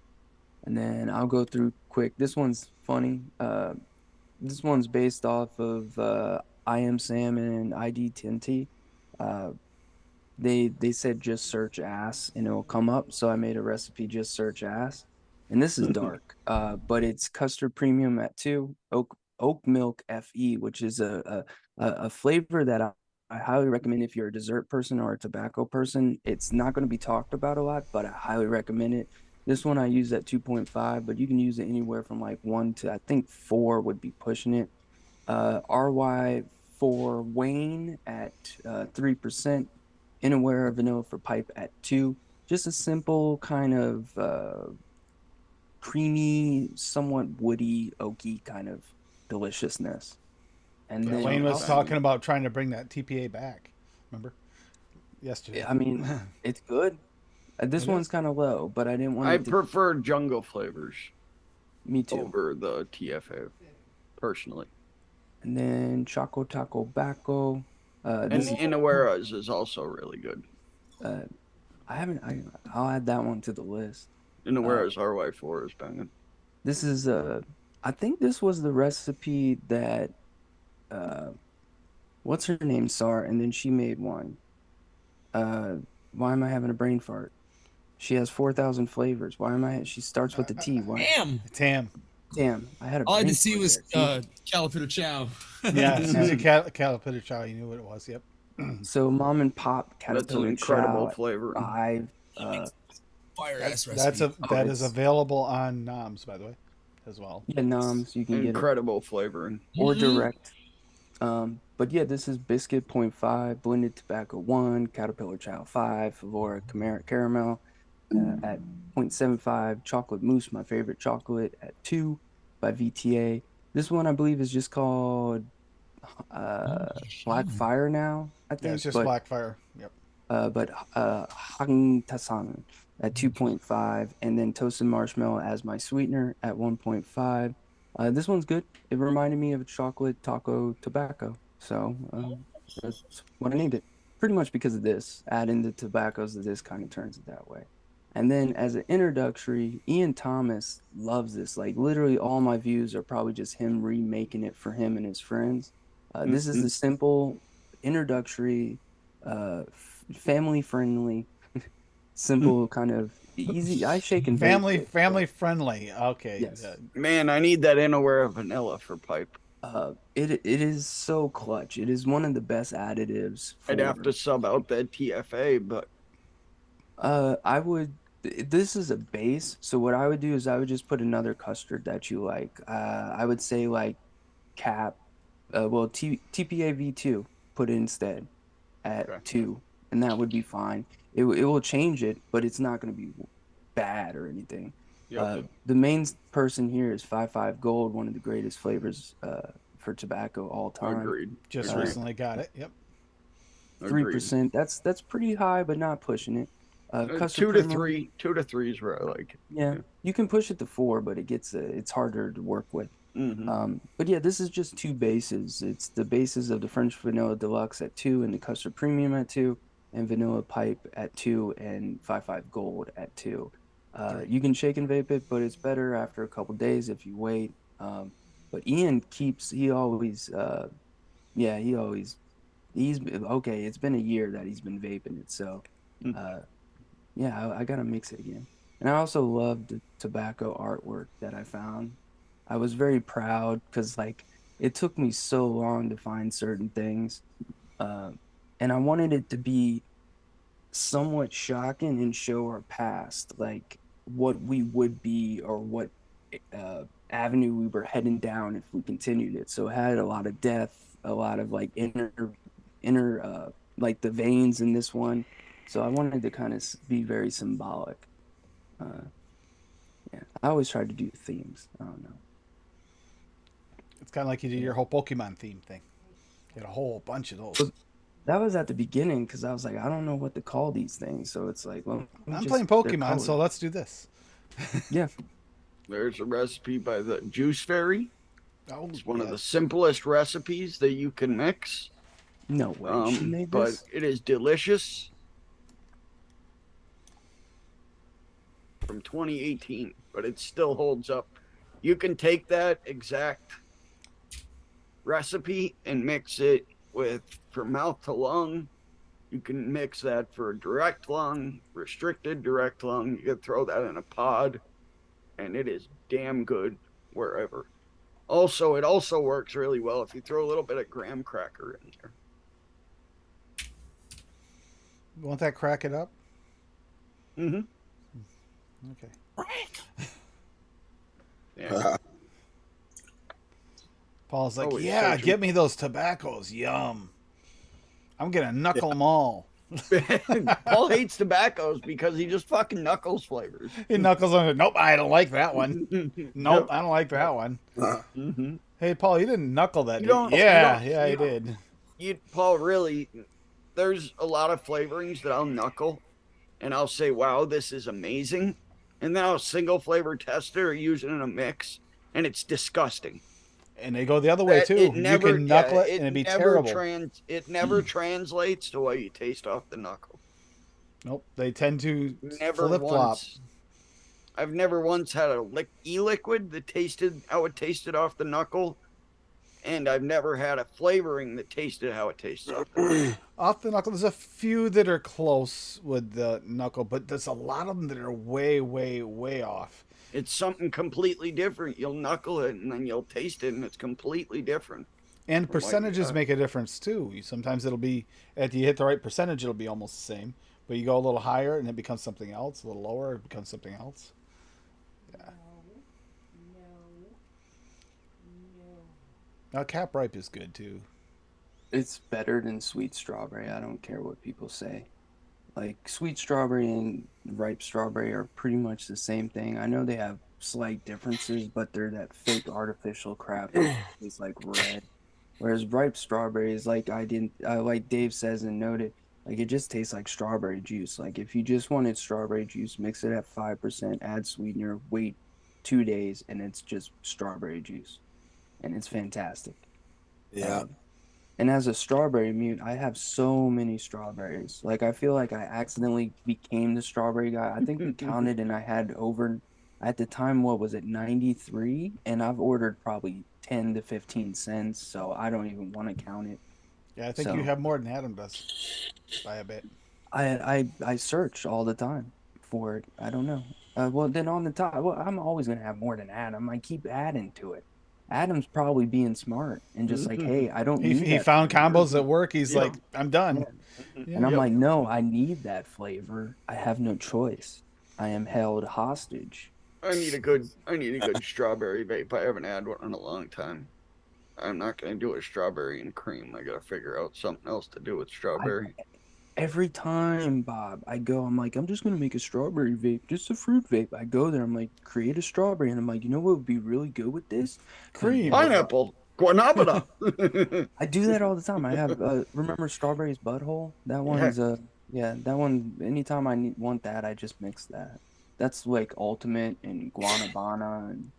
And then I'll go through quick. This one's funny. This one's based off of I Am Sam and ID Tinty. Uh, they said just search ass and it'll come up. So I made a recipe just search ass. And this is dark. But it's custard premium at 2, oak milk FE, which is a flavor that I highly recommend if you're a dessert person or a tobacco person. It's not going to be talked about a lot, but I highly recommend it. This one I use at 2.5, but you can use it anywhere from like 1 to I think 4 would be pushing it. RY for Wayne at 3%, Inaware Vanilla for Pipe at 2. Just a simple kind of creamy, somewhat woody, oaky kind of deliciousness. And Yeah, then Wayne was also, talking about trying to bring that TPA back. Remember yesterday? I mean, it's good. This It one's is. kind of low, but I didn't want I it to. prefer jungle flavors Me too. over the TFA, personally. And then Choco Taco Bacco. And This is Inaweras is also really good. uh, I haven't. I'll add that one to the list. Inaweras RY4 is banging. This is I think this was the recipe that uh what's her name saw, and then she made one. Uh, why am I having a brain fart? She has 4,000 flavors. Why am I? She starts with the T. Why? Damn. Tam. Damn, I had a All I had brain to see fart was there. Calipito Chow. Yeah, Susie Caterpillar Chow. You knew what it was. Yep. So mom and pop That's an caterpillar incredible chow at flavor. 5. Fire ass recipe. That is it's- available on Noms, by the way, as well. Yeah, noms, you can get it Incredible flavoring. or Mhm. direct. But yeah, this is Biscuit 0.5, Blended Tobacco 1, Caterpillar Chow 5, Favora Caramel at 0.75, Chocolate Mousse, my favorite chocolate, at 2 by VTA, This one I believe is just called Black Fire now, I Yeah, it's think. just Blackfire. Yep. Hang Tasan at 2.5, and then toasted marshmallow as my sweetener at 1.5. This one's good. It reminded me of chocolate taco tobacco, so that's what I named it. Pretty much because of this. Adding the tobaccos to this kind of turns it that way. And then as an introductory, Ian Thomas loves this. Like literally all my views are probably just him remaking it for him and his friends. This is the simple introductory, family friendly, simple kind of easy. I shake and bake Family it, family but friendly. Okay. yes, Man, I need that Inaware vanilla for pipe. it is so clutch. It is one of the best additives I'd have to for. sub out that TFA, but I would. This is a base, so what I would do is I would just put another custard that you like. I would say like cap, TPA V2, put it instead at okay. 2, and that would be fine. It will change it, but it's not going to be bad or anything. Yep. The main person here is 5.5 Gold, one of the greatest flavors for tobacco all time. Agreed. Just Uh, recently got it. Yep. 3%. That's pretty high, but not pushing it. Custard 2 to creamer, 3, 2 to 3 is where I like it. yeah, you can push it to 4, but it's harder to work with. But yeah, this is just two bases. It's the bases of the French Vanilla Deluxe at 2 and the Custard Premium at 2, and Vanilla Pipe at 2 and 5.5 Gold at 2. You can shake and vape it, but it's better after a couple days if you wait. But Ian he always, he's okay. It's been a year that he's been vaping it, so yeah, I gotta mix it again. And I also love the tobacco artwork that I found. I was very proud because like it took me so long to find certain things, uh, and I wanted it to be somewhat shocking and show our past, like what we would be or what avenue we were heading down if we continued it. So it had a lot of death, a lot of like inner like the veins in this one. So I wanted to kind of be very symbolic. Uh, yeah, I always try to do themes. I don't know. It's kind of like you did your whole Pokemon theme thing. You had a whole bunch of those. That was at the beginning because I was like, I don't know what to call these things. So it's like, well, I'm playing Pokemon, so let's do this. Yeah. There's a recipe by the Juice Fairy. Oh, It's one of the simplest recipes that you can mix. No way. She made But this? it is delicious. From 2018, but it still holds up. You can take that exact recipe and mix it with from mouth to lung. You can mix that for direct lung, restricted direct lung. You can throw that in a pod, and it is damn good wherever. Also, it also works really well if you throw a little bit of graham cracker in there. Won't that crack it up? Mm-hmm. Okay. Yeah. Paul's like, Oh, it's yeah, so get me those tobaccos. Yum. I'm going to knuckle them all. Paul hates tobaccos because he just fucking knuckles flavors. He knuckles them. Nope, I don't like that one. Nope, I don't like that one. Mm-hmm. Hey, Paul, you didn't knuckle that. You Did don't- you? you Yeah, don't- yeah, you I don't- did. Paul, really, there's a lot of flavorings that I'll knuckle and I'll say, wow, this is amazing. And then I'll single flavor test it or use it in a mix, and it's disgusting. And they go the other way, too. It never, you can knuckle yeah, it, and it'd be never terrible. it never translates to what you taste off the knuckle. Nope, they tend to Never flip-flop. once. I've never once had a e-liquid that tasted how it tasted off the knuckle, and I've never had a flavoring that tasted how it tastes off the knuckle. Off the knuckle, there's a few that are close with the knuckle, but there's a lot of them that are way, way, way off. It's something completely different. You'll knuckle it and then you'll taste it, and it's completely different. And percentages make a difference too. Sometimes it'll be, if you hit the right percentage, it'll be almost the same. But you go a little higher and it becomes something else. A little lower, it becomes something else. Yeah. Now, Cap Ripe is good too. It's better than sweet strawberry. I don't care what people say. Like sweet strawberry and ripe strawberry are pretty much the same thing. I know they have slight differences, but they're that fake artificial crap that tastes like red. Whereas ripe strawberries, like Dave says and noted, like it just tastes like strawberry juice. Like if you just wanted strawberry juice, mix it at 5%, add sweetener, wait 2 days, and it's just strawberry juice, and it's fantastic. Yeah. And as a strawberry mute, I have so many strawberries. Like I feel like I accidentally became the strawberry guy. I think we counted and I had over at the time, what was it, 93? And I've ordered probably 10 to 15 cents, so I don't even want to count it. Yeah, I think So you have more than Adam does by a bit. I search all the time for it. I don't know. Well, then on the top, well, I'm always gonna have more than Adam. I keep adding to it. Adam's probably being smart and just like, hey, I don't need He that found flavor. combos at work. He's Yeah. like, I'm done. And I'm Yep. like, no, I need that flavor. I have no choice. I am held hostage. I need a good strawberry vape. I haven't had one in a long time. I'm not gonna do a strawberry and cream. I gotta figure out something else to do with strawberry. Every time, Bob, I go, I'm like, I'm just gonna make a strawberry vape, just a fruit vape. I go there, I'm like, create a strawberry, and I'm like, you know what would be really good with this? Cream. Pineapple, guanabana. I do that all the time. I have remember Strawberry's Butthole? That one's yeah, that one. Anytime want that, I just mix that. That's like ultimate and guanabana and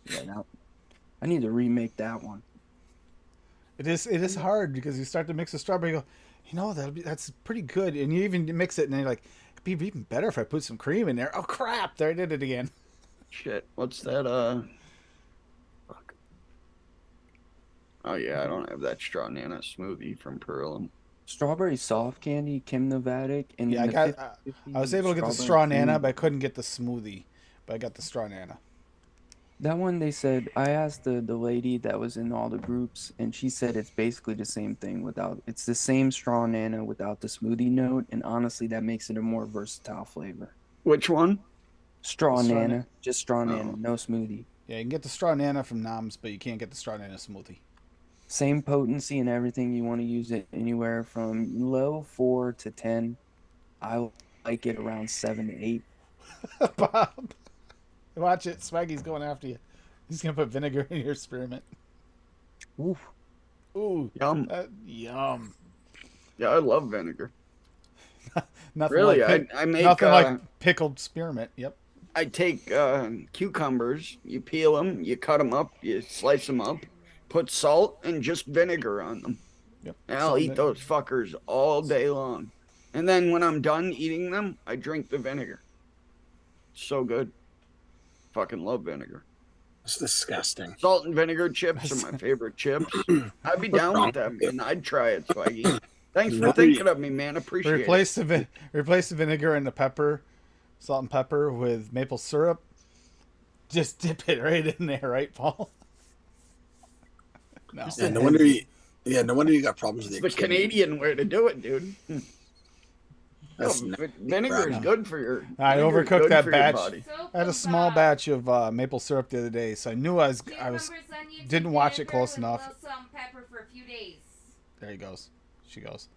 yeah. Now I need to remake that one. It is hard because you start to mix the strawberry. You go, that's pretty good, and you even mix it, and then you're like, it'd be even better if I put some cream in there. Oh crap! There I did it again. Shit, what's that? Fuck. Oh yeah, I don't have that straw nana smoothie from Pearl. Strawberry soft candy, Kim Novatic, and Yeah, then I was able to get the straw nana, but I couldn't get the smoothie. But I got the straw nana. That one, they said, I asked the lady that was in all the groups, and she said it's basically the same thing it's the same straw nana without the smoothie note, and honestly, that makes it a more versatile flavor. Which one? Straw Straw nana, nana. just straw nana, no smoothie. Yeah, you can get the straw nana from Noms, but you can't get the straw nana smoothie. Same potency and everything. You want to use it anywhere from low 4 to 10. I like it around 7 to 8. Bob, watch it. Swaggy's going after you. He's gonna put vinegar in your spearmint. Oof. Ooh, Yum. yum. Yeah, I love vinegar. Nothing Really, like I make nothing like pickled spearmint. Yep. I take cucumbers, you peel them, you cut them up, you slice them up, put salt and just vinegar on them. Yep. And I'll eat those fuckers all day long. And then when I'm done eating them, I drink the vinegar. So good. Fucking love vinegar. It's disgusting. Salt and vinegar chips are my favorite chips. I'd be down with that, man. I'd try it, Swaggy. Thanks for thinking of me, man. Appreciate Replace it. replace the vinegar and the pepper, salt and pepper with maple syrup. Just dip it right in there, right, Paul? No. Yeah, no wonder you got problems with It's your the kidney. Canadian way to do it, dude. That's No, not- vinegar is good for your. I vinegar is overcooked good that for your batch. body. I had a small batch of maple syrup the other day, so I knew I was didn't watch it close enough. Pepper for a few days. There he goes. She goes.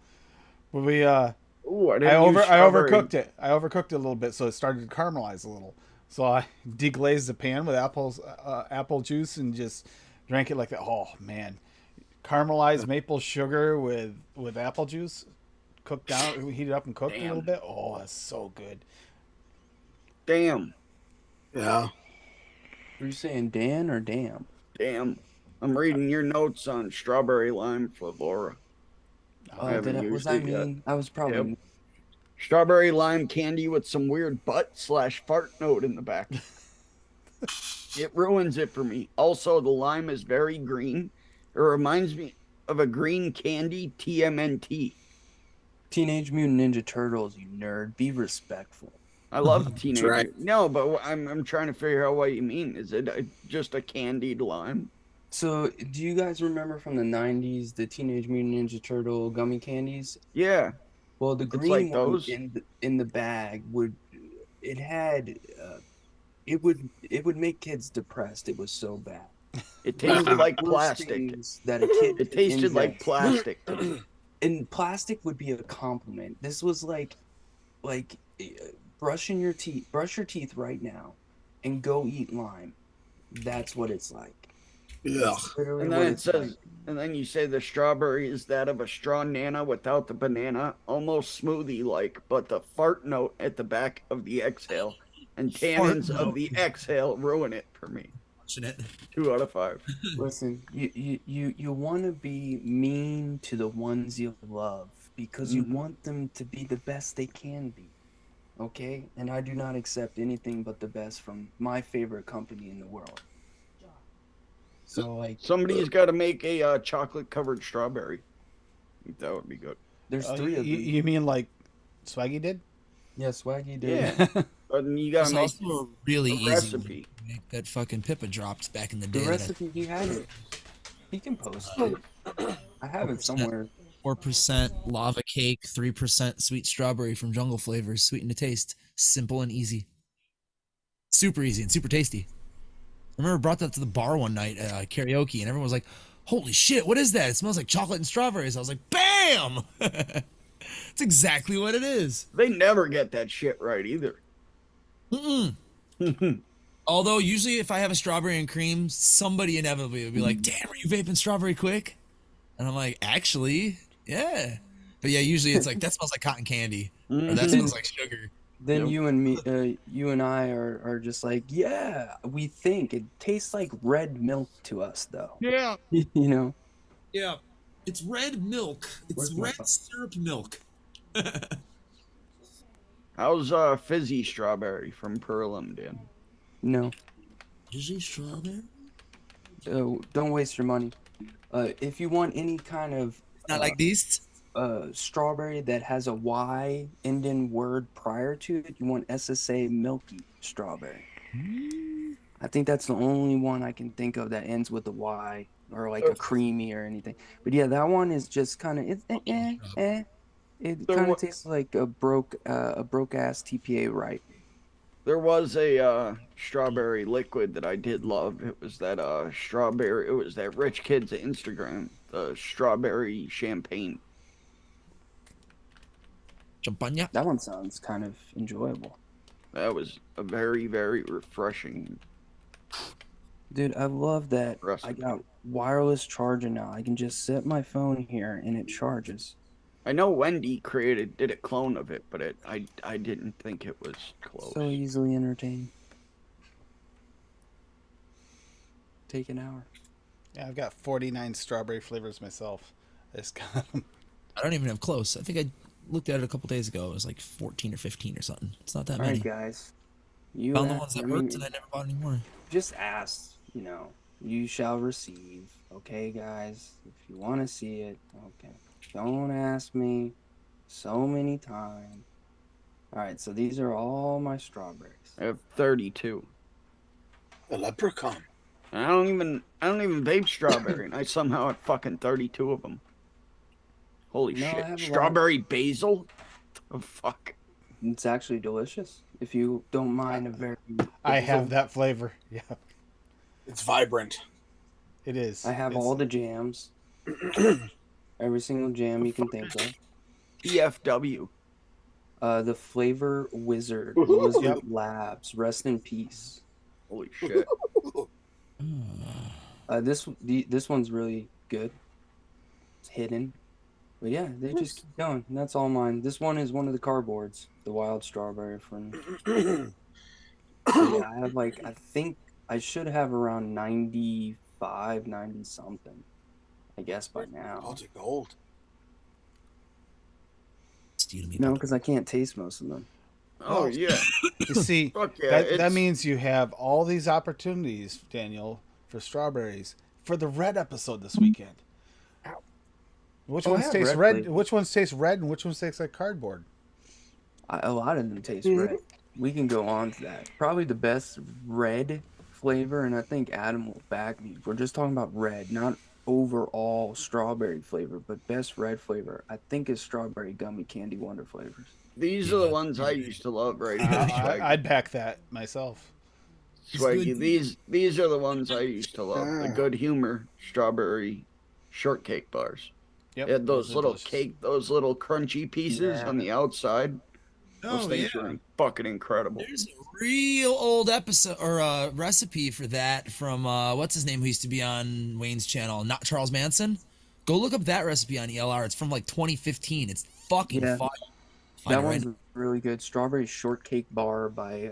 But we Ooh, I I use strawberry. overcooked it. I overcooked it a little bit, so it started to caramelize a little. So I deglazed the pan with apple juice and just drank it like that. Oh man, caramelized maple sugar with apple juice, cooked down, heat it up and cooked a little bit. Oh, that's so good. Damn. Yeah. Were you saying Dan or Damn? Damn. I'm reading your notes on strawberry lime flavora. I haven't used Was I it yet. mean? I was probably. Yep. Strawberry lime candy with some weird butt/fart note in the back. It ruins it for me. Also, the lime is very green. It reminds me of a green candy, TMNT. Teenage Mutant Ninja Turtles, you nerd. Be respectful. I love teenage. right. No, but I'm trying to figure out what you mean. Is it just a candied lime? So, do you guys remember from the 90s the Teenage Mutant Ninja Turtle gummy candies? Yeah. Well, the It's green like one those? in the bag it would make kids depressed. It was so bad. It tasted like Worst plastic. things that a kid It tasted like ingests. plastic to me. And plastic would be a compliment. This was like brush your teeth right now, and go eat lime. That's what it's like. Yeah. It's literally And what then it it's says, like. and then you say the strawberry is that of a straw nana without the banana, almost smoothie like, but the fart note at the back of the exhale and Fart tannins of note. the exhale ruin it for me. Watching it. 2 out of 5. Listen, you want to be mean to the ones you love because you want them to be the best they can be. Okay? And I do not accept anything but the best from my favorite company in the world. So, like, Somebody's got to make a chocolate covered strawberry. I think that would be good. there's Oh, 3 of them. you mean like Swaggy did? Yeah, Swaggy did. Yeah. But you got It's to make also a really a easy recipe. one. Make that fucking Pippa dropped back in the The day. recipe, he had it. He can post it. I have it somewhere. 4% lava cake, 3% sweet strawberry from Jungle Flavors, sweetened to taste, simple and easy, super easy and super tasty. I remember I brought that to the bar one night at karaoke, and everyone was like, "Holy shit, what is that? It smells like chocolate and strawberries." I was like, "Bam!" It's exactly what it is. They never get that shit right either. Although usually if I have a strawberry and cream, somebody inevitably would be like, "Damn, are you vaping strawberry quick?" And I'm like, "Actually, yeah." But yeah, usually it's like, "That smells like cotton candy," or "That smells like sugar." Then Yep. you and me, you and I are just like, yeah, we think it tastes like red milk to us, though. Yeah, You know, yeah. It's red milk. It's Where's my red phone? syrup milk. How's fizzy strawberry from Pearlham, Dan? no, Is he strawberry? don't waste your money. If you want any kind of Not like these. strawberry that has a Y ending word prior to it, you want SSA milky strawberry. I think that's the only one I can think of that ends with a Y or like a creamy or anything. But yeah, that one is just kind of It So kind of what- tastes like a broke ass TPA right. There was a strawberry liquid that I did love. It was that strawberry. It was that rich kid's Instagram, the strawberry champagne. Champagne. That one sounds kind of enjoyable. That was a very, very refreshing. Dude, I love that I Recipe. got wireless charging now. I can just set my phone here and it charges. I know Wendy did a clone of it, but I didn't think it was close. So easily entertained. Take an hour. Yeah, I've got 49 strawberry flavors myself. It's got I don't even have close. I think I looked at it a couple days ago. It was like 14 or 15 or something. It's not that All many. right, guys. You Found the asked- ones that I mean, worked, and I never bought any more. just ask, you shall receive. Okay, guys? If you want to see it, okay. Don't ask me so many times. All right, so these are all my strawberries. I have 32. The leprechaun. And I don't even vape strawberry, and I somehow have fucking 32 of them. Holy No, I shit! have a lot. Strawberry basil? The fuck? It's actually delicious. If you don't mind a very... I have that flavor. Yeah, It's vibrant. it is. I have It's- all the jams. Every single jam you can think of. TFW. The Flavor Wizard, Yep. Wizard Labs. Rest in peace. Holy shit! This one's really good. It's hidden. But yeah, they just keep going. And that's all mine. This one is one of the cardboards, the wild strawberry from. So yeah, I have I think I should have around 95, 90 something. I guess by now. Oh, it's gold. Steal me. No, because I can't taste most of them. Oh yeah! You see, Fuck yeah! that it's- means you have all these opportunities, Daniel, for strawberries for the red episode this weekend. Which Oh, I ones have taste red red? flavor. Which ones taste red, and which ones taste like cardboard? A lot of them taste red. We can go on to that. Probably the best red flavor, and I think Adam will back me. We're just talking about red, not overall strawberry flavor, but best red flavor, I think, is strawberry gummy candy wonder flavors. These are the ones I used to love right here. Swaggy. I'd back that myself. Swaggy. These are the ones I used to love. The Good Humor strawberry shortcake bars. Yep. It had those are little delicious. those little crunchy pieces Yeah. on the outside. Those Oh, things yeah. are fucking incredible. There's a real old episode or recipe for that from what's his name who used to be on Wayne's channel, not Charles Manson. Go look up that recipe on ELR. It's from like 2015. It's fucking Yeah, fire. Find that it right one's now. really good. Strawberry shortcake bar by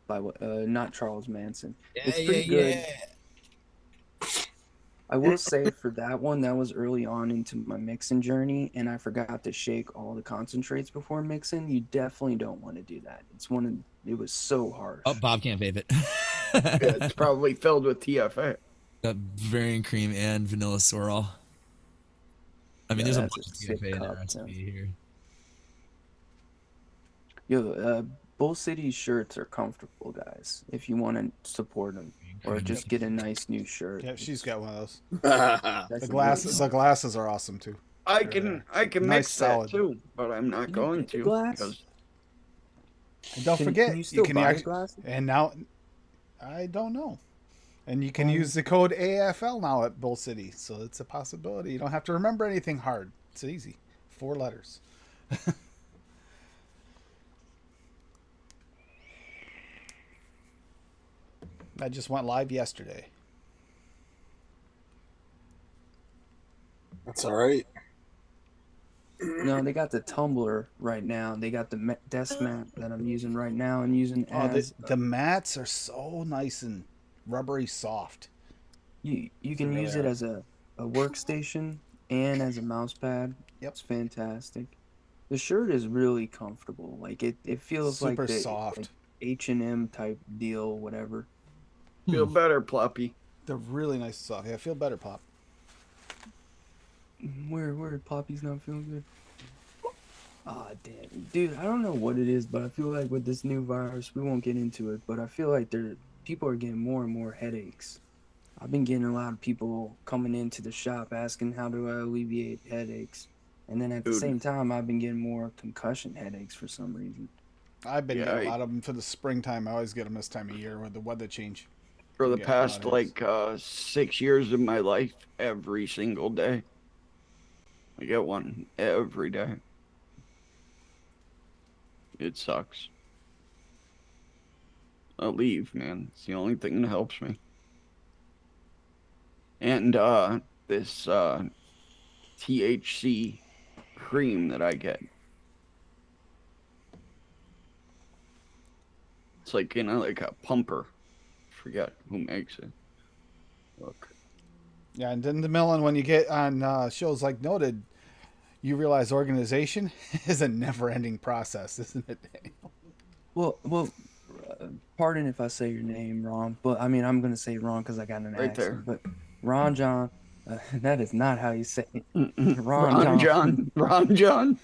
not Charles Manson. It's pretty good. I will say for that one, that was early on into my mixing journey, and I forgot to shake all the concentrates before mixing. You definitely don't want to do that. It was so harsh. Oh, Bob can't vape it. It's probably filled with TFA. Got variant cream and vanilla swirl. I mean, Yeah, there's a that's bunch a of sick TFA in that cup, recipe yeah. here. Yo, Bull City shirts are comfortable, guys. If you want to support them, or just get a nice new shirt. Yeah, she's got one of those. That's The glasses are awesome too. I can Nice, mix solid. that too, but I'm not Can you going get the to glass? because And don't Can forget, you still buy actually, glasses? and now I don't know. And you can use the code AFL now at Bull City, so it's a possibility. You don't have to remember anything hard. It's easy. 4 letters. I just went live yesterday. That's all right. No, they got the tumbler right now. They got the desk mat that I'm using right now and using Oh, as the mats are so nice and rubbery soft. you can really use it are. as a workstation and as a mouse pad. Yep. It's fantastic. The shirt is really comfortable. Like it feels Super like the soft. like H&M type deal, whatever. feel better, Ploppy. They're really nice and soft. Yeah, I feel better, Pop. Where Poppy's not feeling good. Ah, damn, dude, I don't know what it is, but I feel like with this new virus, we won't get into it, but I feel like people are getting more and more headaches. I've been getting a lot of people coming into the shop asking how do I alleviate headaches, and then at the Dude. same time, I've been getting more concussion headaches for some reason. I've been Yeah, getting a lot of them for the springtime. I always get them this time of year with the weather change. For the Yeah, past a lot of like 6 years of my life, every single day, I get one every day. It sucks. I'll leave, man. It's the only thing that helps me. And this THC cream that I get. It's like, you know, like a pumper. Forget who makes it. Look. Yeah, and then the Millen, when you get on shows like Noted, you realize organization is a never-ending process, isn't it, Daniel? Well, pardon if I say your name wrong, but I mean I'm gonna say it wrong because I got an Right accent. there. But Ron John, that is not how you say it. Ron John. Rajan.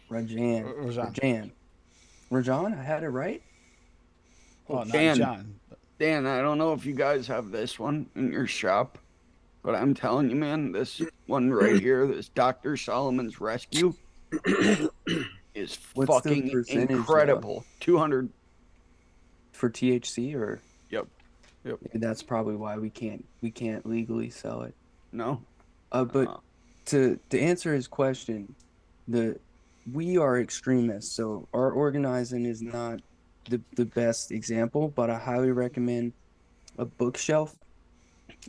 Rajan. Rajan, I had it right. Oh, not Dan. John. Dan, I don't know if you guys have this one in your shop, but I'm telling you, man, this one right here, this Dr. Solomon's Rescue, is What's the fucking percentage, incredible. 200. For THC or Yep. that's probably why we can't legally sell it. No. But to answer his question, we are extremists, so our organizing is not the best example, but I highly recommend a bookshelf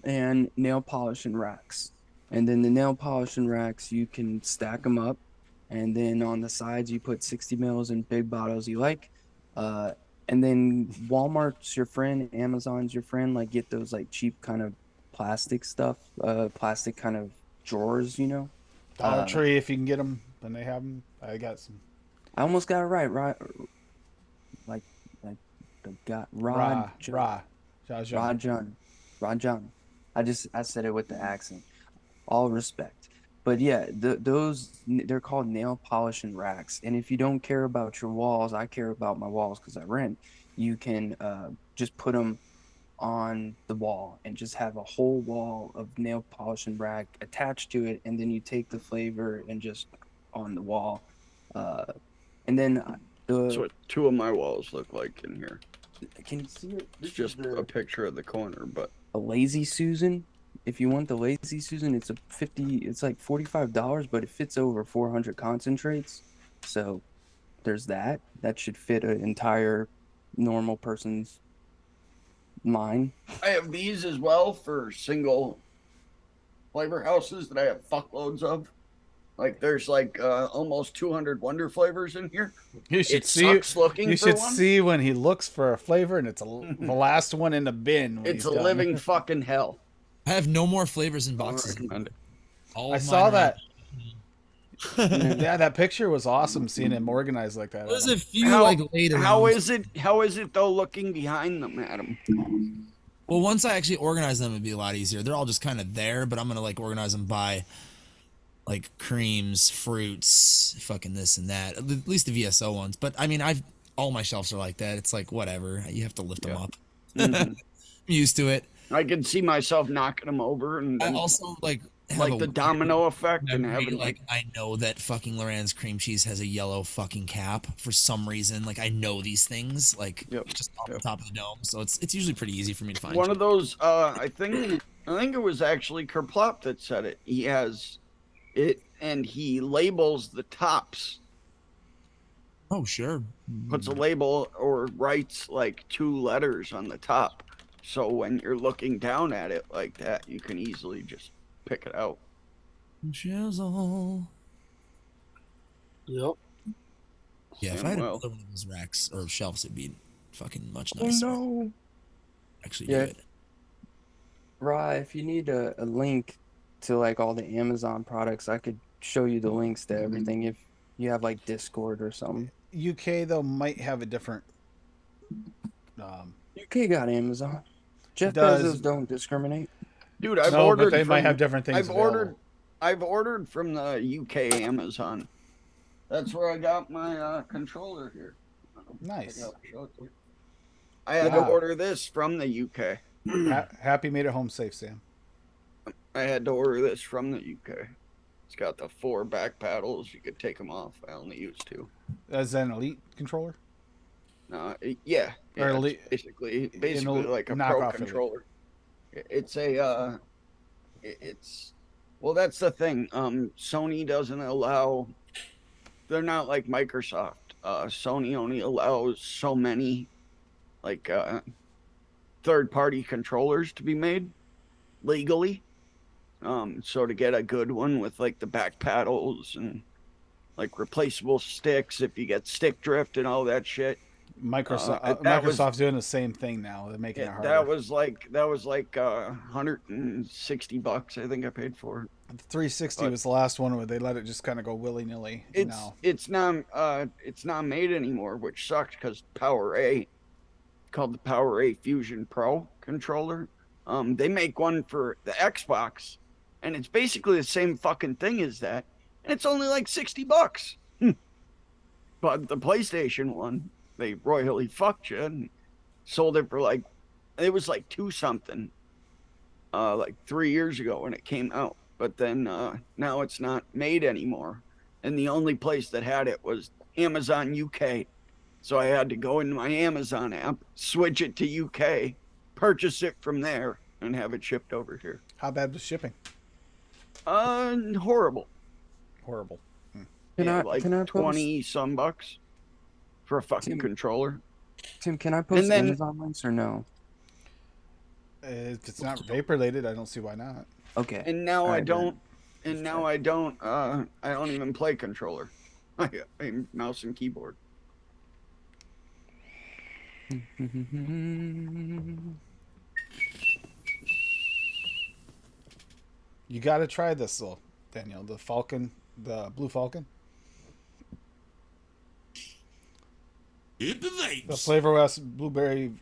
and nail polishing racks. And then the nail polishing racks, you can stack them up, and then on the sides you put 60 mils in big bottles you like. And then Walmart's your friend, Amazon's your friend. Like get those like cheap kind of plastic stuff, plastic kind of drawers, you know. Dollar Tree, if you can get them, then they have them. I got some. I almost got it right. Like got Rajan. I said it with the accent. All respect. But yeah, those they're called nail polishing racks. And if you don't care about your walls, I care about my walls because I rent. You can just put them on the wall and just have a whole wall of nail polishing rack attached to it, and then you take the flavor and just on the wall. And then That's what 2 of my walls look like in here. can you see it? It's just a picture of the corner, but A Lazy Susan. If you want the Lazy Susan, it's like $45, but it fits over 400 concentrates. So there's that. That should fit an entire normal person's mind. I have these as well for single flavor houses that I have fuckloads of. Like there's like almost 200 Wonder flavors in here. You should It see. sucks looking You for should one. see when he looks for a flavor, and it's the last one in the bin. When It's he's a done. living fucking hell. I have no more flavors in I boxes. recommend it. All I of saw mine are- that. Yeah, that picture was awesome. Seeing him organized like that. There's a few How, like later. how is it? How is it though? Looking behind them, Adam. Well, once I actually organize them, it'd be a lot easier. They're all just kind of there, but I'm gonna like organize them by like creams, fruits, fucking this and that. At least the VSO ones. But I mean, all my shelves are like that. It's like whatever. You have to lift them up. Mhm. I'm used to it. I can see myself knocking them over and I then, also like have like a the weird domino effect and memory, having like I know that fucking Lorenz cream cheese has a yellow fucking cap for some reason. Like I know these things like Yep, just off yep. the top of the dome. So it's usually pretty easy for me to find. one of those. I think it was actually Kerplop that said it. He has it and he labels the tops. Oh sure. Puts a label or writes like 2 letters on the top. So when you're looking down at it like that, you can easily just pick it out. Shizzle. Yep. Yeah, if Damn I had well. another one of those racks or shelves, it'd be fucking much Oh nicer. no. Actually, Yeah. do it. Rye, if you need a link to like all the Amazon products, I could show you the links to everything if you have like Discord or something. UK though might have a different. UK got Amazon. Jeff does. Bezos don't discriminate. Dude, I've No, ordered but they might from- have different things. I've ordered from the UK Amazon. That's where I got my controller here. Nice. I had to Wow. order this from the UK. Happy made it home safe, Sam. I had to order this from the UK. It's got the 4 back paddles. You could take them off. I only use 2. As an elite controller. Yeah, Or it's elite- basically elite- like a knockoff pro elite. controller. It's a it's well, that's the thing. Sony doesn't allow. They're not like Microsoft. Sony only allows so many like third-party controllers to be made legally. So to get a good one with like the back paddles and like replaceable sticks, if you get stick drift and all that shit. Microsoft's doing the same thing now. They're making it harder. That was like $160, I think I paid for it. 360 was the last one where they let it just kind of go willy nilly. It's not made anymore, which sucks because Power A, called the Power A Fusion Pro controller. They make one for the Xbox, and it's basically the same fucking thing as that, and it's only like $60. But the PlayStation one, they royally fucked you and sold it for like, it was like 2 something, like 3 years ago when it came out. But then now it's not made anymore, and the only place that had it was Amazon UK. So I had to go into my Amazon app, switch it to UK, purchase it from there, and have it shipped over here. How bad was shipping? Horrible. Horrible. Can I like can I post, 20 some bucks for a fucking controller. Tim, can I post then- Amazon links or no? If it's not vapor related, I don't see why not. Okay. And now I Alright, don't. then. And now I don't. I don't even play controller. I mouse and keyboard. You got to try this though, Daniel. The Falcon, the Blue Falcon, Hit the vapes. the Flavor West blueberry,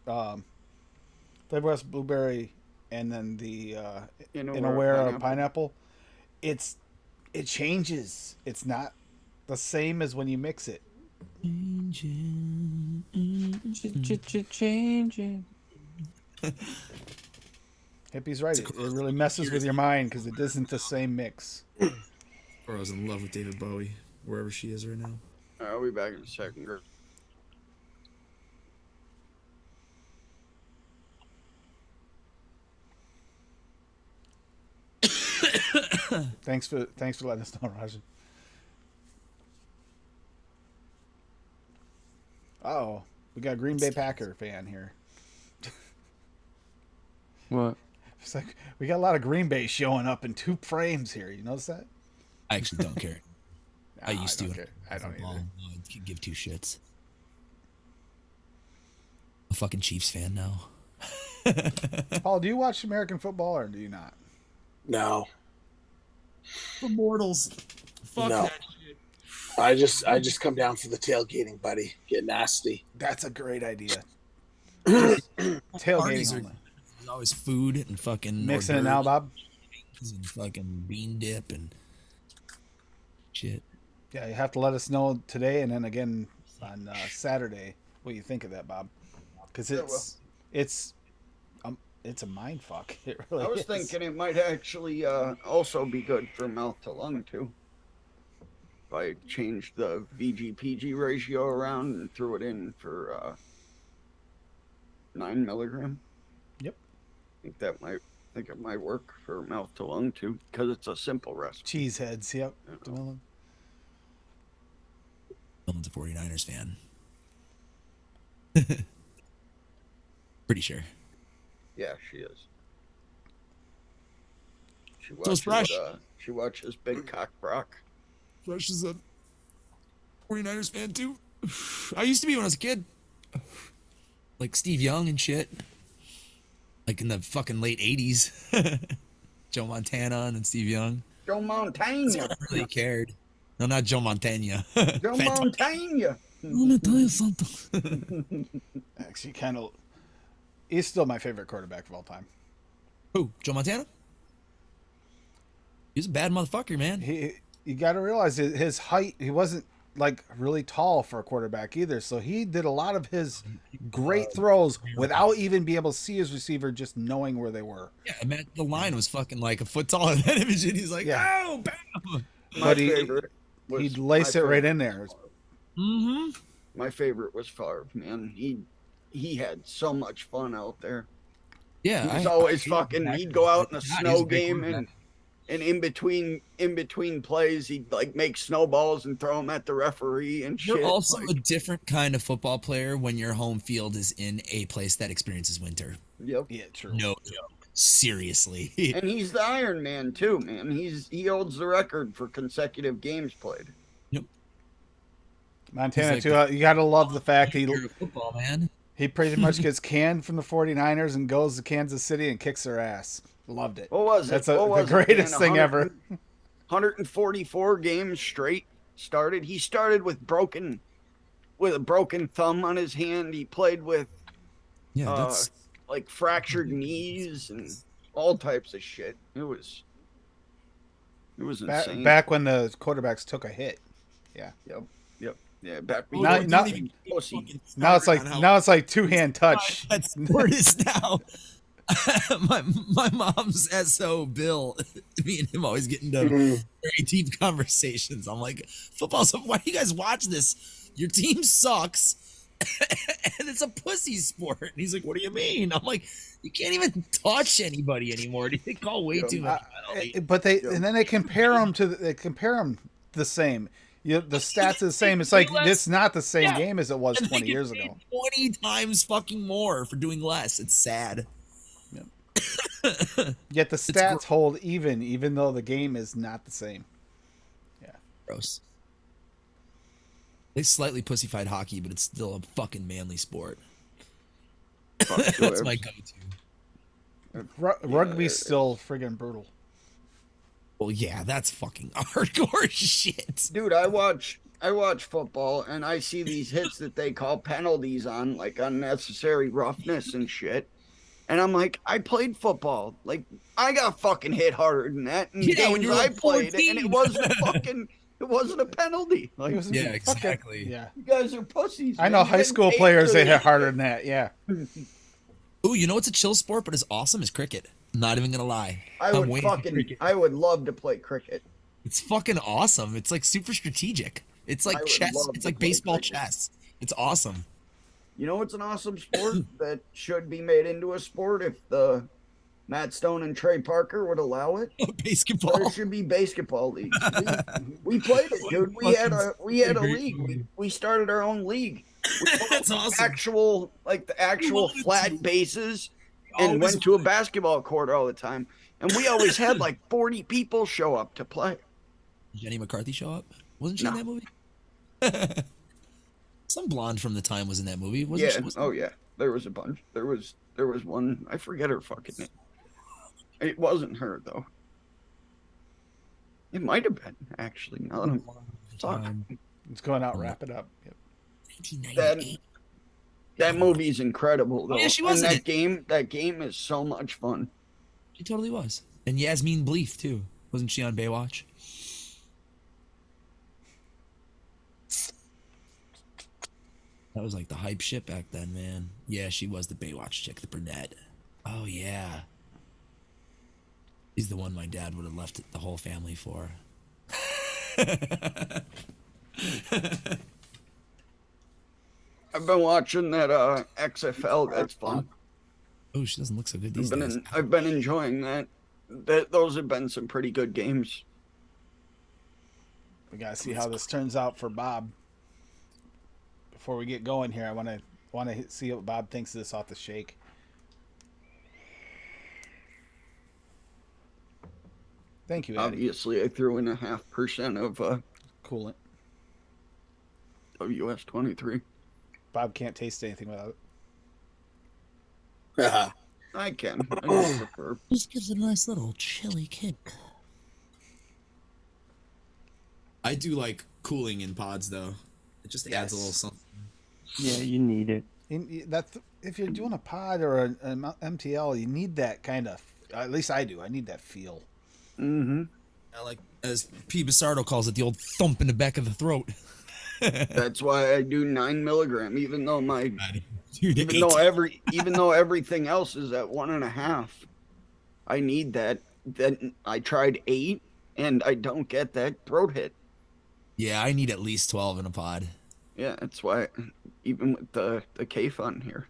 and then the Inaware pineapple. It changes. It's not the same as when you mix it. Changing. Hippie's right. It really messes with your mind because it isn't the same mix. Or I was in love with David Bowie, wherever she is right now. I'll be back in a second. Thanks for letting us know, Rajan. Uh-oh. We got a Green Bay Packer fan here. What? It's like we got a lot of Green Bay showing up in 2 frames here. You notice that? I actually don't care. I used don't to. care. I don't Football. either. I could give 2 shits. I'm a fucking Chiefs fan now. Paul, do you watch American football or do you not? No, For mortals. Fuck No. that shit. I just come down for the tailgating, buddy. Get nasty. That's a great idea. Parties Tailgating are, only. there's always food and fucking Mixing it hors now, d'oeuvres Bob? and fucking bean dip and shit. Yeah, you have to let us know today and then again on Saturday what you think of that, Bob. Because it's a mind fuck. It really I was is. thinking it might actually also be good for mouth to lung too. If I changed the VG-PG ratio around and threw it in for 9 milligram. Yep. I think it might work for mouth to lung too, because it's a simple recipe. Cheeseheads, yep. Well, Dylan's a 49ers fan. Pretty sure. Yeah, she is. So it's fresh. She watches Big Cock Brock. Fresh is a 49ers fan too. I used to be when I was a kid. Like Steve Young and shit. Like in the fucking late 80s. Joe Montana and then Steve Young. Joe Montana. I really cared. No, not Joe Montana. Joe Montana. I'm gonna tell you something. actually, kind of. He's still my favorite quarterback of all time. Who? Joe Montana? He's a bad motherfucker, man. You got to realize his height. He wasn't like really tall for a quarterback either. So he did a lot of his great throws without even being able to see his receiver, just knowing where they were. Yeah, I mean, the line was fucking like a foot taller than him, and he's like, Yeah. oh, bam. But was he'd lace my it right favorite. in there. Mm-hmm. My favorite was Favre, man. He had so much fun out there. Yeah, He was always fucking. He'd go out in a snow game and in between plays, he'd like make snowballs and throw them at the referee and shit. You're also like, a different kind of football player when your home field is in a place that experiences winter. yep. Yeah, true. No joke. Seriously. And he's the Iron Man too, man. He holds the record for consecutive games played. Montana He's too. like You got to love the fact You're a football man. he pretty much gets canned from the 49ers and goes to Kansas City and kicks their ass. Loved it. What was it? That's What the was it, greatest man? thing ever. 144 games straight started. He started with a broken thumb on his hand. He played with Yeah, that's like fractured knees and all types of shit. It was insane. Back when the quarterbacks took a hit. Yep. Yeah, back Now- when now- pussy. Now it's like 2-hand touch. that sport is now. my mom's SO Bill, me and him always get into very deep conversations. I'm like, football, so why do you guys watch this? Your team sucks and it's a pussy sport. And he's like, what do you mean? I'm like, you can't even touch anybody anymore. They call way too much penalty. But and then they compare them the same. The stats are the same. It's like it's not the same game as it was And they 20 get years paid ago. 20 times fucking more for doing less. It's sad. Yet the stats hold even though the game is not the same. Gross. They slightly pussyfied hockey, but it's still a fucking manly sport. That's my go-to. Rugby's still friggin' brutal. Well, yeah, that's fucking hardcore shit. Dude, I watch football and I see these hits that they call penalties on, like unnecessary roughness and shit. And I'm like, I played football. Like, I got fucking hit harder than that in Yeah, when games you were I like played, 14. and it wasn't a penalty. Like, Yeah, exactly. Yeah. you guys are pussies. I man. know You high get school paid players for they this hit harder shit. than that. Yeah. Ooh, you know what's a chill sport but is awesome is cricket. I'm not even gonna lie. I I'm waiting for would cricket. I would love to play cricket. It's fucking awesome. It's like super strategic. It's I like would chess. love It's to like play baseball cricket. chess. It's awesome. You know what's an awesome sport that should be made into a sport if the Matt Stone and Trey Parker would allow it? Basketball. There should be basketball leagues. We played it, dude. We had a league. We started our own league That's awesome. The actual wanted flat to. bases and Always went to a basketball court all the time. And we always had like 40 people show up to play. Did Jenny McCarthy show up? Wasn't she No. in that movie? Some blonde from the time was in that movie, wasn't Yeah. she? Oh yeah. There was a bunch. There was one. I forget her fucking name. It wasn't her though. It might have been actually. Now that I'm fuck. It's going out. Wrap it up. Yep. 1998. That movie's incredible though. Oh, yeah, she was and in it. that game is so much fun. She totally was. And Yasmin Bleeth too. Wasn't she on Baywatch? That was like the hype shit back then, man. Yeah, she was the Baywatch chick, the brunette. Oh yeah. He's the one my dad would have left the whole family for. I've been watching that XFL. That's fun. Oh, she doesn't look so good these days. I've been enjoying that. Those have been some pretty good games. We gotta see how this turns out for Bob. Before we get going here, I want to see what Bob thinks of this off the shake. Thank you, Eddie. Obviously, I threw in 0.5% of Coolant. US 23. Bob can't taste anything without it. I can. I just prefer. Just gives it a nice little chilly kick. I do like cooling in pods, though. It just adds a little something. Yeah, you need it. If you're doing a pod or an MTL, you need that kind of. At least I do. I need that feel. Mm-hmm. I like, as P. Bissardo calls it, the old thump in the back of the throat. That's why I do 9 milligram, even though Dude, even though everything else is at 1.5. I need that. Then I tried 8, and I don't get that throat hit. Yeah, I need at least 12 in a pod. Yeah, that's why. Even with the K-Fun here,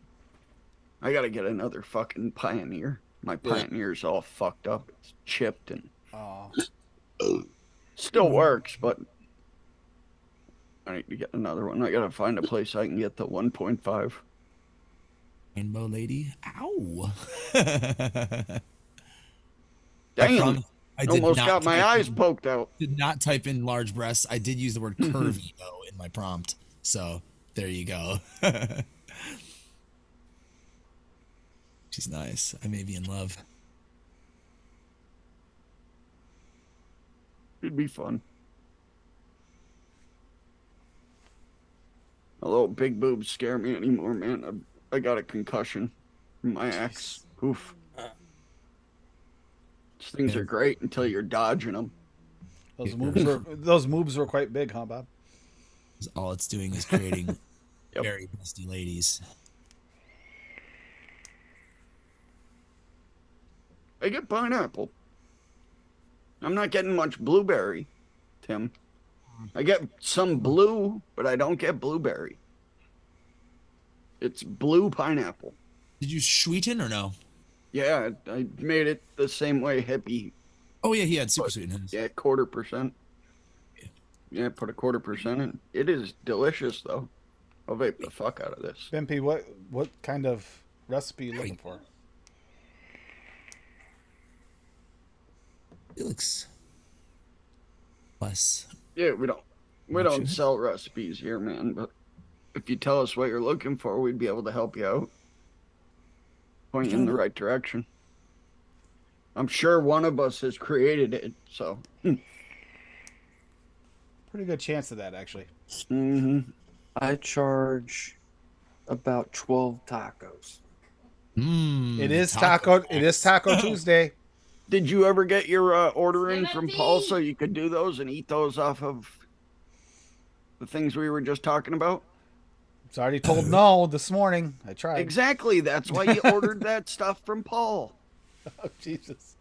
I gotta get another fucking Pioneer. My Pioneer's all fucked up. It's chipped and still works, but I need to get another one. I gotta find a place I can get the 1.5. Rainbow lady. Ow. Damn. I Almost got my eyes poked out. Did not type in large breasts. I did use the word curvy though in my prompt. So there you go. She's nice. I may be in love. It'd be fun. A little big boobs scare me anymore, man. I got a concussion from my ex. Oof. These things are great until you're dodging them. Those moves were quite big, huh, Bob? All it's doing is creating very busty ladies. I get pineapple. I'm not getting much blueberry, Tim. I get some blue, but I don't get blueberry. It's blue pineapple. Did you sweeten or no? Yeah, I made it the same way Hippie. Oh yeah, he had super sweet in his. Yeah, 0.25%. Yeah, put a 0.25% in. It is delicious though. I'll vape the fuck out of this. Bimpy, what kind of recipe are you looking for? Felix. Less. Yeah, we don't sell recipes here, man, but if you tell us what you're looking for, we'd be able to help you out. Point you in the right direction. I'm sure one of us has created it, so. Pretty good chance of that, actually. Mm-hmm. I charge about 12 tacos. It is taco. It is Taco Tuesday. Did you ever get your order in from Paul so you could do those and eat those off of the things we were just talking about? It's already told no this morning. I tried. Exactly. That's why you ordered that stuff from Paul. Oh, Jesus.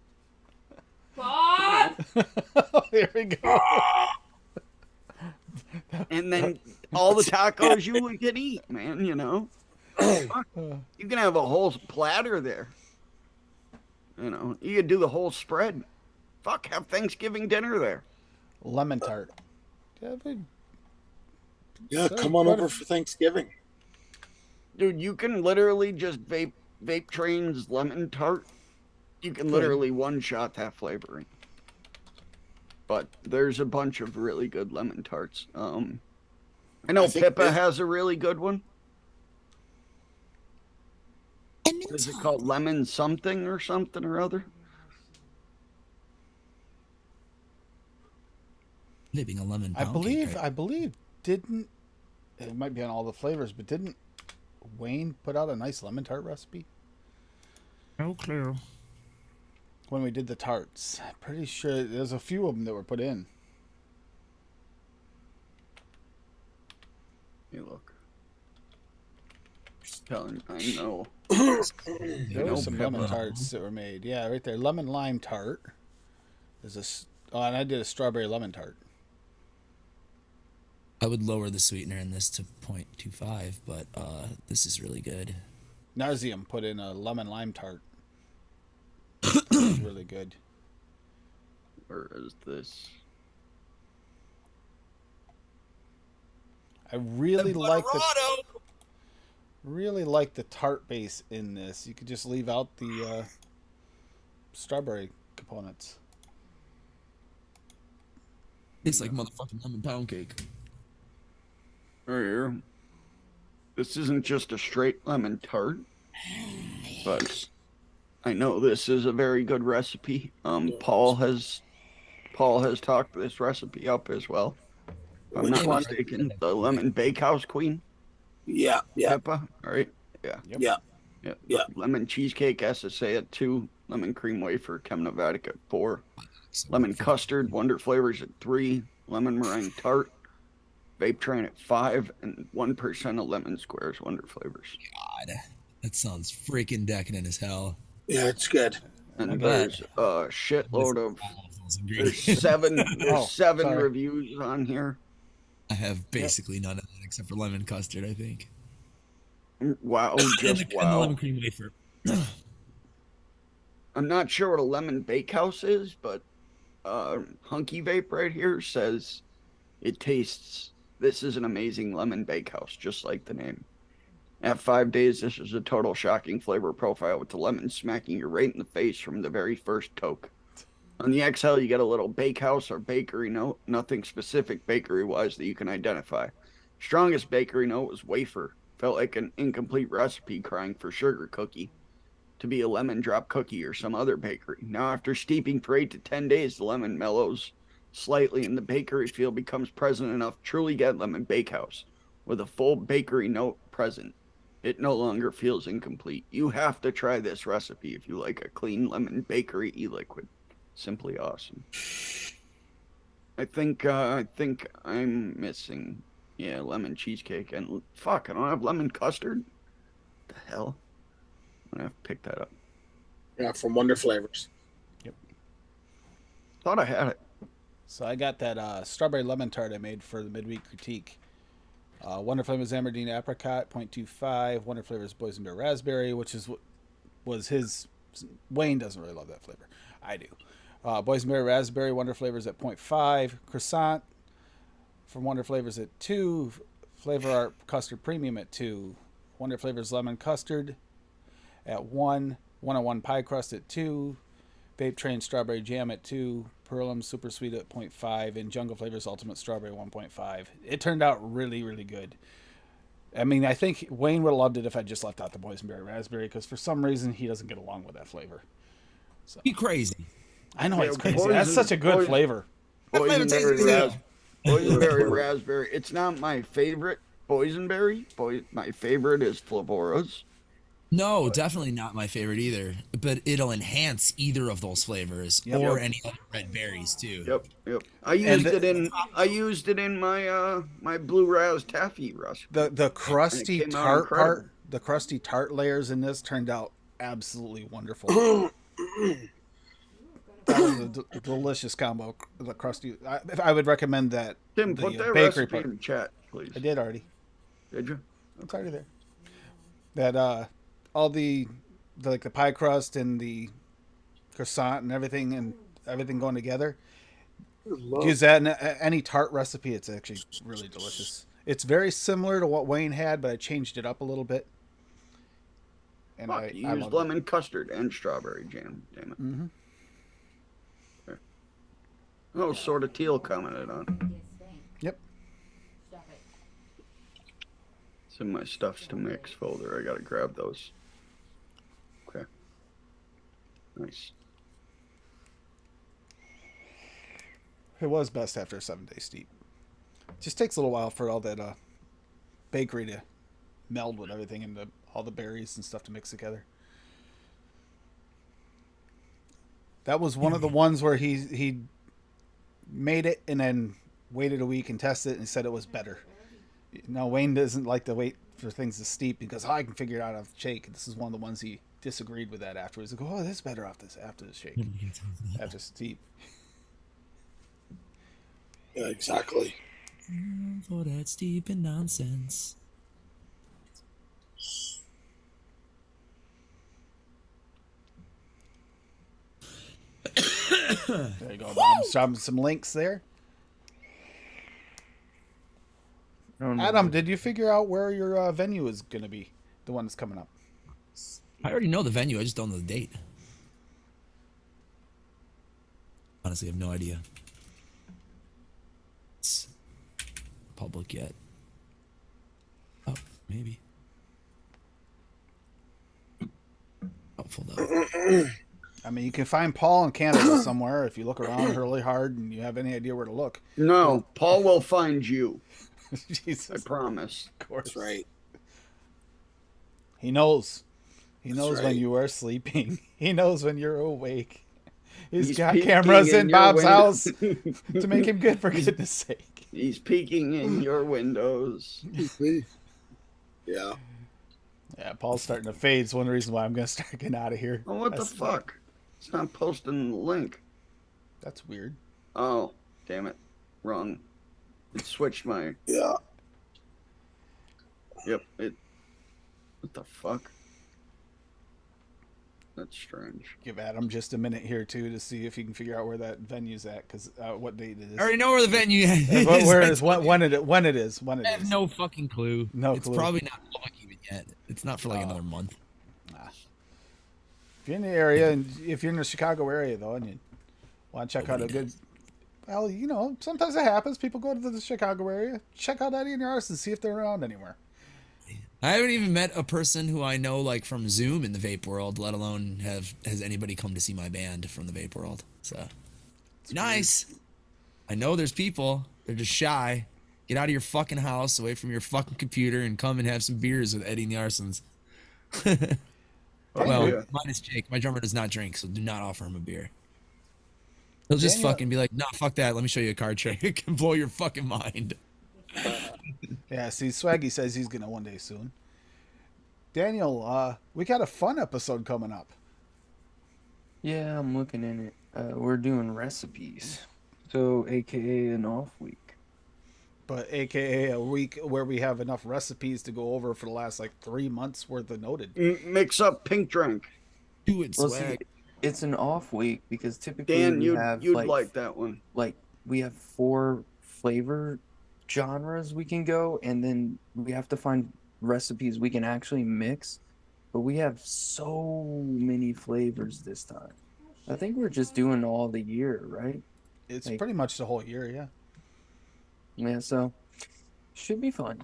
Bob! Here we go. And then all the tacos you can eat, man, you know. You can have a whole platter there. You know, you could do the whole spread. Fuck, have Thanksgiving dinner there. Lemon tart. Yeah, come on over for Thanksgiving. Dude, you can literally just vape trains lemon tart. You can literally one shot that flavoring. But there's a bunch of really good lemon tarts. I know Pippa has a really good one. Is it called lemon something or other? Living a lemon I pound believe. cake, right? I believe. Didn't it might be on all the flavors, but didn't Wayne put out a nice lemon tart recipe No clue. when we did the tarts? Pretty sure there's a few of them that were put in. Hey, look. Telling I know. There were some lemon tarts that were made. Yeah, right there. Lemon lime tart. There's and I did a strawberry lemon tart. I would lower the sweetener in this to 0.25, but this is really good. Narzium put in a lemon lime tart. It's really good. Where is this? I really like the tart base in this. You could just leave out the strawberry components. It's like motherfucking lemon pound cake. Right here. This isn't just a straight lemon tart, but I know this is a very good recipe. Paul has talked this recipe up as well. If I'm not mistaken, the lemon bakehouse queen. Yeah. Peppa, all right? Yeah. Yeah. Lemon cheesecake SSA at 2, lemon cream wafer Chemnovatic at 4, lemon custard Wonder Flavors at 3, lemon meringue tart vape train at 5, and 1% of lemon squares Wonder Flavors. God, that sounds freaking decadent as hell. Yeah, it's good. And there's a shitload of there's seven reviews on here. I have basically none of that except for lemon custard, I think. Wow, just wow. And the lemon cream wafer. I'm not sure what a lemon bakehouse is, but Hunky Vape right here says it tastes. This is an amazing lemon bakehouse, just like the name. At 5 days, this is a total shocking flavor profile with the lemon smacking you right in the face from the very first toke. On the XL, you get a little bakehouse or bakery note, nothing specific bakery-wise that you can identify. Strongest bakery note was wafer. Felt like an incomplete recipe crying for sugar cookie to be a lemon drop cookie or some other bakery. Now, after steeping for 8 to 10 days, the lemon mellows slightly and the bakery feel becomes present enough to truly get lemon bakehouse with a full bakery note present. It no longer feels incomplete. You have to try this recipe if you like a clean lemon bakery e-liquid. Simply awesome. I think I'm missing lemon cheesecake and fuck, I don't have lemon custard. What the hell? I'm gonna have to pick that up. Yeah, from Wonder Flavors. Yep. Thought I had it. So I got that strawberry lemon tart I made for the midweek critique. Wonder Flavors Amardine Apricot 0.25. Wonder Flavors Boysenberry Raspberry, which is what was his. Wayne doesn't really love that flavor. I do. Boysenberry Raspberry Wonder Flavors at 0.5. Croissant from Wonder Flavors at 2. Flavor Art Custard Premium at 2. Wonder Flavors Lemon Custard at 1. 101 Pie Crust at 2. Vape Train Strawberry Jam at 2. Perlum Super Sweet at 0.5. And Jungle Flavors Ultimate Strawberry 1.5. It turned out really, really good. I mean, I think Wayne would have loved it if I just left out the boysenberry raspberry because for some reason he doesn't get along with that flavor. So Be crazy. I know it's crazy. That's such a good flavor. Boysenberry raspberry. It's not my favorite boysenberry. My favorite is Flavora's. No, definitely not my favorite either. But it'll enhance either of those flavors or any other red berries too. Yep. I used it in my my blue raz taffy recipe. The crusty tart part, the crusty tart layers in this turned out absolutely wonderful. That was a delicious combo. The crusty. I would recommend that. Tim, put that recipe in the chat, please. I did already. Did you? It's already there. That all the like the pie crust and the croissant and everything going together. Use that in any tart recipe. It's actually really delicious. It's very similar to what Wayne had, but I changed it up a little bit. and Fuck, you I used loved it. lemon custard and strawberry jam. Damn it. Mm-hmm. Oh, sort of teal commented on. Yep. It's in my stuffs to mix folder. I gotta grab those. Okay. Nice. It was best after a 7-day steep. Just takes a little while for all that bakery to meld with everything and all the berries and stuff to mix together. That was one of the ones where he made it and then waited a week and tested it and said it was better. Now Wayne doesn't like to wait for things to steep because I can figure it out after the shake. This is one of the ones he disagreed with that afterwards. Like, oh, this is better after the shake, after steep. Yeah, exactly. For that steeping nonsense. There you go, Bob. Some links there. Adam, did you figure out where your venue is going to be? The one that's coming up. I already know the venue. I just don't know the date. Honestly, I have no idea. It's public yet. Oh, maybe. Oh, full up. I mean, you can find Paul in Canada somewhere if you look around really hard and you have any idea where to look. No, Paul will find you. Jesus. I promise. Of course. That's right. He knows. He knows right. when you are sleeping. He knows when you're awake. He's got peeking cameras in your Bob's window. house to make him good, for goodness sake. He's peeking in your windows. Yeah. Yeah, Paul's starting to fade. It's one reason why I'm going to start getting out of here. Oh, what the fuck? It's not posting the link. That's weird. Oh, damn it. Wrong. It switched my... Yeah. Yep, it... What the fuck? That's strange. Give Adam just a minute here, too, to see if he can figure out where that venue's at, because what date it is. I already know where the venue is. Where it is, when it is. I have no fucking clue. No it's clue. probably not public even yet. It's not for like another month. If you're in the area, and if you're in the Chicago area, though, and you want to check out a good... Well, you know, sometimes it happens. People go to the Chicago area. Check out Eddie and Arson and see if they're around anywhere. I haven't even met a person who I know like from Zoom in the vape world, let alone has anybody come to see my band from the vape world. So it's nice. I know there's people. They're just shy. Get out of your fucking house, away from your fucking computer, and come and have some beers with Eddie and the Arsons. Well, yeah. minus Jake. My drummer does not drink, so do not offer him a beer. He'll just Daniel- fucking be like, nah, fuck that. Let me show you a card trick. It can blow your fucking mind. Yeah, see, Swaggy says he's going to one day soon. Daniel, we got a fun episode coming up. Yeah, I'm looking in it. We're doing recipes. So, AKA an off week. But AKA a week where we have enough recipes to go over for the last, 3 months worth of noted. Mix up pink drink. Do it, Well, swag. see, it's an off week because typically Dan, we you'd have like that one. we have 4 flavor genres we can go, and then we have to find recipes we can actually mix. But we have so many flavors this time. I think we're just doing all the year, right? It's pretty much the whole year, yeah. Yeah, so should be fun.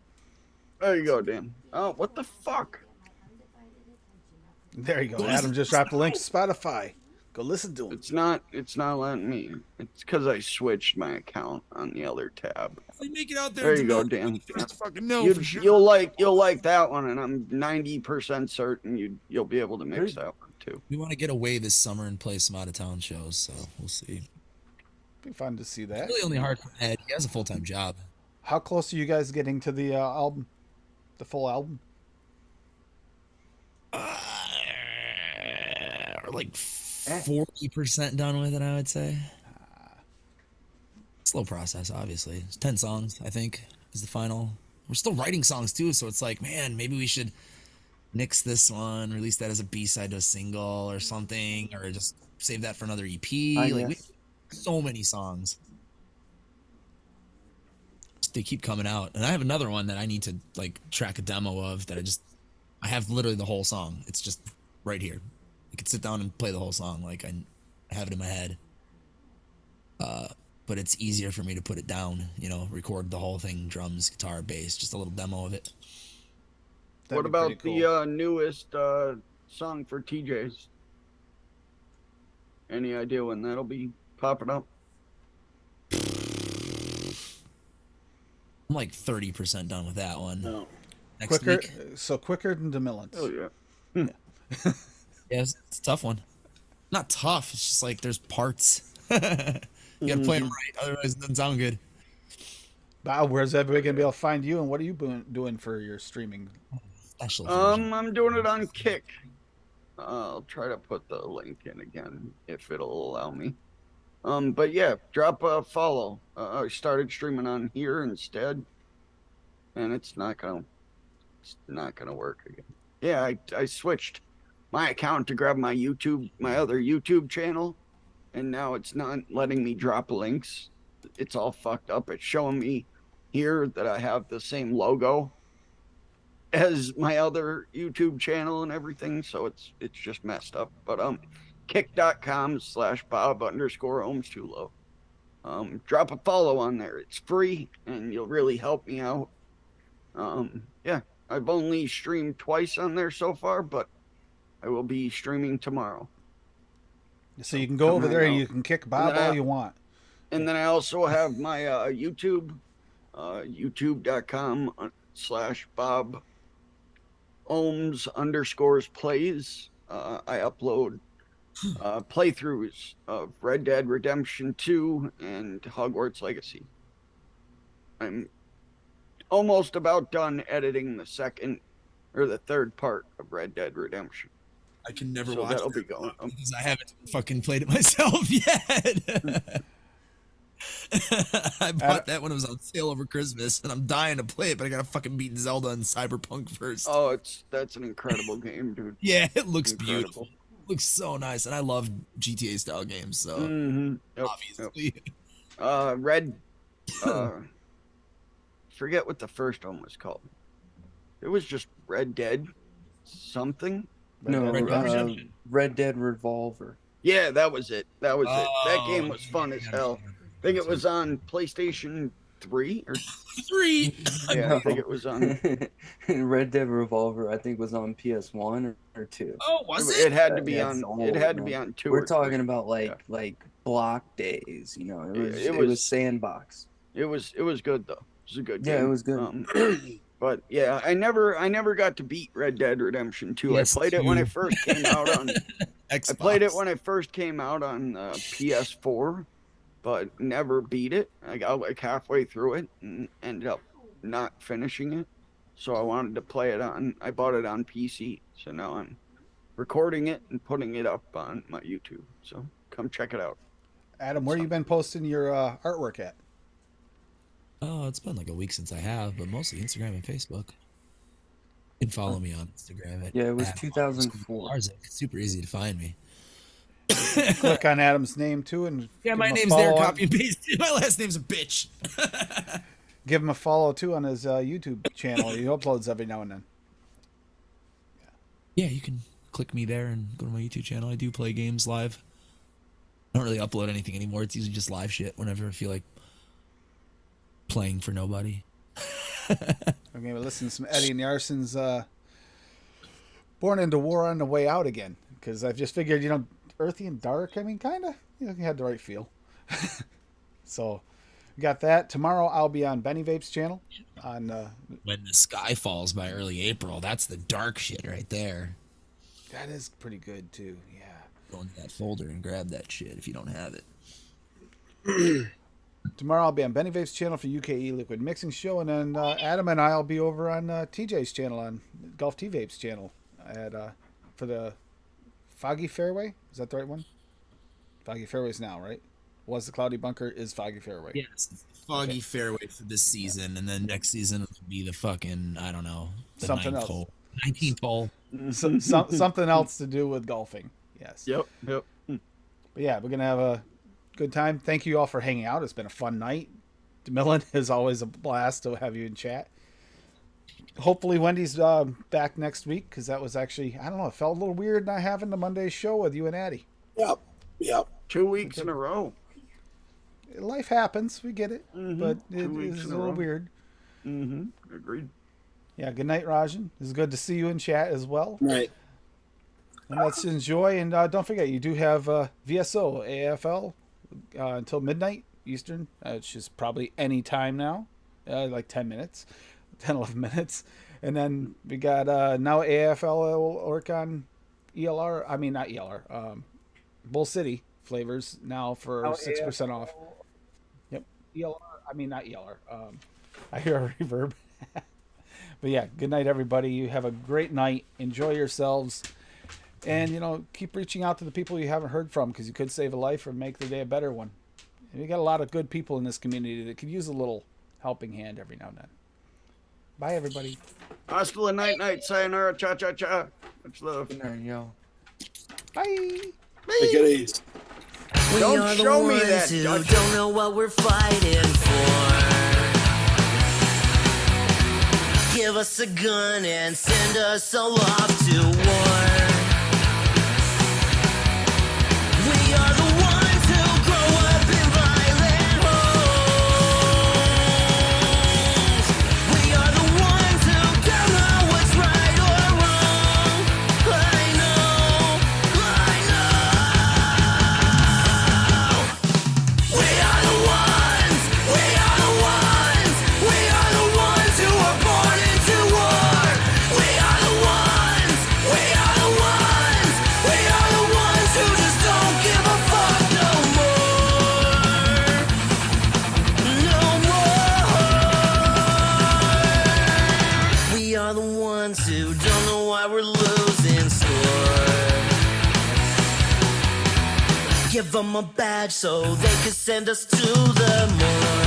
There you go, Dan. Oh, what the fuck? There you go. Adam just dropped the link to Spotify. Go listen to him. It's not letting me. It's because I switched my account on the other tab. If we make it out there, There to you go, know, Dan. just fucking know You, for sure. You'll like that one, and I'm 90% certain you'll be able to mix that one too. We want to get away this summer and play some out of town shows, so we'll see. Be fun to see that. It's really only hard for Ed. He has a full-time job. How close are you guys getting to the album? The full album? We're like 40% done with it, I would say. Slow process, obviously. It's 10 songs, I think, is the final. We're still writing songs, too, so it's like, man, maybe we should nix this one, release that as a B-side to a single or something, or just save that for another EP. I Like, we guess. so many songs. They keep coming out. And I have another one that I need to, track a demo of that I just I have literally the whole song. It's just right here. I could sit down and play the whole song. Like I have it in my head. But it's easier for me to put it down, you know, record the whole thing, drums, guitar, bass, just a little demo of it. That'd What be about pretty cool. the newest song for TJ's? Any idea when that'll be popping up? I'm like 30% done with that one. No. Next quicker, week. so quicker than DeMillans. Oh yeah. Yeah, it's a tough one. Not tough. It's just like there's parts. You gotta play them right, otherwise it doesn't sound good. Bob, where's everybody gonna be able to find you, and what are you doing for your streaming? Special version. I'm doing it on Kick. I'll try to put the link in again if it'll allow me. But yeah, drop a follow. I started streaming on here instead, and it's not gonna work again. Yeah, I switched my account to grab my other YouTube channel, and now it's not letting me drop links. It's all fucked up. It's showing me here that I have the same logo as my other YouTube channel and everything, so it's just messed up. But kick.com/Bob_ohms2low. Drop a follow on there. It's free and you'll really help me out. Yeah, I've only streamed twice on there so far, but I will be streaming tomorrow. So you can go over there and you can kick Bob then all you want. And then I also have my YouTube, youtube.com/Bob_ohms_plays. I upload playthroughs of Red Dead Redemption 2 and Hogwarts Legacy. I'm almost about done editing the second or the third part of Red Dead Redemption. I can never So watch that'll that be going. because I haven't fucking played it myself yet. I bought that when it was on sale over Christmas, and I'm dying to play it, but I gotta fucking beat Zelda and Cyberpunk first. Oh, that's an incredible game, dude. Yeah, it looks Incredible. beautiful. It looks so nice, and I love GTA style games, so Yep, obviously. Forget what the first one was called. It was just Red Dead something. No, Red Dead Redemption. Red Dead Revolver. Yeah, that was it. That was it. That game Oh, was fun as yeah. hell. I think it was on PlayStation 3 or 3. yeah, I think it was on. Red Dead Revolver, I think, was on PS1 or 2. Oh, was It it? had to be That's on. old, It had to man. be on 2. We're or talking 3. about like block days, you know. It was sandbox. It was good though. It was a good game. Yeah, it was good. But yeah, I never got to beat Red Dead Redemption 2. Yes, I played it when two. it first came out on. I Xbox. played it when it first came out on PS4, but never beat it. I got like halfway through it and ended up not finishing it. So I wanted to play it on. I bought it on PC. So now I'm recording it and putting it up on my YouTube. So come check it out. Adam, where you been posting your artwork at? Oh, it's been like a week since I have, but mostly Instagram and Facebook. You can follow me on Instagram. At Yeah, it was at 2004. It's super easy to find me. Click on Adam's name too, and Yeah, give my him a name's there. follow Copy and paste. My last name's a bitch. Give him a follow too on his YouTube channel. He uploads every now and then. Yeah, you can click me there and go to my YouTube channel. I do play games live. I don't really upload anything anymore. It's usually just live shit whenever I feel like playing for nobody. I'm gonna listen to some Eddie and the Arsons. Born into War on the Way Out again, because I've just figured, earthy and dark. I mean, kind of. You had the right feel. So, we got that. Tomorrow I'll be on Benny Vape's channel. On When the Sky Falls by early April, that's the dark shit right there. that is pretty good too. Yeah. Go into that folder and grab that shit if you don't have it. Tomorrow I'll be on Benny Vape's channel for UKE Liquid Mixing Show, and then Adam and I'll be over on TJ's channel, on Golf T Vape's channel, for the Foggy Fairway. Is that the right one? Foggy Fairway's now, right? Was the Cloudy Bunker is Foggy Fairway. Yes, it's the Foggy Fairway for this season, and then next season it'll be the fucking, I don't know, the Something 9th else. hole. 19th hole. Something else to do with golfing. Yes. Yep. But yeah, we're gonna have a good time. Thank you all for hanging out. It's been a fun night. DeMillan, is always a blast to have you in chat. hopefully Wendy's back next week, because that was actually, I don't know, it felt a little weird not having the Monday show with you and Addie. Yep. Yep. 2 weeks in a row. Life happens, we get it, but it 2 weeks is in a a little row. weird. Agreed. Yeah, good night, Rajan. It's good to see you in chat as well. Right. And let's enjoy. And don't forget, you do have VSO AFL until midnight Eastern, which is probably any time now, like 10 minutes, 10, 11 minutes. And then we got now AFL will work on ELR. I mean, not ELR. Bull City flavors now for 6% off. Yep. ELR. I mean, not ELR. I hear a reverb. But yeah, good night, everybody. You have a great night. Enjoy yourselves. And, you know, keep reaching out to the people you haven't heard from, because you could save a life or make the day a better one. And we got a lot of good people in this community that could use a little helping hand every now and then. Bye, everybody. Hasta la night, night, sayonara, cha cha cha. Much love. Good night, yo. Bye. Take it easy. We Don't are the show me ones that, who Judge. don't know what we're fighting for. Give us a gun and send us all off to war. We are the ones who grow up in violent homes. We are the ones who don't know what's right or wrong. I know. We are the ones. We are the ones. We are the ones who are born into war. We are the ones. We are the ones. We are the ones who just don't give a fuck no more. No more. We are the ones who don't know why we're losing score. Give them a badge so they can send us to the morgue.